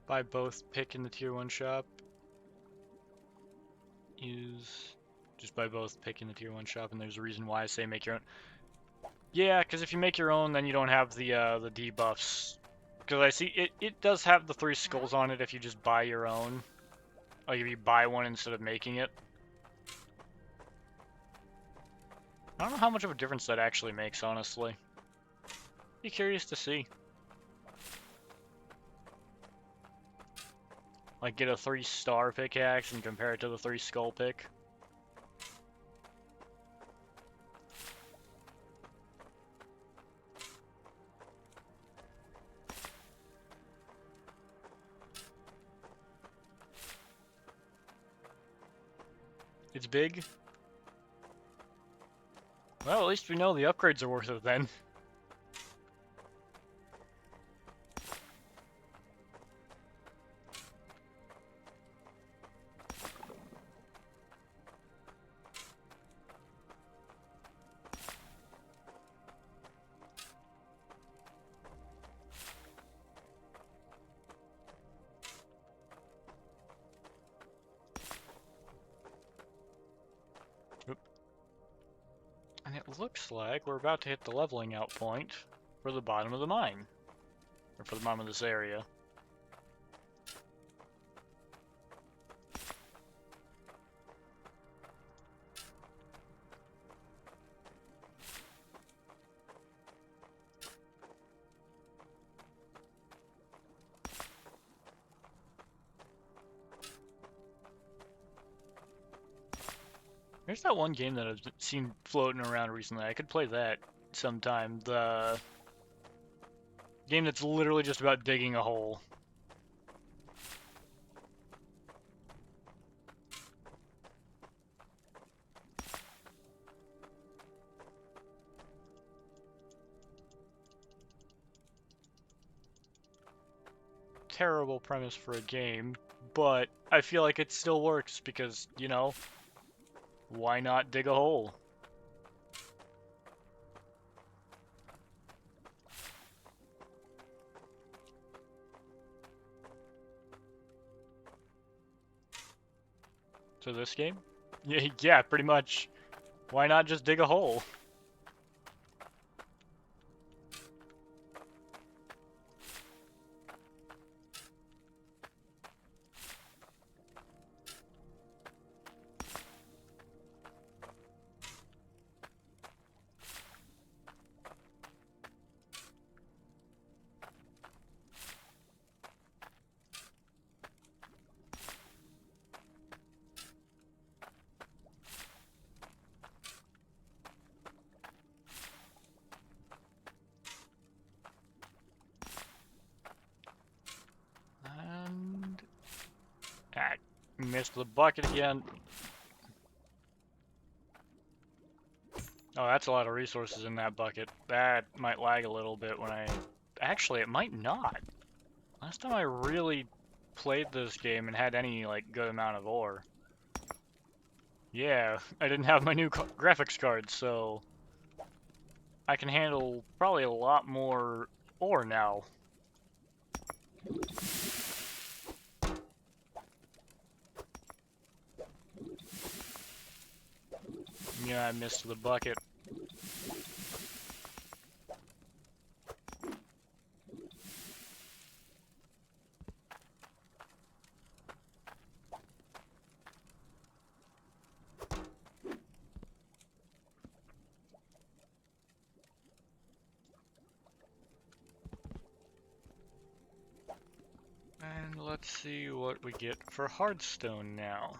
Buy both pick in the tier 1 shop. Use... Just buy both pick in the tier 1 shop, and there's a reason why I say make your own. Yeah, because if you make your own, then you don't have the debuffs. Because I see, it does have the 3 skulls on it if you just buy your own. Like if you buy one instead of making it. I don't know how much of a difference that actually makes, honestly. Be curious to see. Like get a 3-star pickaxe and compare it to the 3 skull pick. It's big. Well, at least we know the upgrades are worth it then. And it looks like we're about to hit the leveling out point for the bottom of the mine. Or for the bottom of this area. There's that one game that I've seen floating around recently. I could play that sometime. The game that's literally just about digging a hole. Terrible premise for a game, but I feel like it still works because, you know, why not dig a hole? So this game? Yeah, pretty much. Why not just dig a hole? And... ah, missed the bucket again. Oh, that's a lot of resources in that bucket. That might lag a little bit when I... Actually, it might not. Last time I really played this game and had any, like, good amount of ore. Yeah, I didn't have my new graphics card, so... I can handle probably a lot more ore now. Yeah, I missed the bucket. And let's see what we get for hardstone now.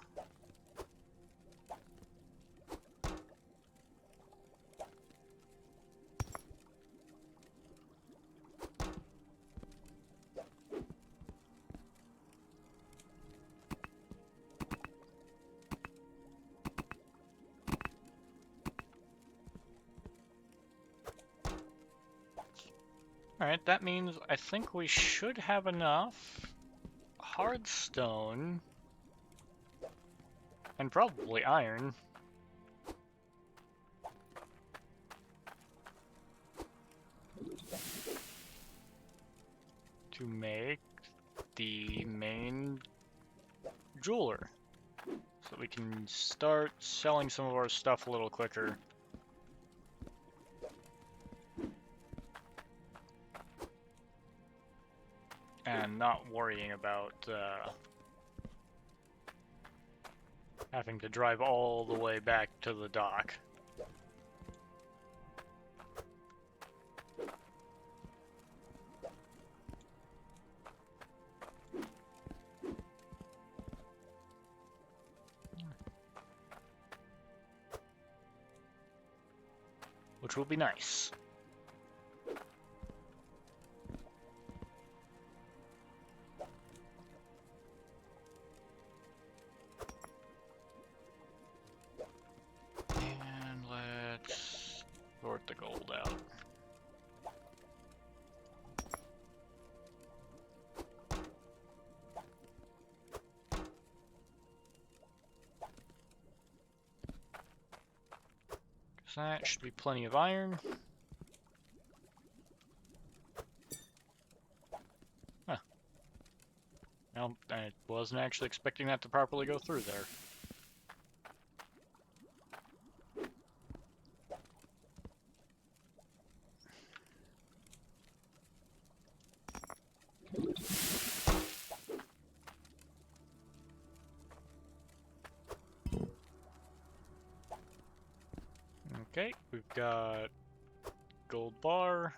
Alright, that means I think we should have enough hardstone and probably iron to make the main jeweler. So we can start selling some of our stuff a little quicker. And not worrying about having to drive all the way back to the dock. Which will be nice. And let's sort the gold out. So that should be plenty of iron. Huh. Well, I wasn't actually expecting that to properly go through there. Okay, we've got gold bar.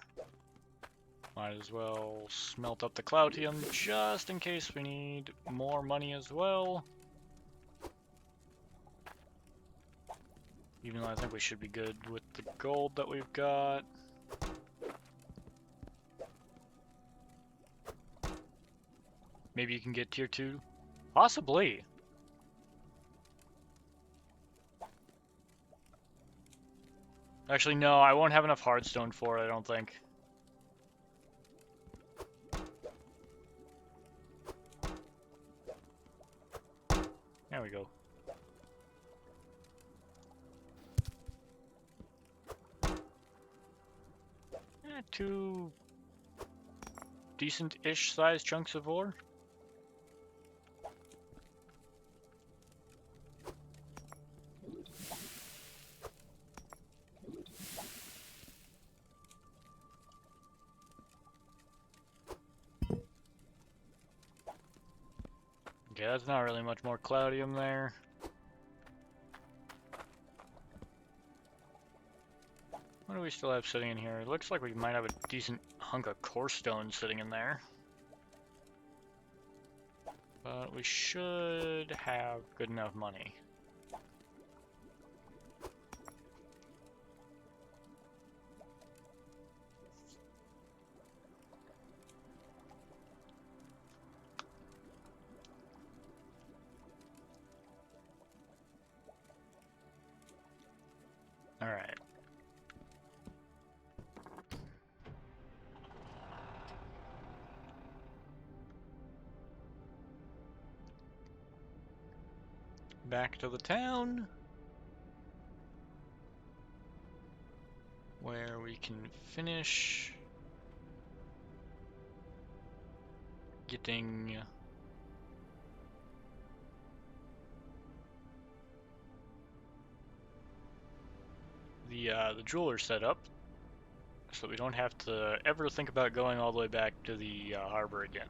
Might as well smelt up the Cloutium just in case we need more money as well. Even though I think we should be good with the gold that we've got. Maybe you can get tier 2? Possibly. Actually, no, I won't have enough hardstone for it, I don't think. There we go. Two decent-ish sized chunks of ore. Okay, that's not really much more cloudium there. What do we still have sitting in here? It looks like we might have a decent hunk of core stone sitting in there. But we should have good enough money. Alright. Back to the town, where we can finish getting the jeweler set up, so we don't have to ever think about going all the way back to the harbor again.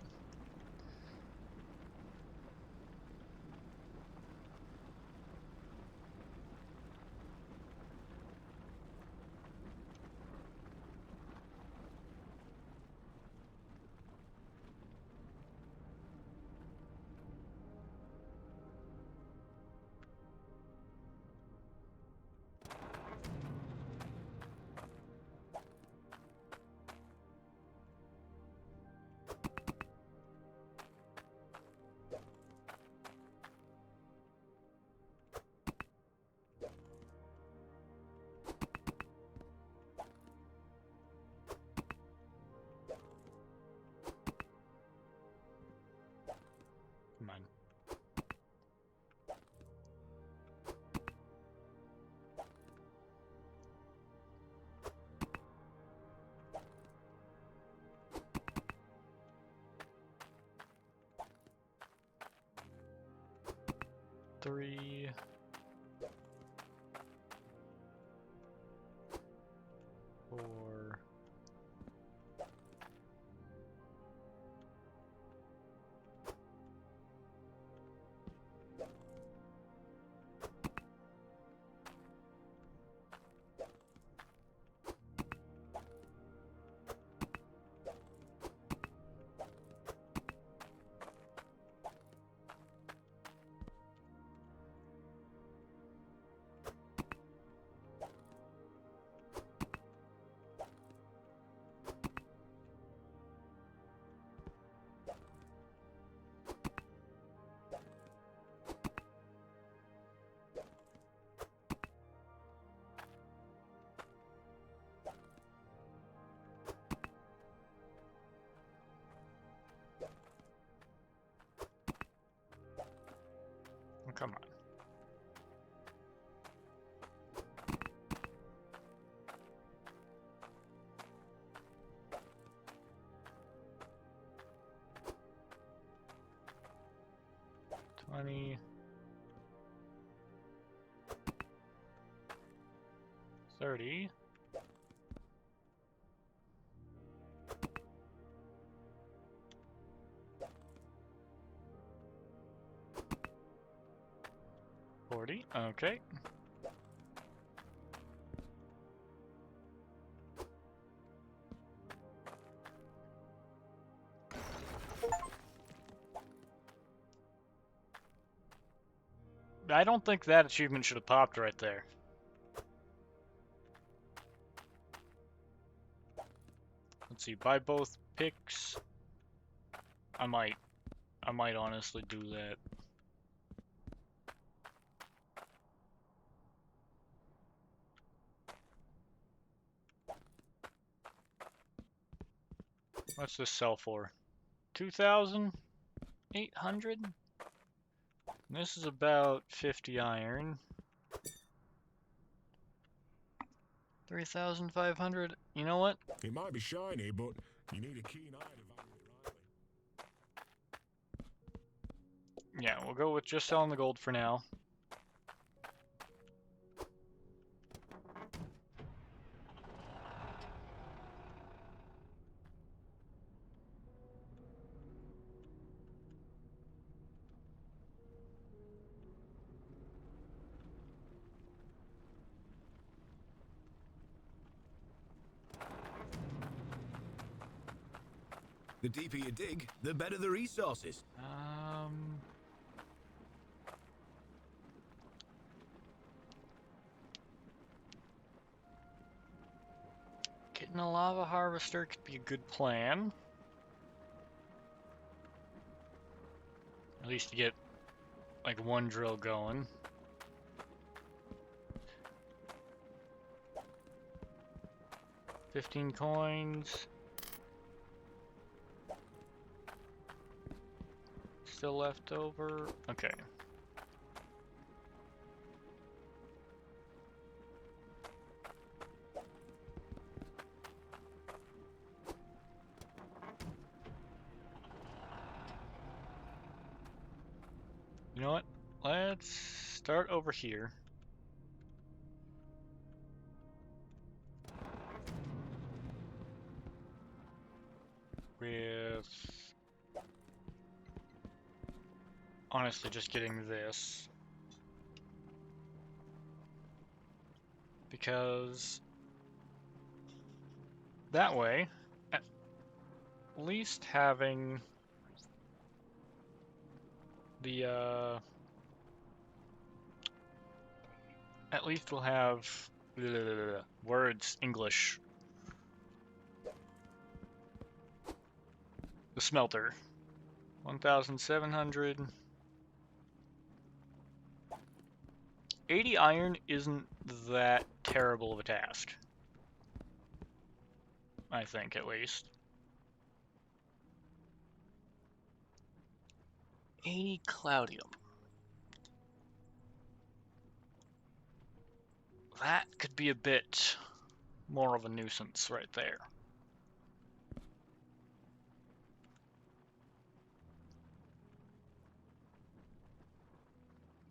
Come on. Three. 4. Oh, come on. $20. 30. $40. Okay. I don't think that achievement should have popped right there. Let's see, buy both picks. I might honestly do that. What's this sell for? 2,800? This is about 50 iron. 3,500. You know what? It might be shiny, but you need a keen eye to value it rightly. Yeah, we'll go with just selling the gold for now. The deeper you dig, the better the resources. Getting a lava harvester could be a good plan. At least to get like one drill going. $15 coins. Still left over. Okay. You know what? Let's start over here. With honestly just getting this. Because that way, at least having the at least we'll have words English. The smelter. 1,700. 80 iron isn't that terrible of a task. I think, at least. 80 cloudium. That could be a bit more of a nuisance right there.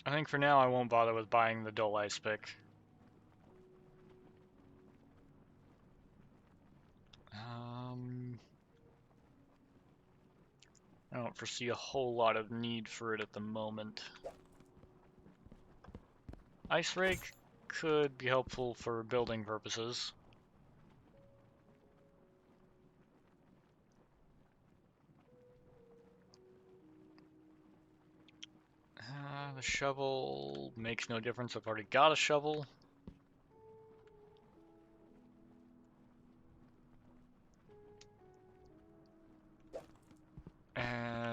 I think for now I won't bother with buying the dull ice pick. I don't foresee a whole lot of need for it at the moment. Ice rake could be helpful for building purposes. The shovel makes no difference. I've already got a shovel.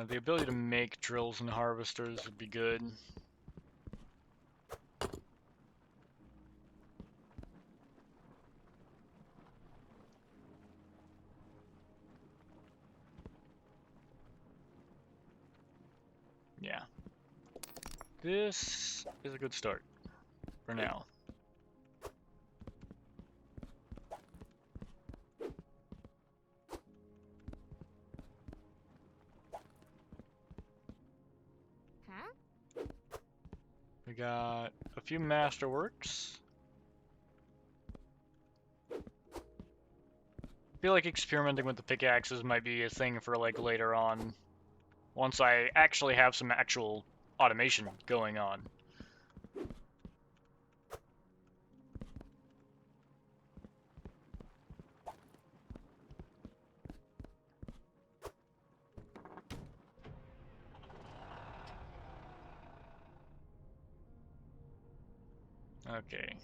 The ability to make drills and harvesters would be good. Yeah. This is a good start for now. We got a few masterworks. I feel like experimenting with the pickaxes might be a thing for like later on, once I actually have some actual automation going on. Okay.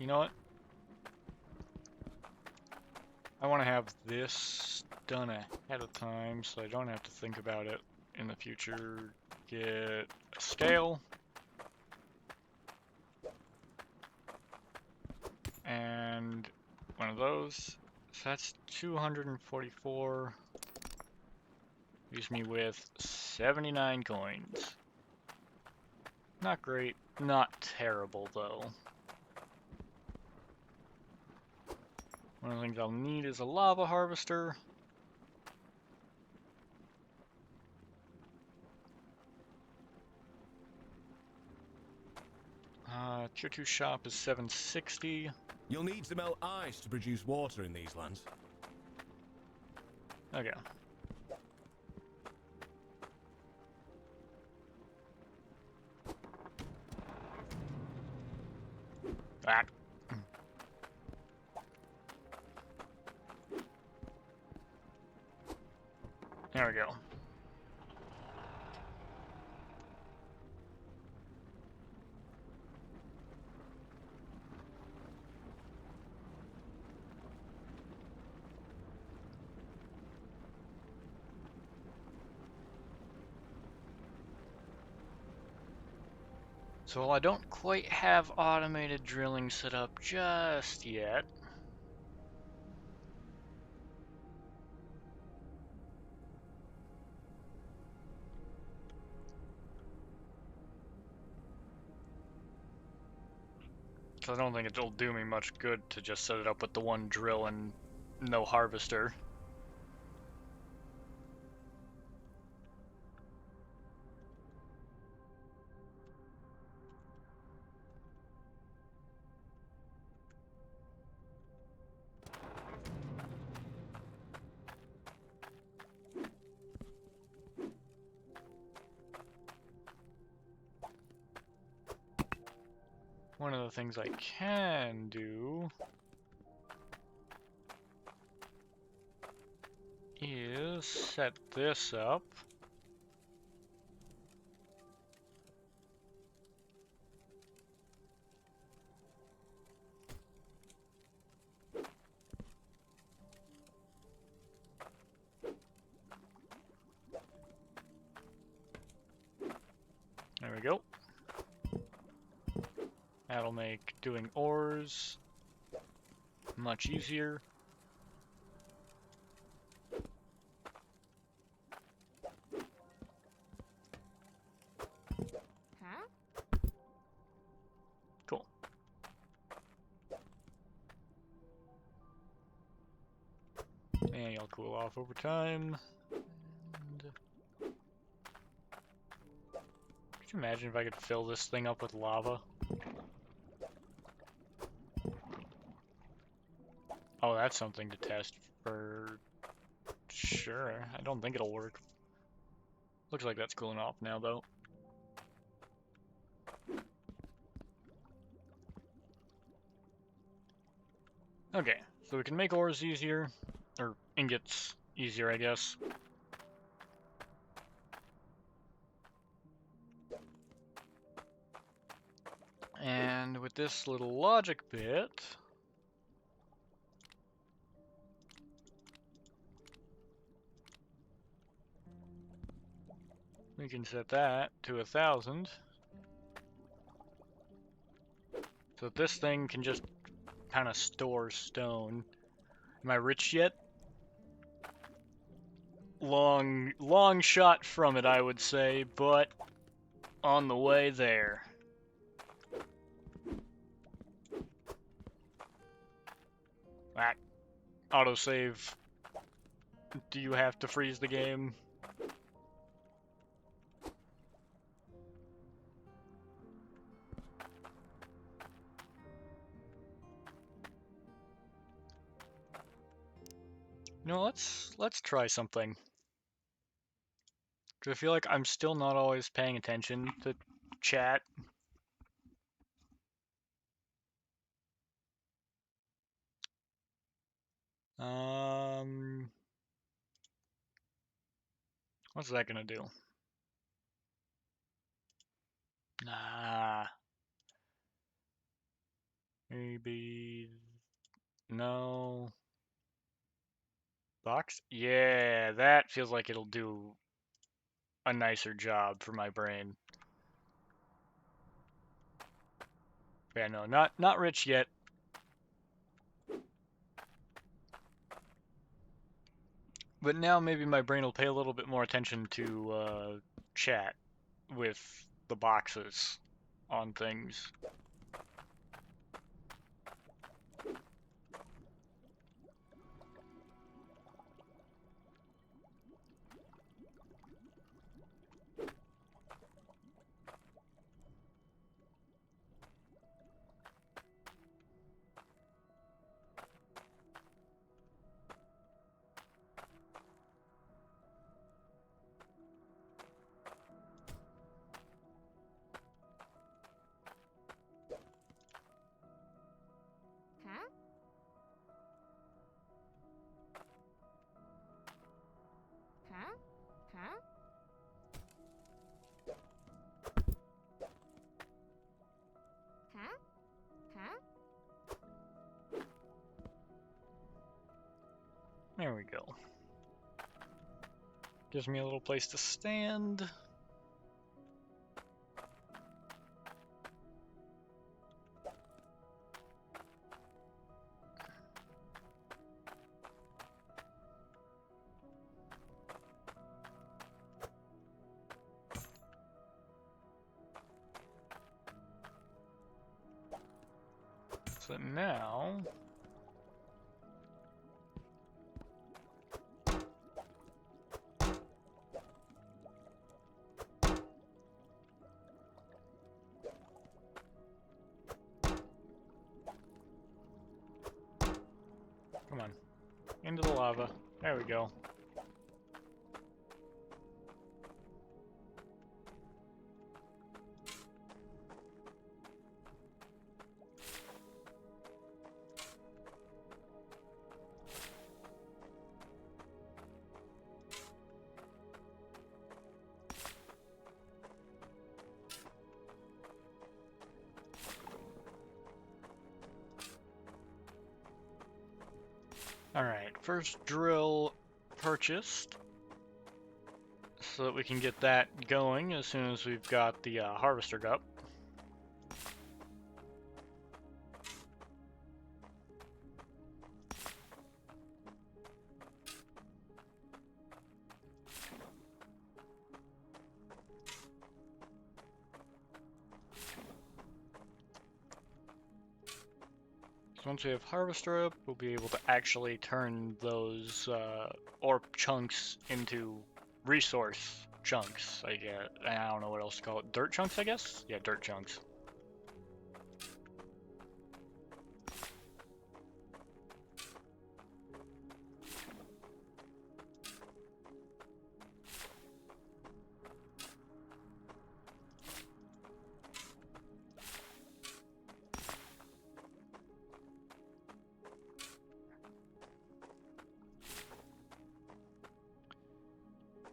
You know what? I want to have this done ahead of time so I don't have to think about it in the future. Get a scale. And one of those. So that's 244. Leaves me with 79 coins. Not great, not terrible though. One of the things I'll need is a lava harvester. Tier 2 shop is 760. You'll need to melt ice to produce water in these lands. Okay. Ah. There we go. So while I don't quite have automated drilling set up just yet, so I don't think it'll do me much good to just set it up with the one drill and no harvester. One of the things I can do is set this up. There we go. That'll make doing ores much easier. Cool. And you'll cool off over time. And could you imagine if I could fill this thing up with lava? Oh, that's something to test for sure. I don't think it'll work. Looks like that's cooling off now, though. Okay, so we can make ores easier, or ingots easier, I guess. And with this little logic bit, we can set that to 1,000. So this thing can just kind of store stone. Am I rich yet? Long shot from it, I would say, but on the way there. Ah, autosave. Do you have to freeze the game? No, let's try something. 'Cause I feel like I'm still not always paying attention to chat. What's that gonna do? Ah. Maybe... No... Box? Yeah, that feels like it'll do a nicer job for my brain. Yeah, no, not rich yet. But now maybe my brain will pay a little bit more attention to chat with the boxes on things. There we go. Gives me a little place to stand. So now... Come on. Into the lava. There we go. Alright, first drill purchased, so that we can get that going as soon as we've got the harvester up. Once we have harvester up, we'll be able to actually turn those ore chunks into resource chunks, I guess. I don't know what else to call it. Dirt chunks, I guess? Yeah, dirt chunks.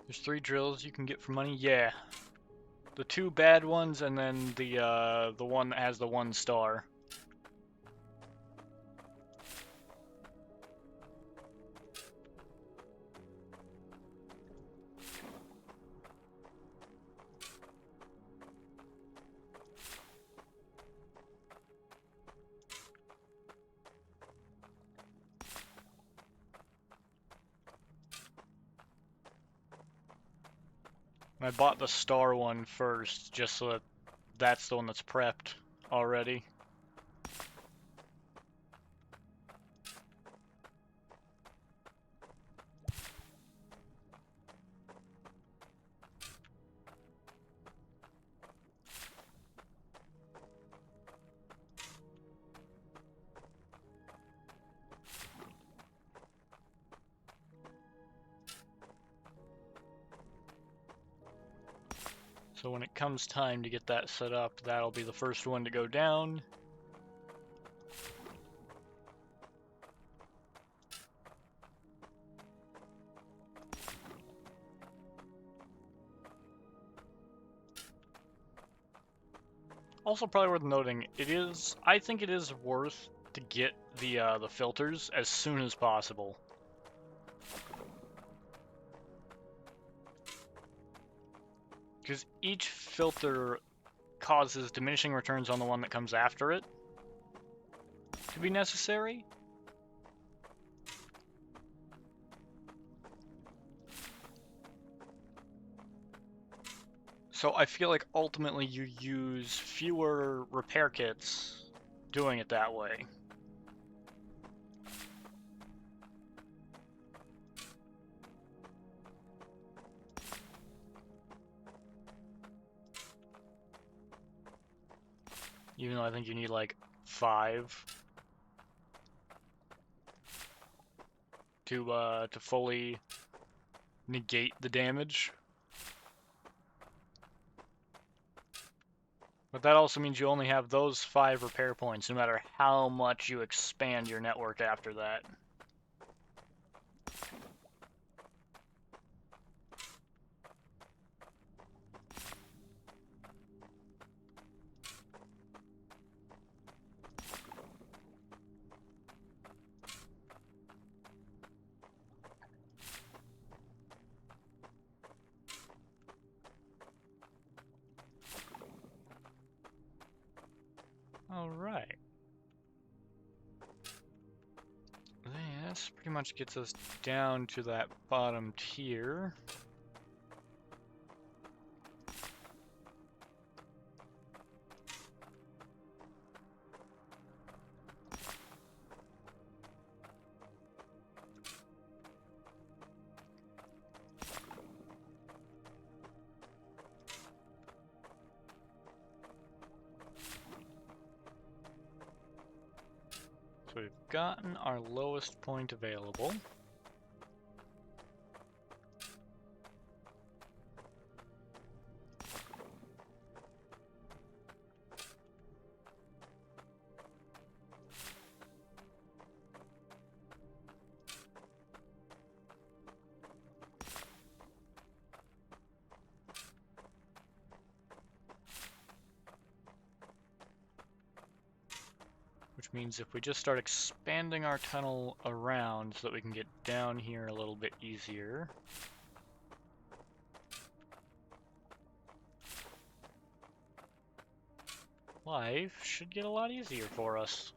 There's 3 drills you can get for money. Yeah. The 2 bad ones and then the one that has the 1 star. I bought the star one first, just so that that's the one that's prepped already. So when it comes time to get that set up, that'll be the first one to go down. Also, probably worth noting, I think it is worth to get the filters as soon as possible. Because each filter causes diminishing returns on the one that comes after it to be necessary. So I feel like ultimately you use fewer repair kits doing it that way. Even though I think you need like 5 to fully negate the damage. But that also means you only have those 5 repair points, no matter how much you expand your network after that. Alright. This pretty much gets us down to that bottom tier. So we've gotten our lowest point available. Which means if we just start expanding our tunnel around so that we can get down here a little bit easier. Life should get a lot easier for us.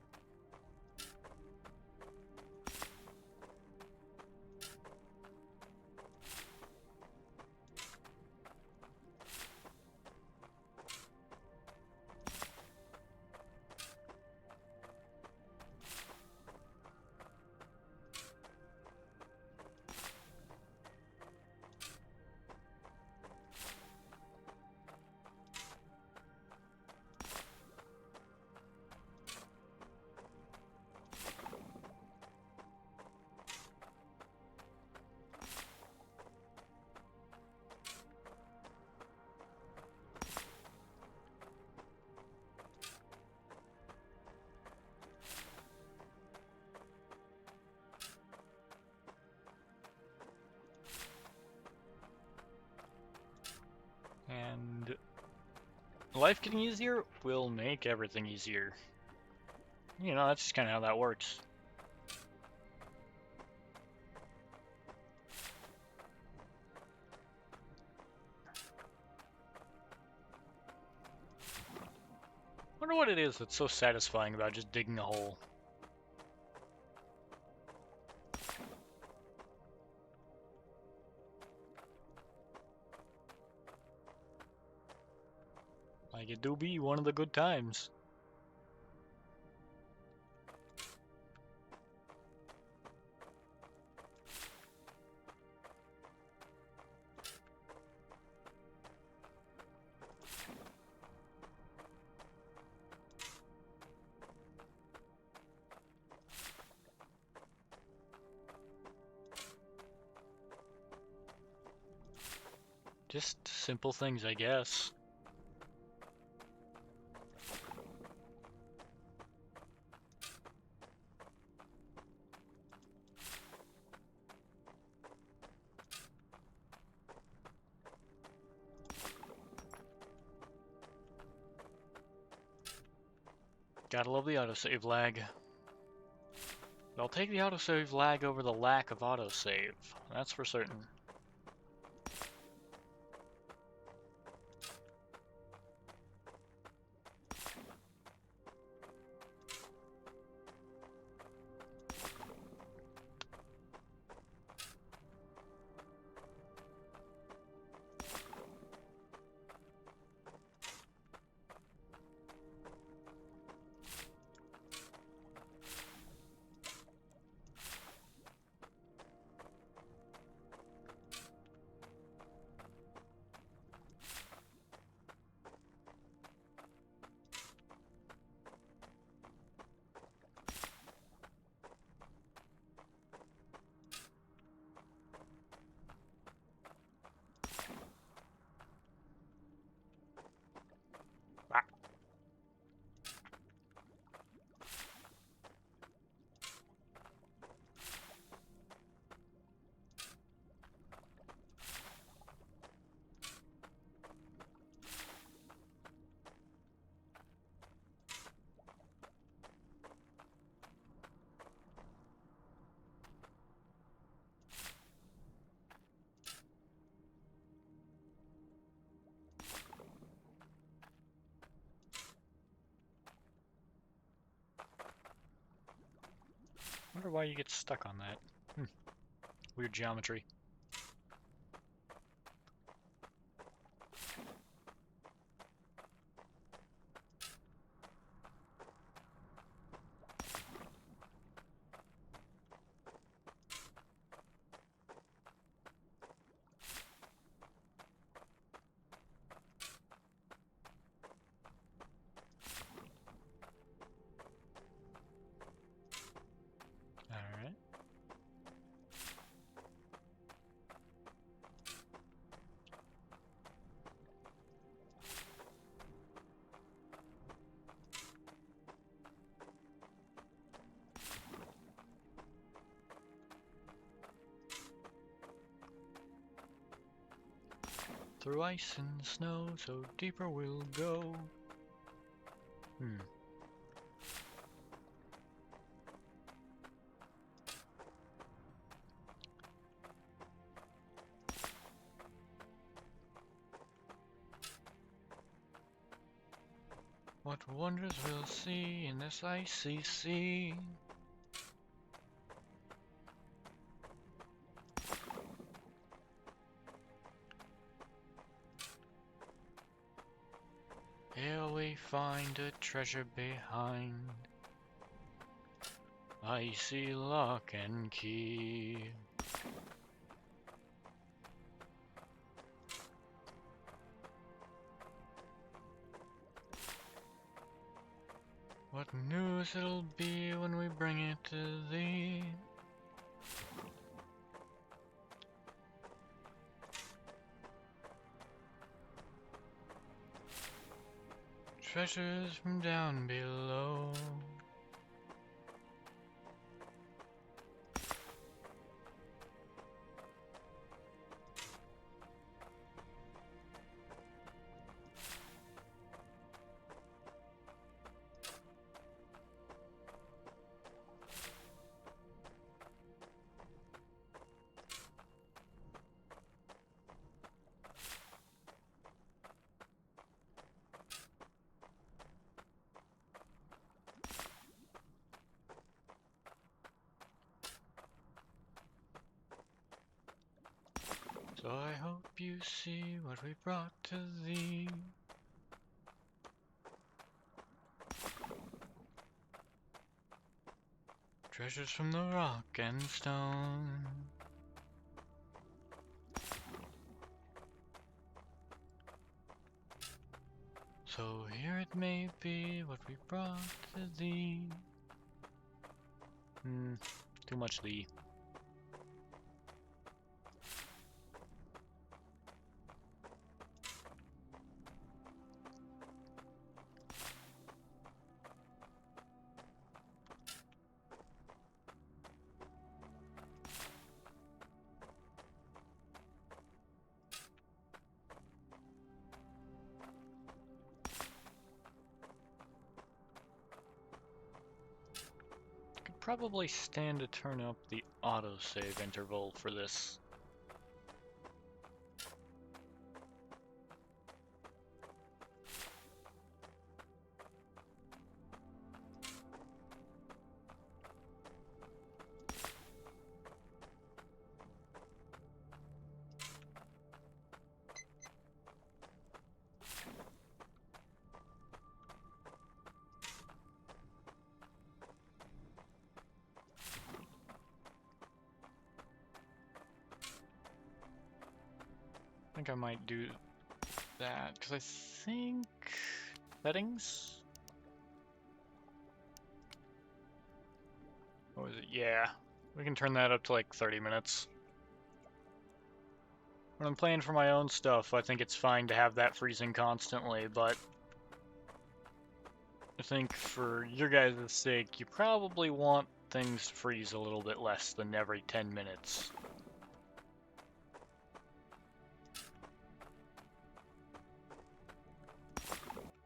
And life getting easier will make everything easier. You know, that's just kind of how that works. Wonder what it is that's so satisfying about just digging a hole. Like, it do be one of the good times. Just simple things, I guess. Gotta love the autosave lag. But I'll take the autosave lag over the lack of autosave. That's for certain. Wonder why you get stuck on that. Weird geometry. Alright. Through ice and snow, so deeper we'll go. What wonders we'll see in this icy sea. Here we find a treasure behind icy lock and key. What news it'll be when we bring it to thee. Treasures from down below. So I hope you see what we brought to thee. Treasures from the rock and stone. So here it may be what we brought to thee. Too much thee. probably stand to turn up the autosave interval for this. I think I might do that, because I think... Settings? What was it? Yeah. We can turn that up to like 30 minutes. When I'm playing for my own stuff, I think it's fine to have that freezing constantly, but I think for your guys' sake, you probably want things to freeze a little bit less than every 10 minutes.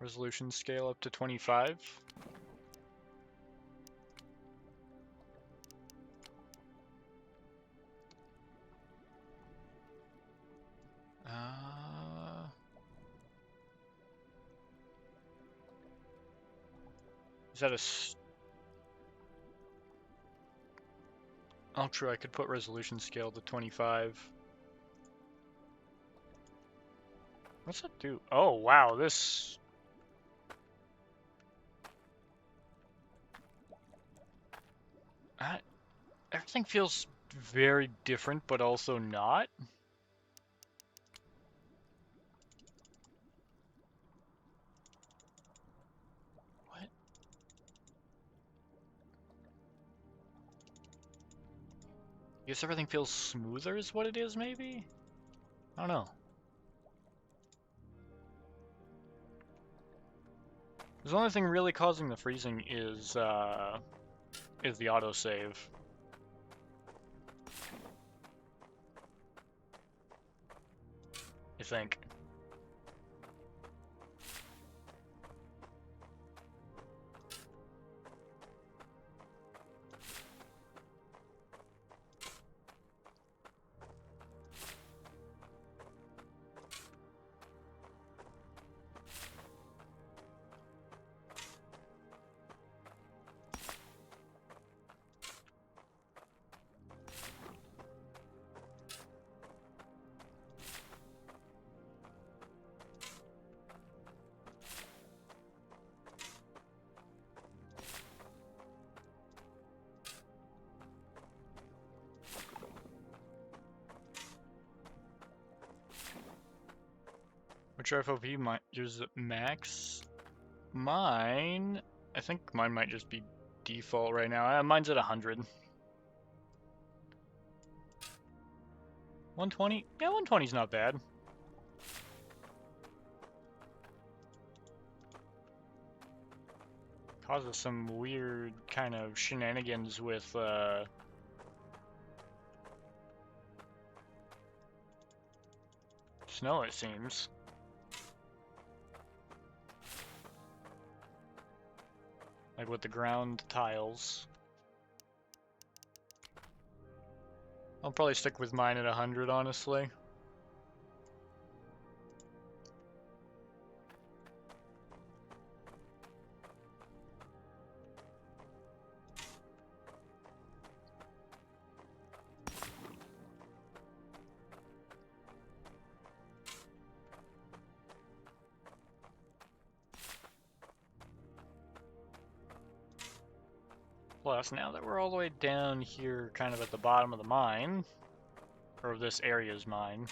Resolution scale up to 25. Is that a... Oh, true, I could put resolution scale to 25. What's that do? Oh, wow, this... everything feels very different, but also not. What? I guess everything feels smoother is what it is, maybe? I don't know. The only thing really causing the freezing is the autosave. I think. Which FOV might use max? Mine, I think mine might just be default right now. Mine's at 100. 120? Yeah, 120's not bad. Causes some weird kind of shenanigans with snow, it seems. Like with the ground tiles. I'll probably stick with mine at 100, honestly. Plus, now that we're all the way down here, kind of at the bottom of the mine, or this area's mine,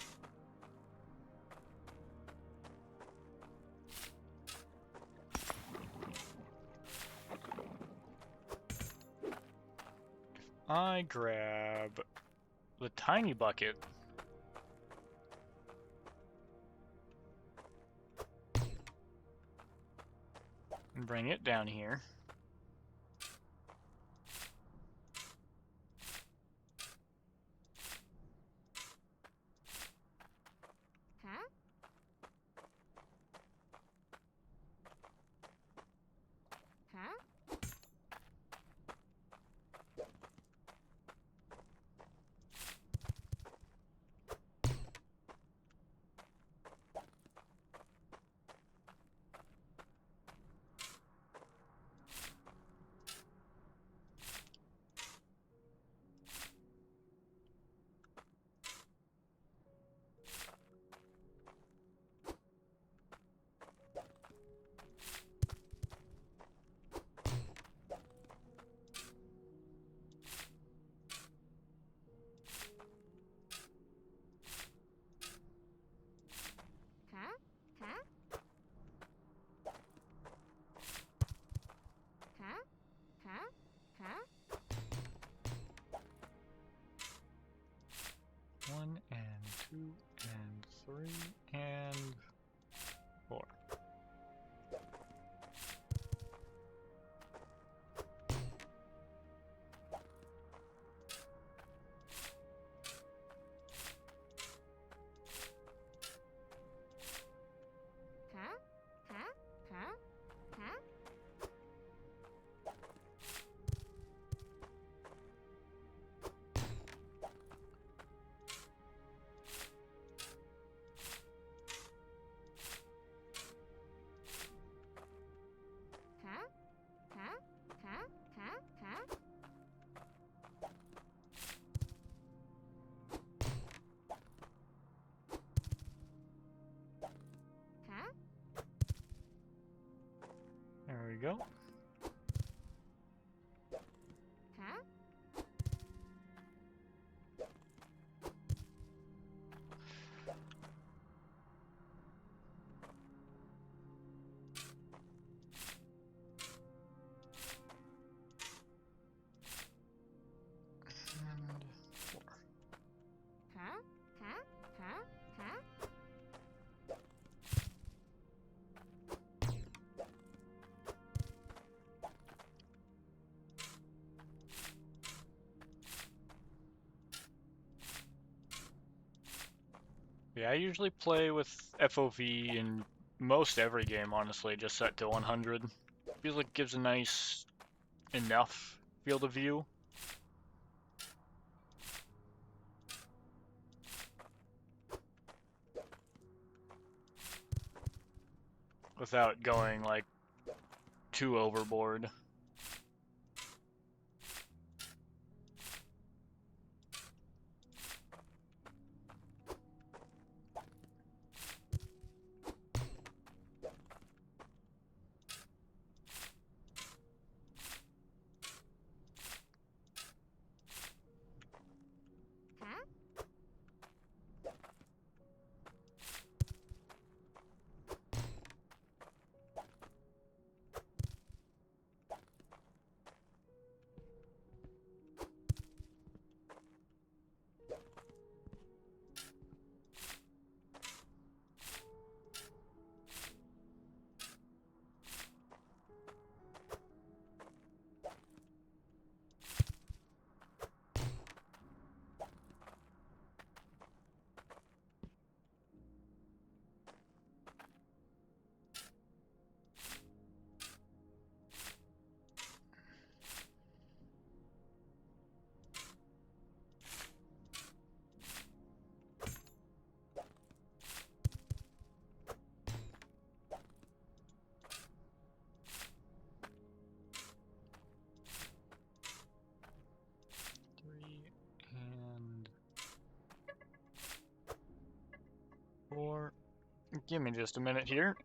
I grab the tiny bucket. And bring it down here. 3 and 4. There we go. And 4. Yeah, I usually play with FOV in most every game, honestly, just set to 100. Feels like it gives a nice enough field of view. Without going, like, too overboard. And 4. Give me just a minute here.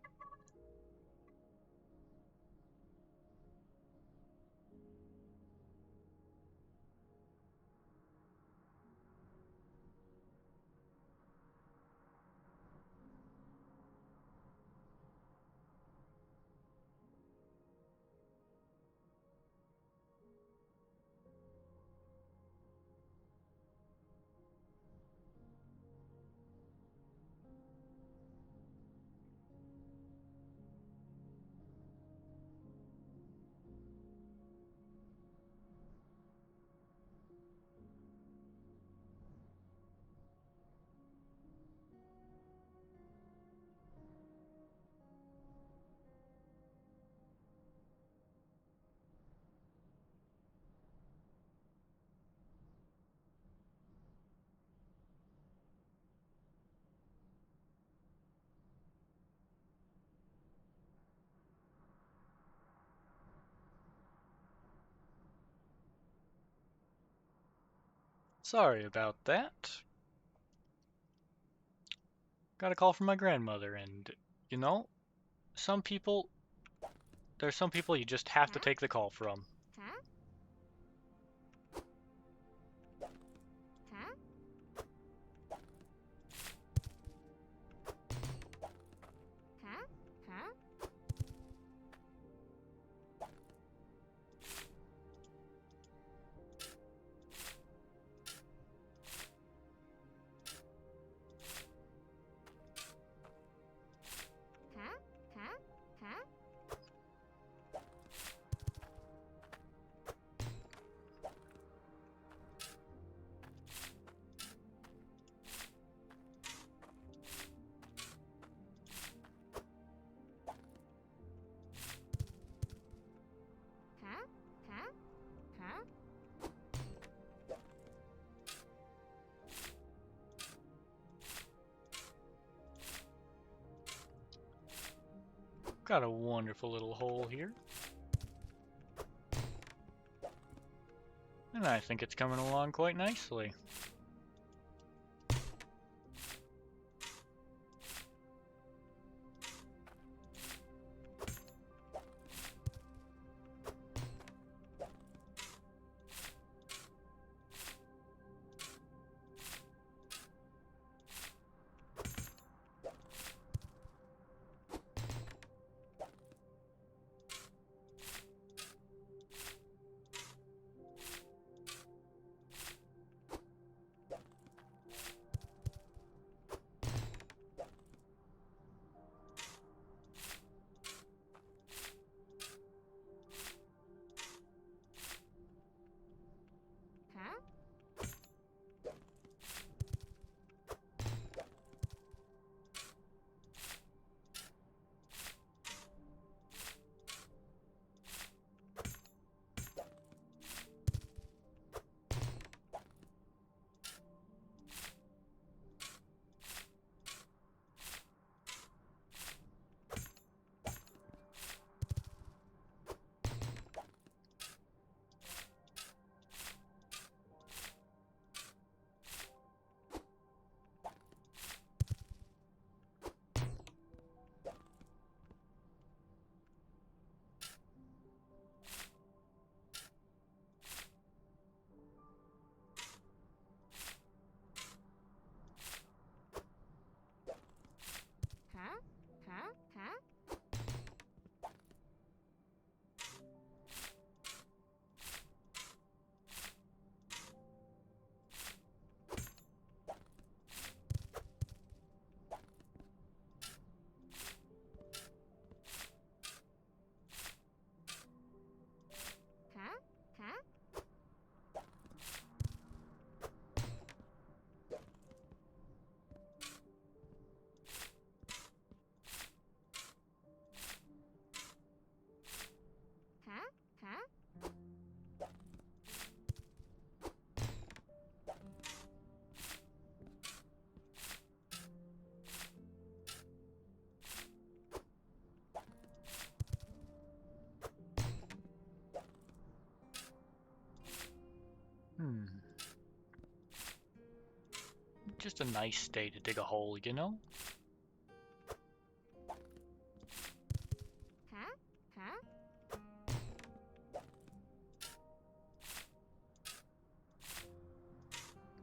Sorry about that. Got a call from my grandmother, and, you know, there's some people you just have to take the call from. Got a wonderful little hole here. And I think it's coming along quite nicely. Just a nice day to dig a hole, you know?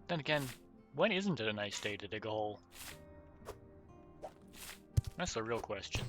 Then again, when isn't it a nice day to dig a hole? That's the real question.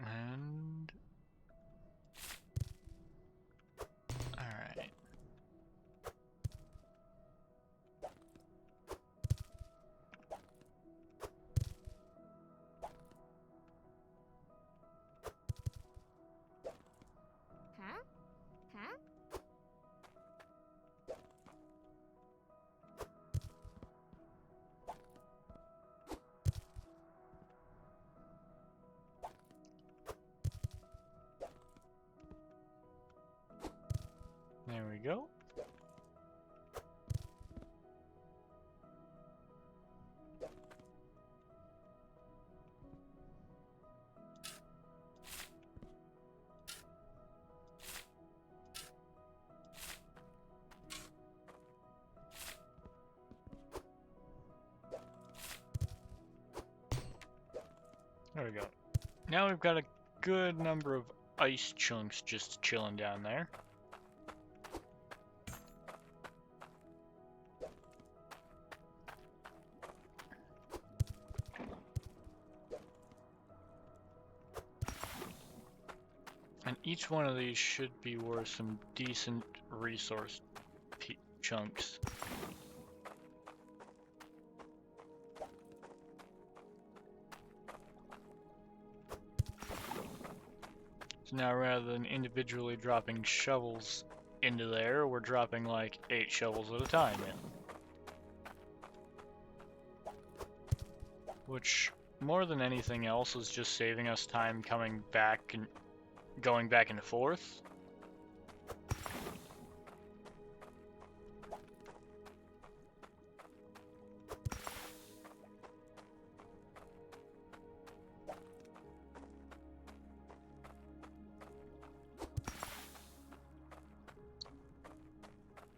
And... alright. There we go. There we go. Now we've got a good number of ice chunks just chilling down there. And each one of these should be worth some decent resource chunks. So now rather than individually dropping shovels into there, we're dropping like 8 shovels at a time in. Which, more than anything else, is just saving us time coming back and going back and forth.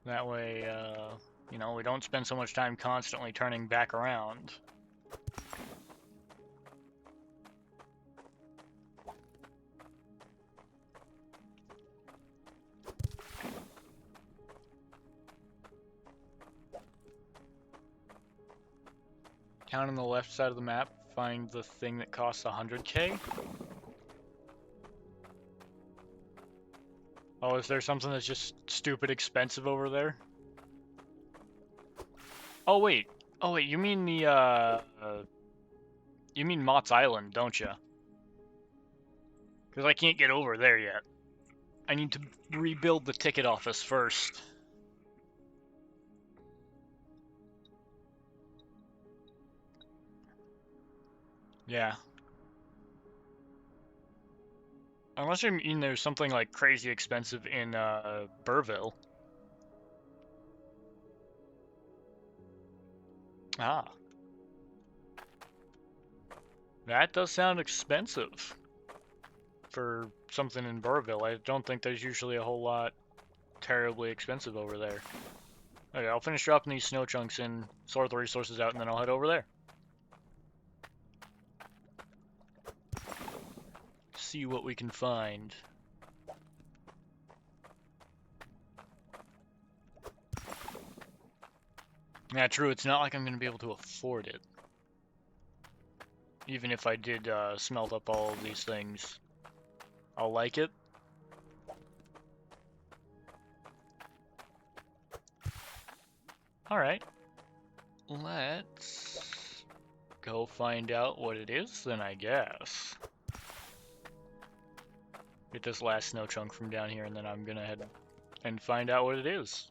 That way, you know, we don't spend so much time constantly turning back around. Down on the left side of the map, find the thing that costs 100k. Oh, is there something that's just stupid expensive over there? Oh wait, you mean the you mean Mott's Island, don't you? Because I can't get over there yet. I need to rebuild the ticket office first. Yeah. Unless you mean there's something like crazy expensive in Burville. Ah. That does sound expensive for something in Burville. I don't think there's usually a whole lot terribly expensive over there. Okay, I'll finish dropping these snow chunks in, sort the resources out, and then I'll head over there. See what we can find. Yeah, true, it's not like I'm going to be able to afford it. Even if I did smelt up all of these things. I'll like it. Alright. Let's go find out what it is then, I guess. Get this last snow chunk from down here, and then I'm gonna head and find out what it is.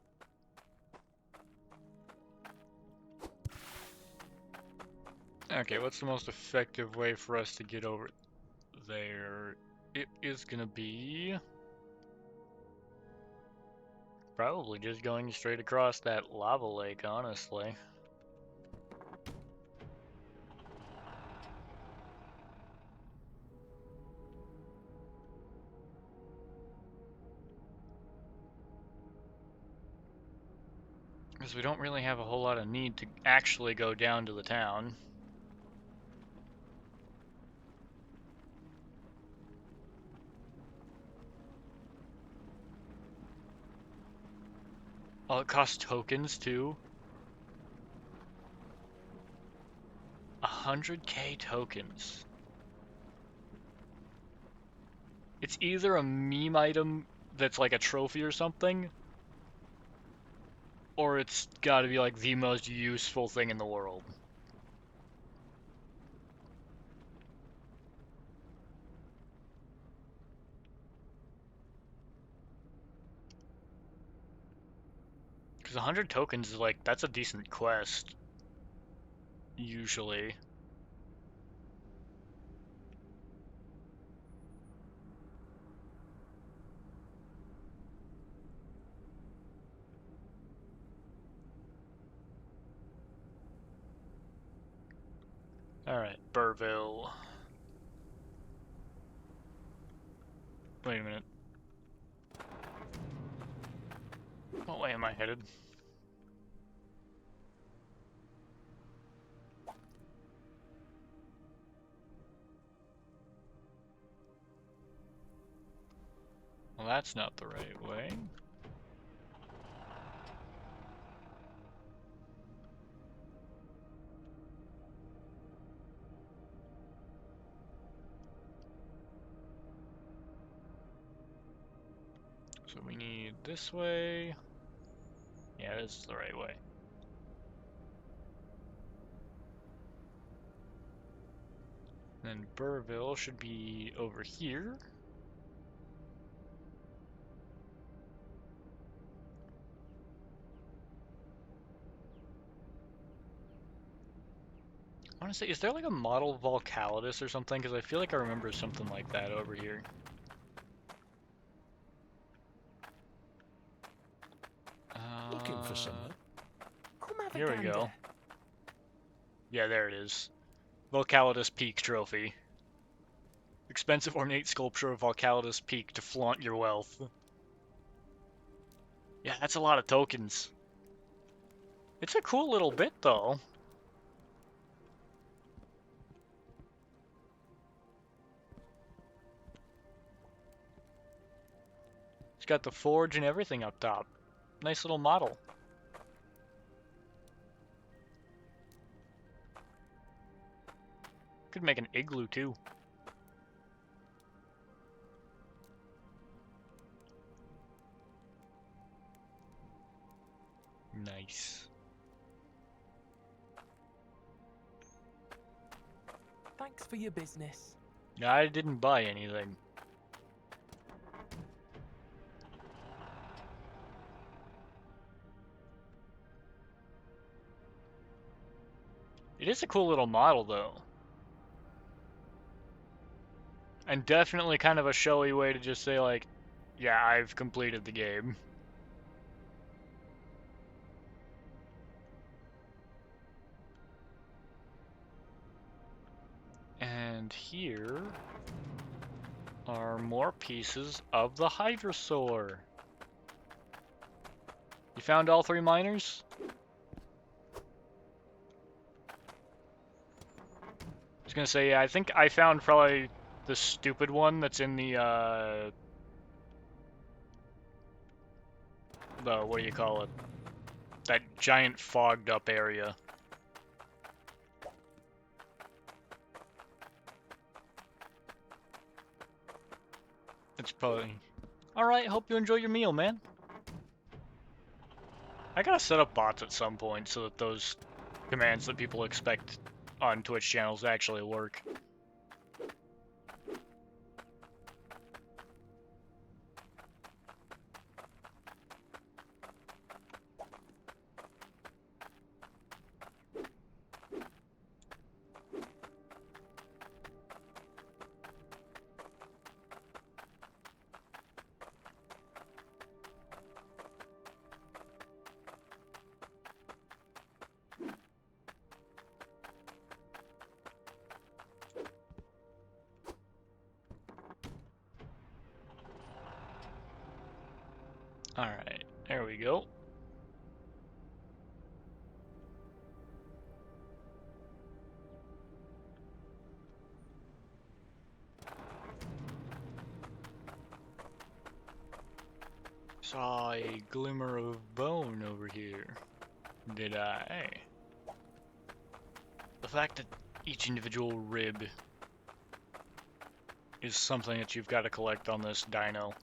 Okay, what's the most effective way for us to get over there? It is gonna be probably just going straight across that lava lake, honestly. Because we don't really have a whole lot of need to actually go down to the town. Oh, it costs tokens too. 100k tokens. It's either a meme item that's like a trophy or something, or it's gotta be like the most useful thing in the world. Because 100 tokens is like, that's a decent quest. Usually. Alright, Burville. Wait a minute. What way am I headed? Well, that's not the right way. So we need this way. Yeah, this is the right way. Then Burville should be over here. I want to say, is there like a model Volcalidus or something? Because I feel like I remember something like that over here. Looking for someone? Come have a Here we gander. go. Yeah, there it is. Volcalidus Peak Trophy. Expensive ornate sculpture of Volcalidus Peak to flaunt your wealth. Yeah, that's a lot of tokens. It's a cool little bit, though. It's got the forge and everything up top. Nice little model. Could make an igloo, too. Nice. Thanks for your business. I didn't buy anything. It is a cool little model, though. And definitely kind of a showy way to just say, like, yeah, I've completed the game. And here are more pieces of the Hydrosaur. You found all 3 miners? I was gonna say, yeah, I think I found probably the stupid one that's in the, what do you call it? That giant fogged up area. It's probably... Alright, hope you enjoy your meal, man. I gotta set up bots at some point so that those commands that people expect on Twitch channels actually work. Alright, there we go. Saw a glimmer of bone over here. Did I? The fact that each individual rib is something that you've got to collect on this dino.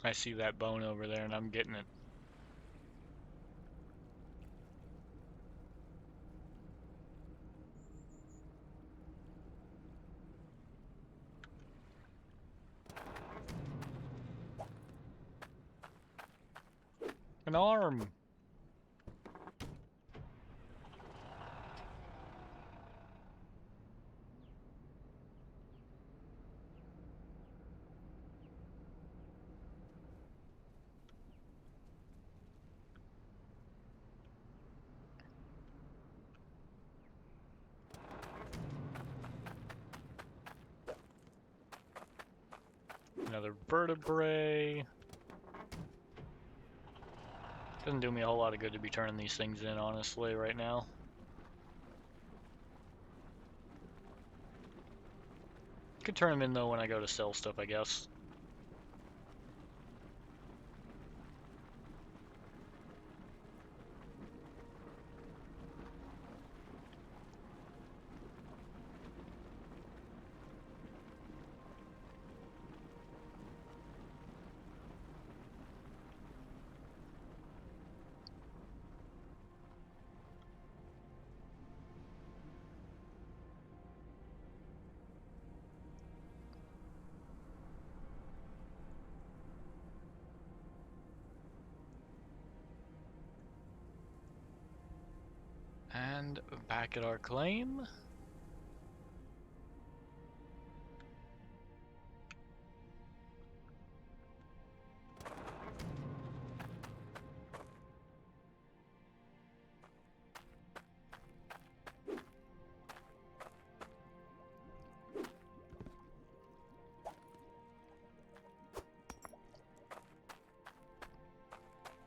I see that bone over there and I'm getting it. An arm! Another vertebrae. Doesn't do me a whole lot of good to be turning these things in, honestly, right now. Could turn them in, though, when I go to sell stuff, I guess. And back at our claim.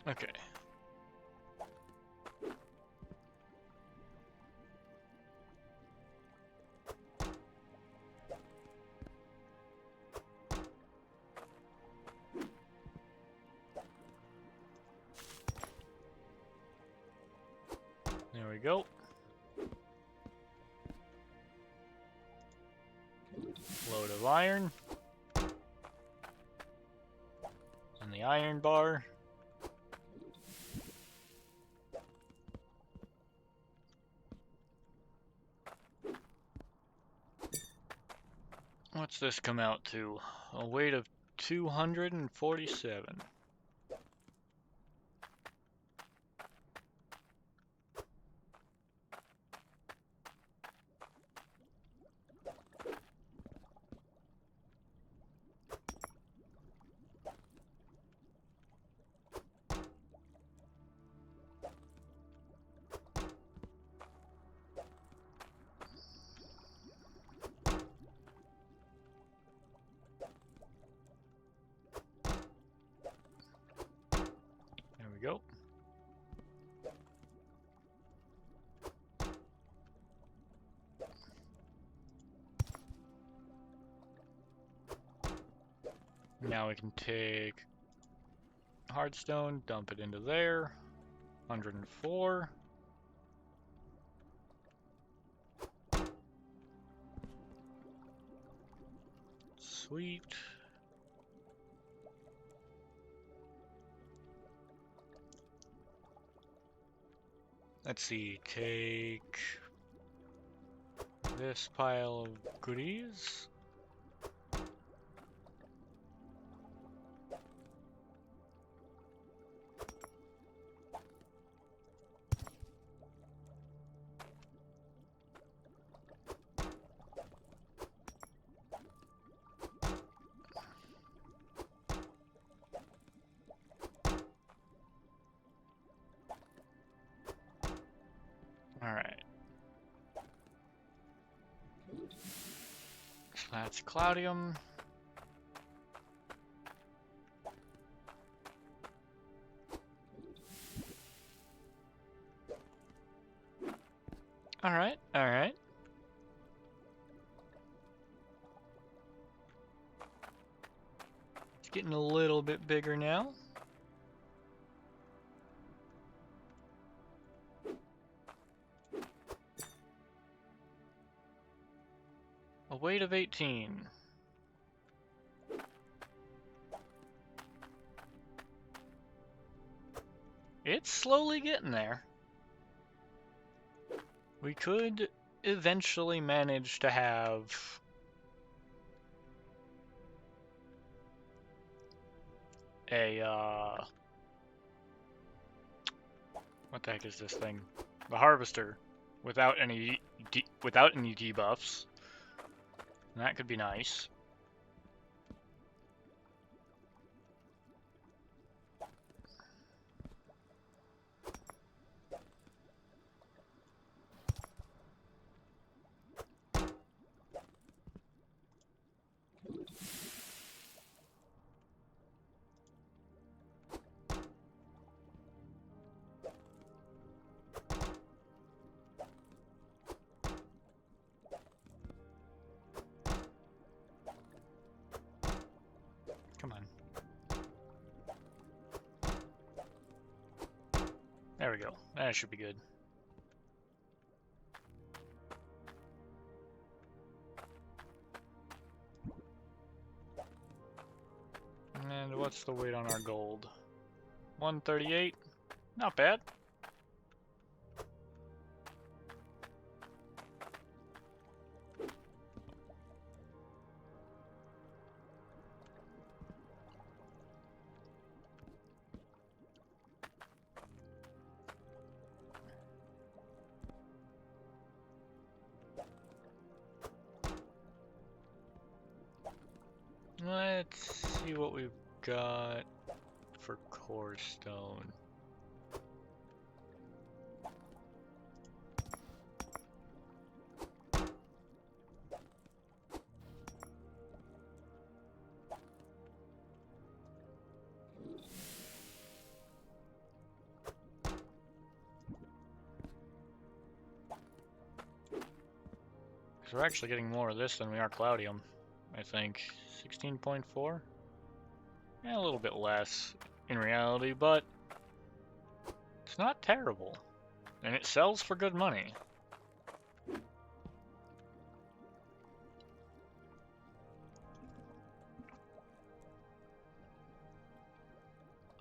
Okay. There we go. Load of iron. And the iron bar. What's this come out to? A weight of 247. There we go. Now we can take hardstone, dump it into there. 104. Sweet. Let's see, take this pile of goodies. Alright. So that's Cloudium. Alright, alright. It's getting a little bit bigger now. A weight of 18. It's slowly getting there. We could eventually manage to have a, what the heck is this thing? The harvester without any debuffs. And that could be nice. we go. That should be good. And what's the weight on our gold? 138. Not bad. Let's see what we've got for core stone. Because we're actually getting more of this than we are Cloudium, I think. 16.4? Yeah, a little bit less in reality, but it's not terrible. And it sells for good money.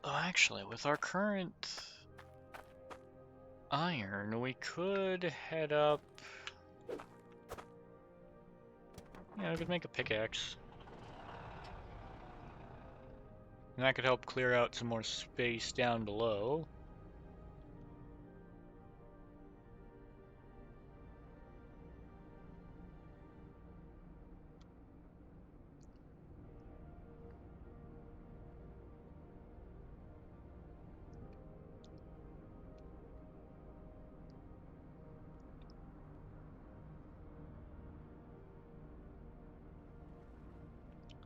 Oh, actually, with our current iron, we could head up. Yeah, we could make a pickaxe. And that could help clear out some more space down below.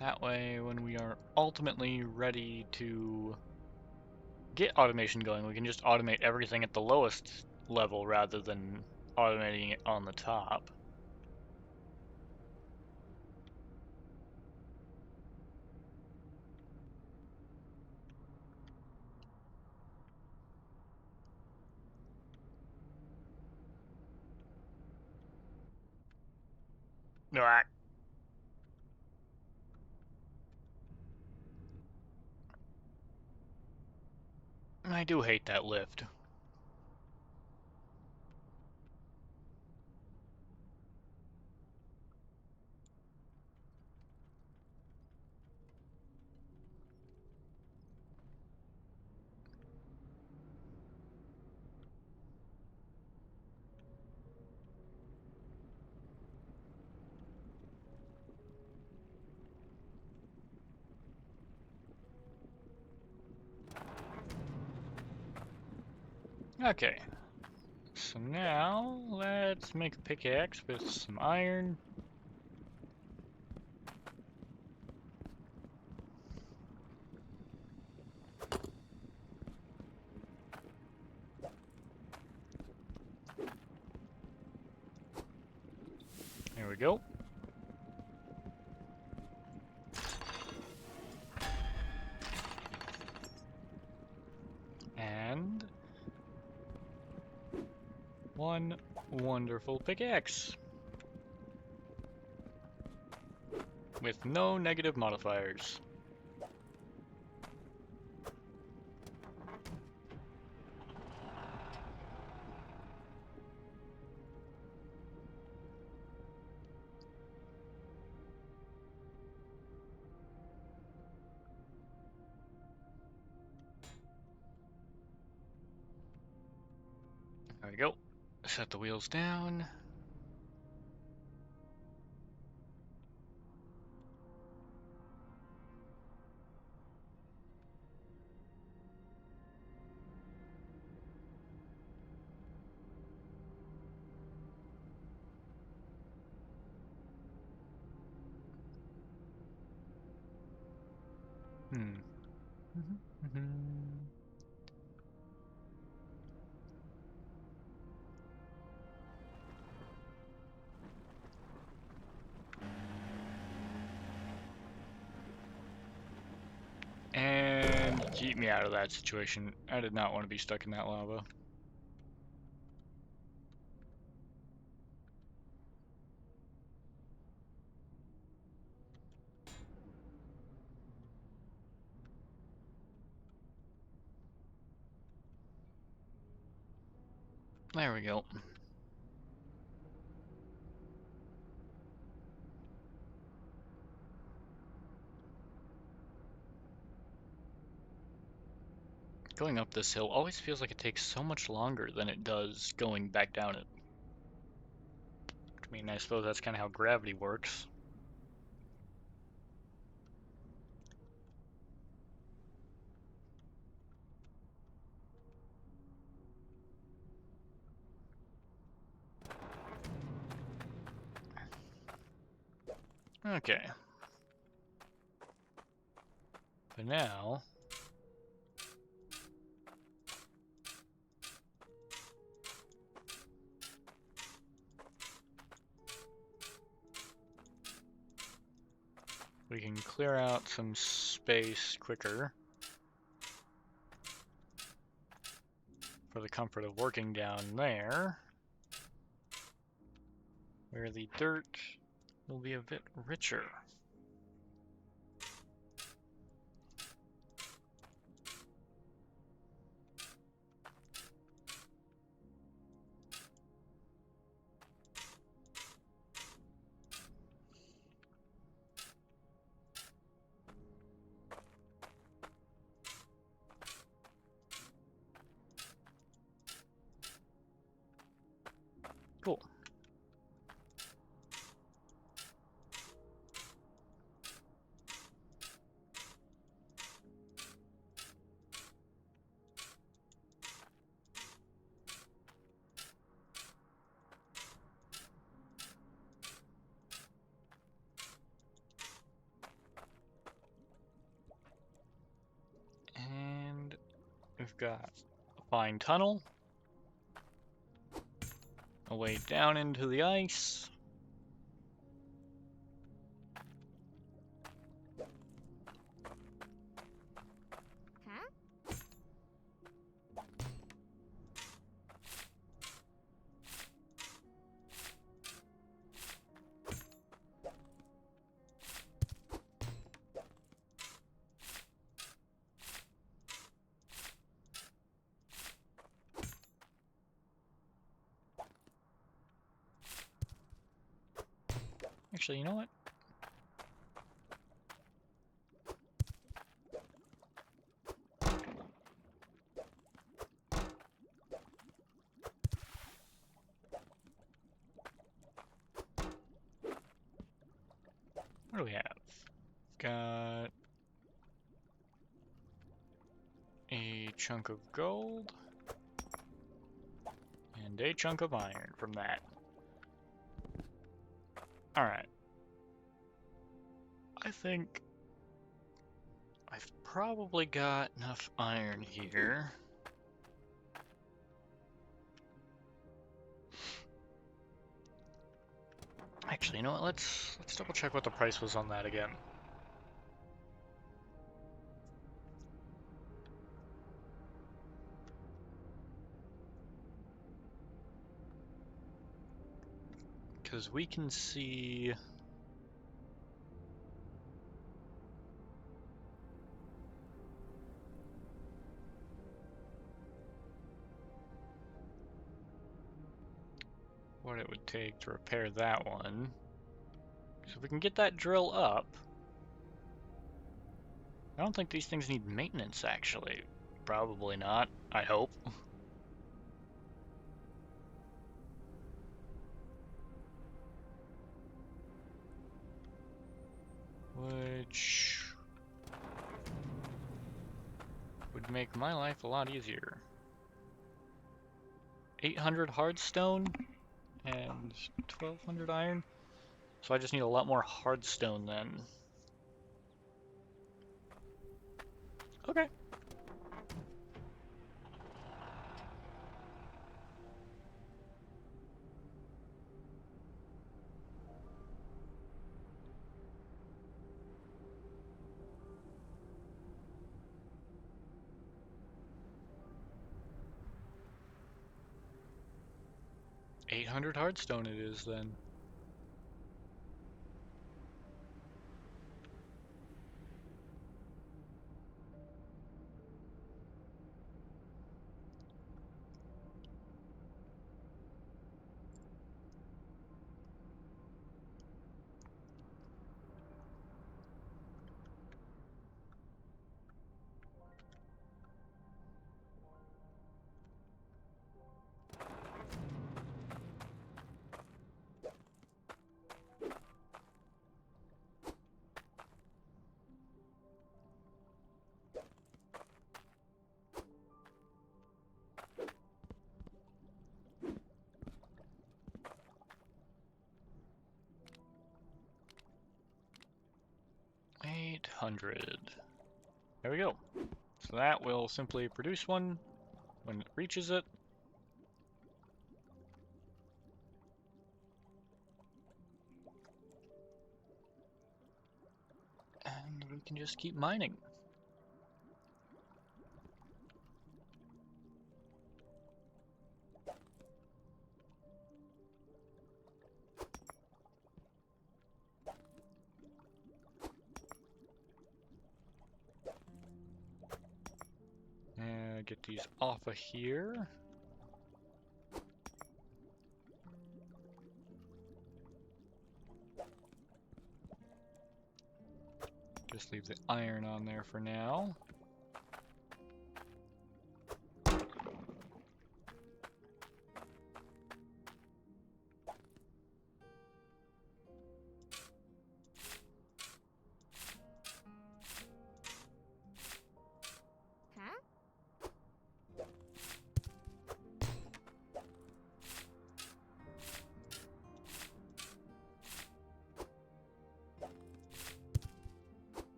That way, when we are ultimately ready to get automation going, we can just automate everything at the lowest level rather than automating it on the top. Ah. I do hate that lift. Okay, so now let's make a pickaxe with some iron. There we go. And one wonderful pickaxe with no negative modifiers. There we go. Set the wheels down. And keep me out of that situation. I did not want to be stuck in that lava. There we go. Going up this hill always feels like it takes so much longer than it does going back down it. I mean, I suppose that's kind of how gravity works. Okay. But now... we can clear out some space quicker for the comfort of working down there, where the dirt will be a bit richer. Cool. And we've got a fine tunnel, a way down into the ice. Actually, you know what? What do we have? Got a chunk of gold and a chunk of iron from that. Alright. I think I've probably got enough iron here. Actually, you know what? Let's double check what the price was on that again. Because we can see what it would take to repair that one. So if we can get that drill up, I don't think these things need maintenance, actually. Probably not, I hope. Which would make my life a lot easier. 800 hardstone and 1200 iron. So I just need a lot more hardstone then. Okay. $800 hardstone it is then. 800. There we go. So that will simply produce one when it reaches it. And we can just keep mining. Get these off of here. Just leave the iron on there for now.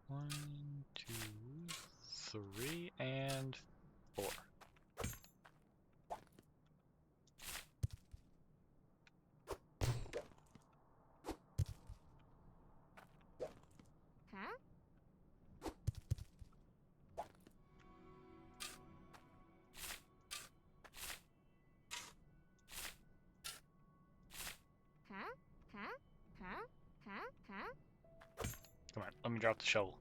One, two, three, and four. Come on, let me drop the shovel.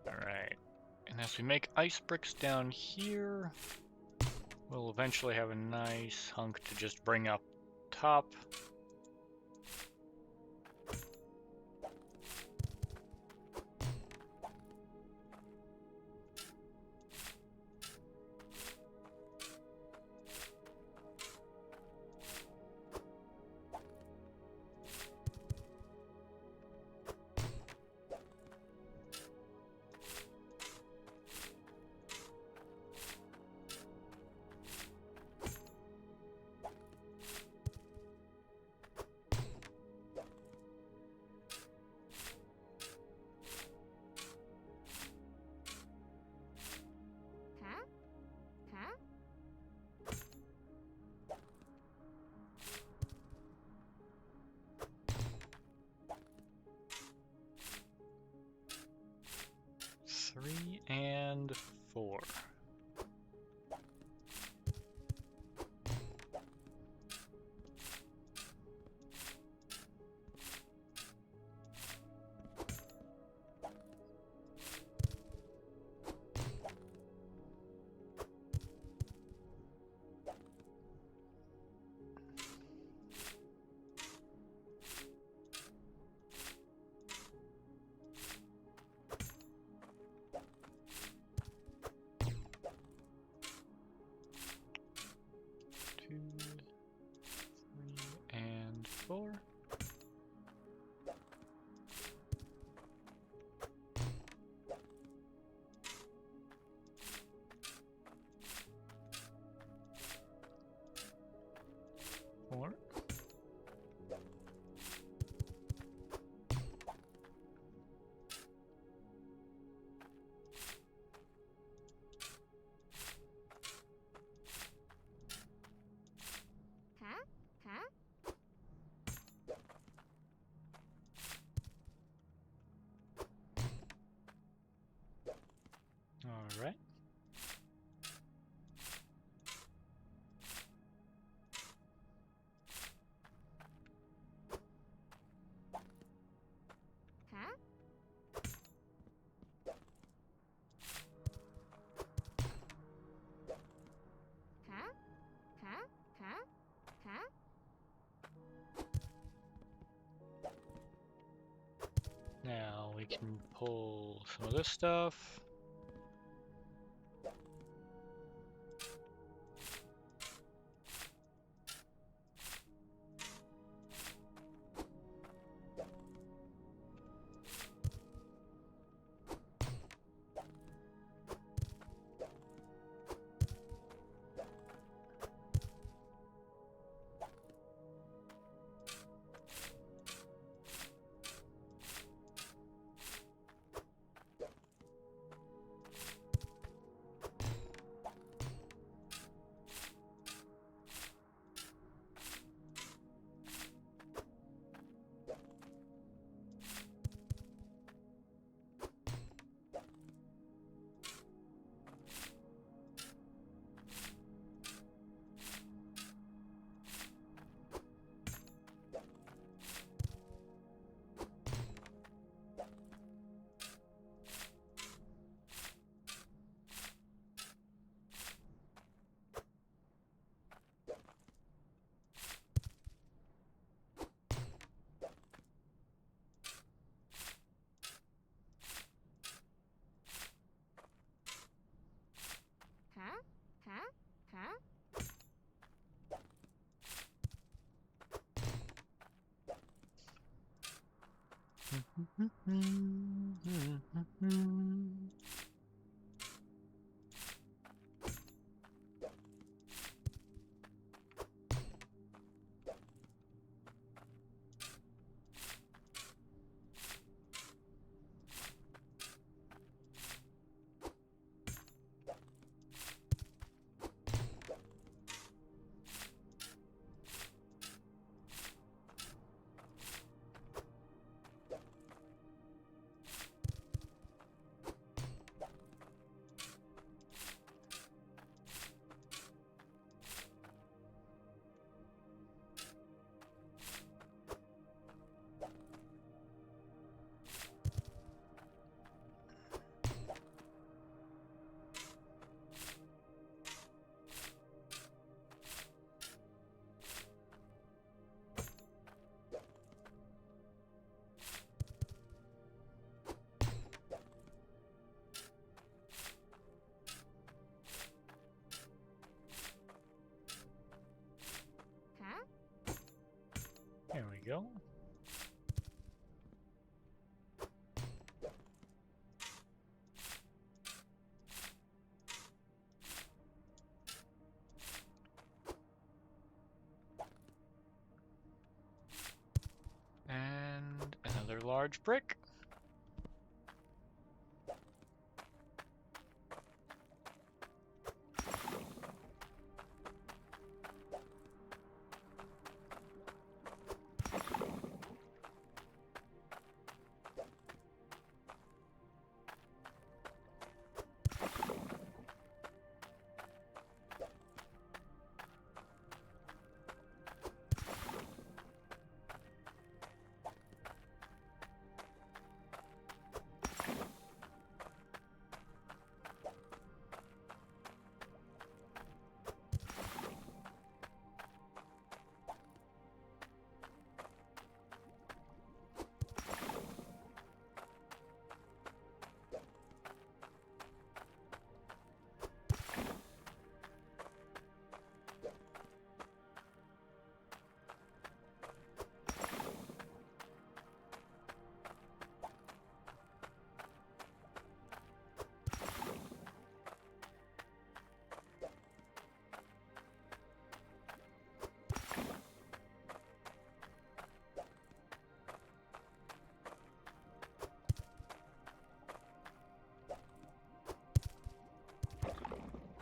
Alright, and as we make ice bricks down here, we'll eventually have a nice hunk to just bring up top. Now we can pull some of this stuff. There we go. And another large brick.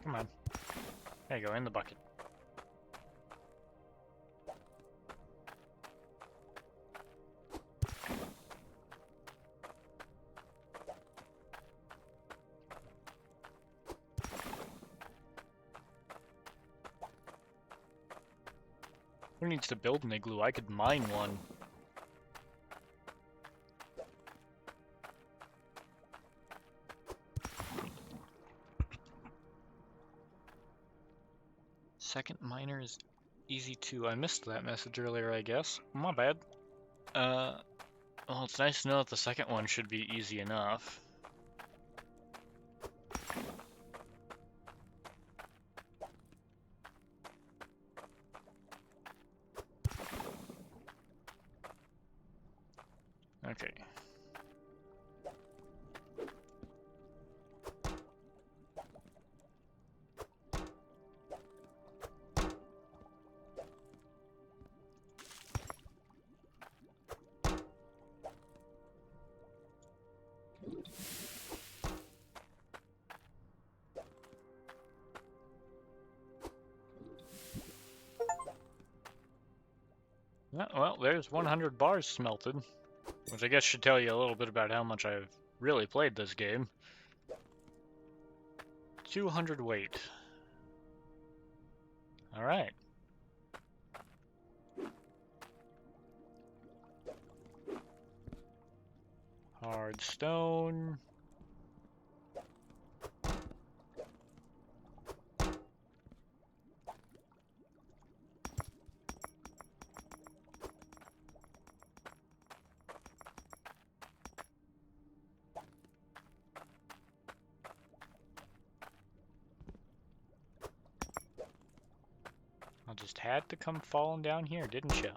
Come on. There you go, in the bucket. Who needs to build an igloo? I could mine one. Second miner is easy too. I missed that message earlier, I guess. My bad. Well, it's nice to know that the second one should be easy enough. Okay. Well, there's 100 bars smelted, which I guess should tell you a little bit about how much I've really played this game. 200 weight. All right. Hard stone. I just had to come falling down here, didn't you?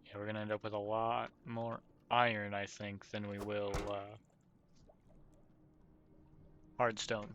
Yeah, we're gonna end up with a lot more iron, I think, than we will hard stone.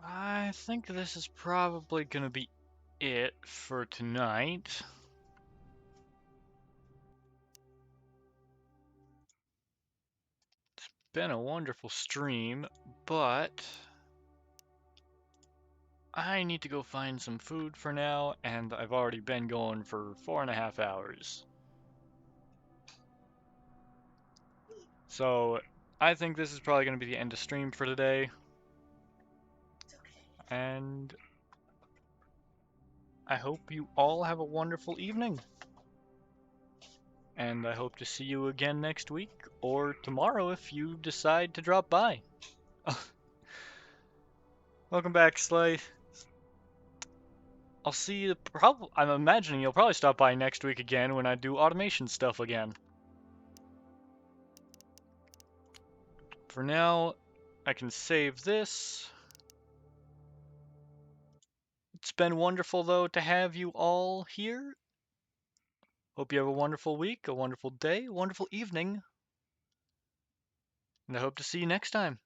I think this is probably gonna be it for tonight. It's been a wonderful stream, but I need to go find some food for now, and I've already been going for 4.5 hours. So I think this is probably going to be the end of stream for today. And I hope you all have a wonderful evening. And I hope to see you again next week, or tomorrow if you decide to drop by. Welcome back, Slay. I'll see you I'm imagining you'll probably stop by next week again when I do automation stuff again. For now, I can save this. It's been wonderful, though, to have you all here. Hope you have a wonderful week, a wonderful day, a wonderful evening. And I hope to see you next time.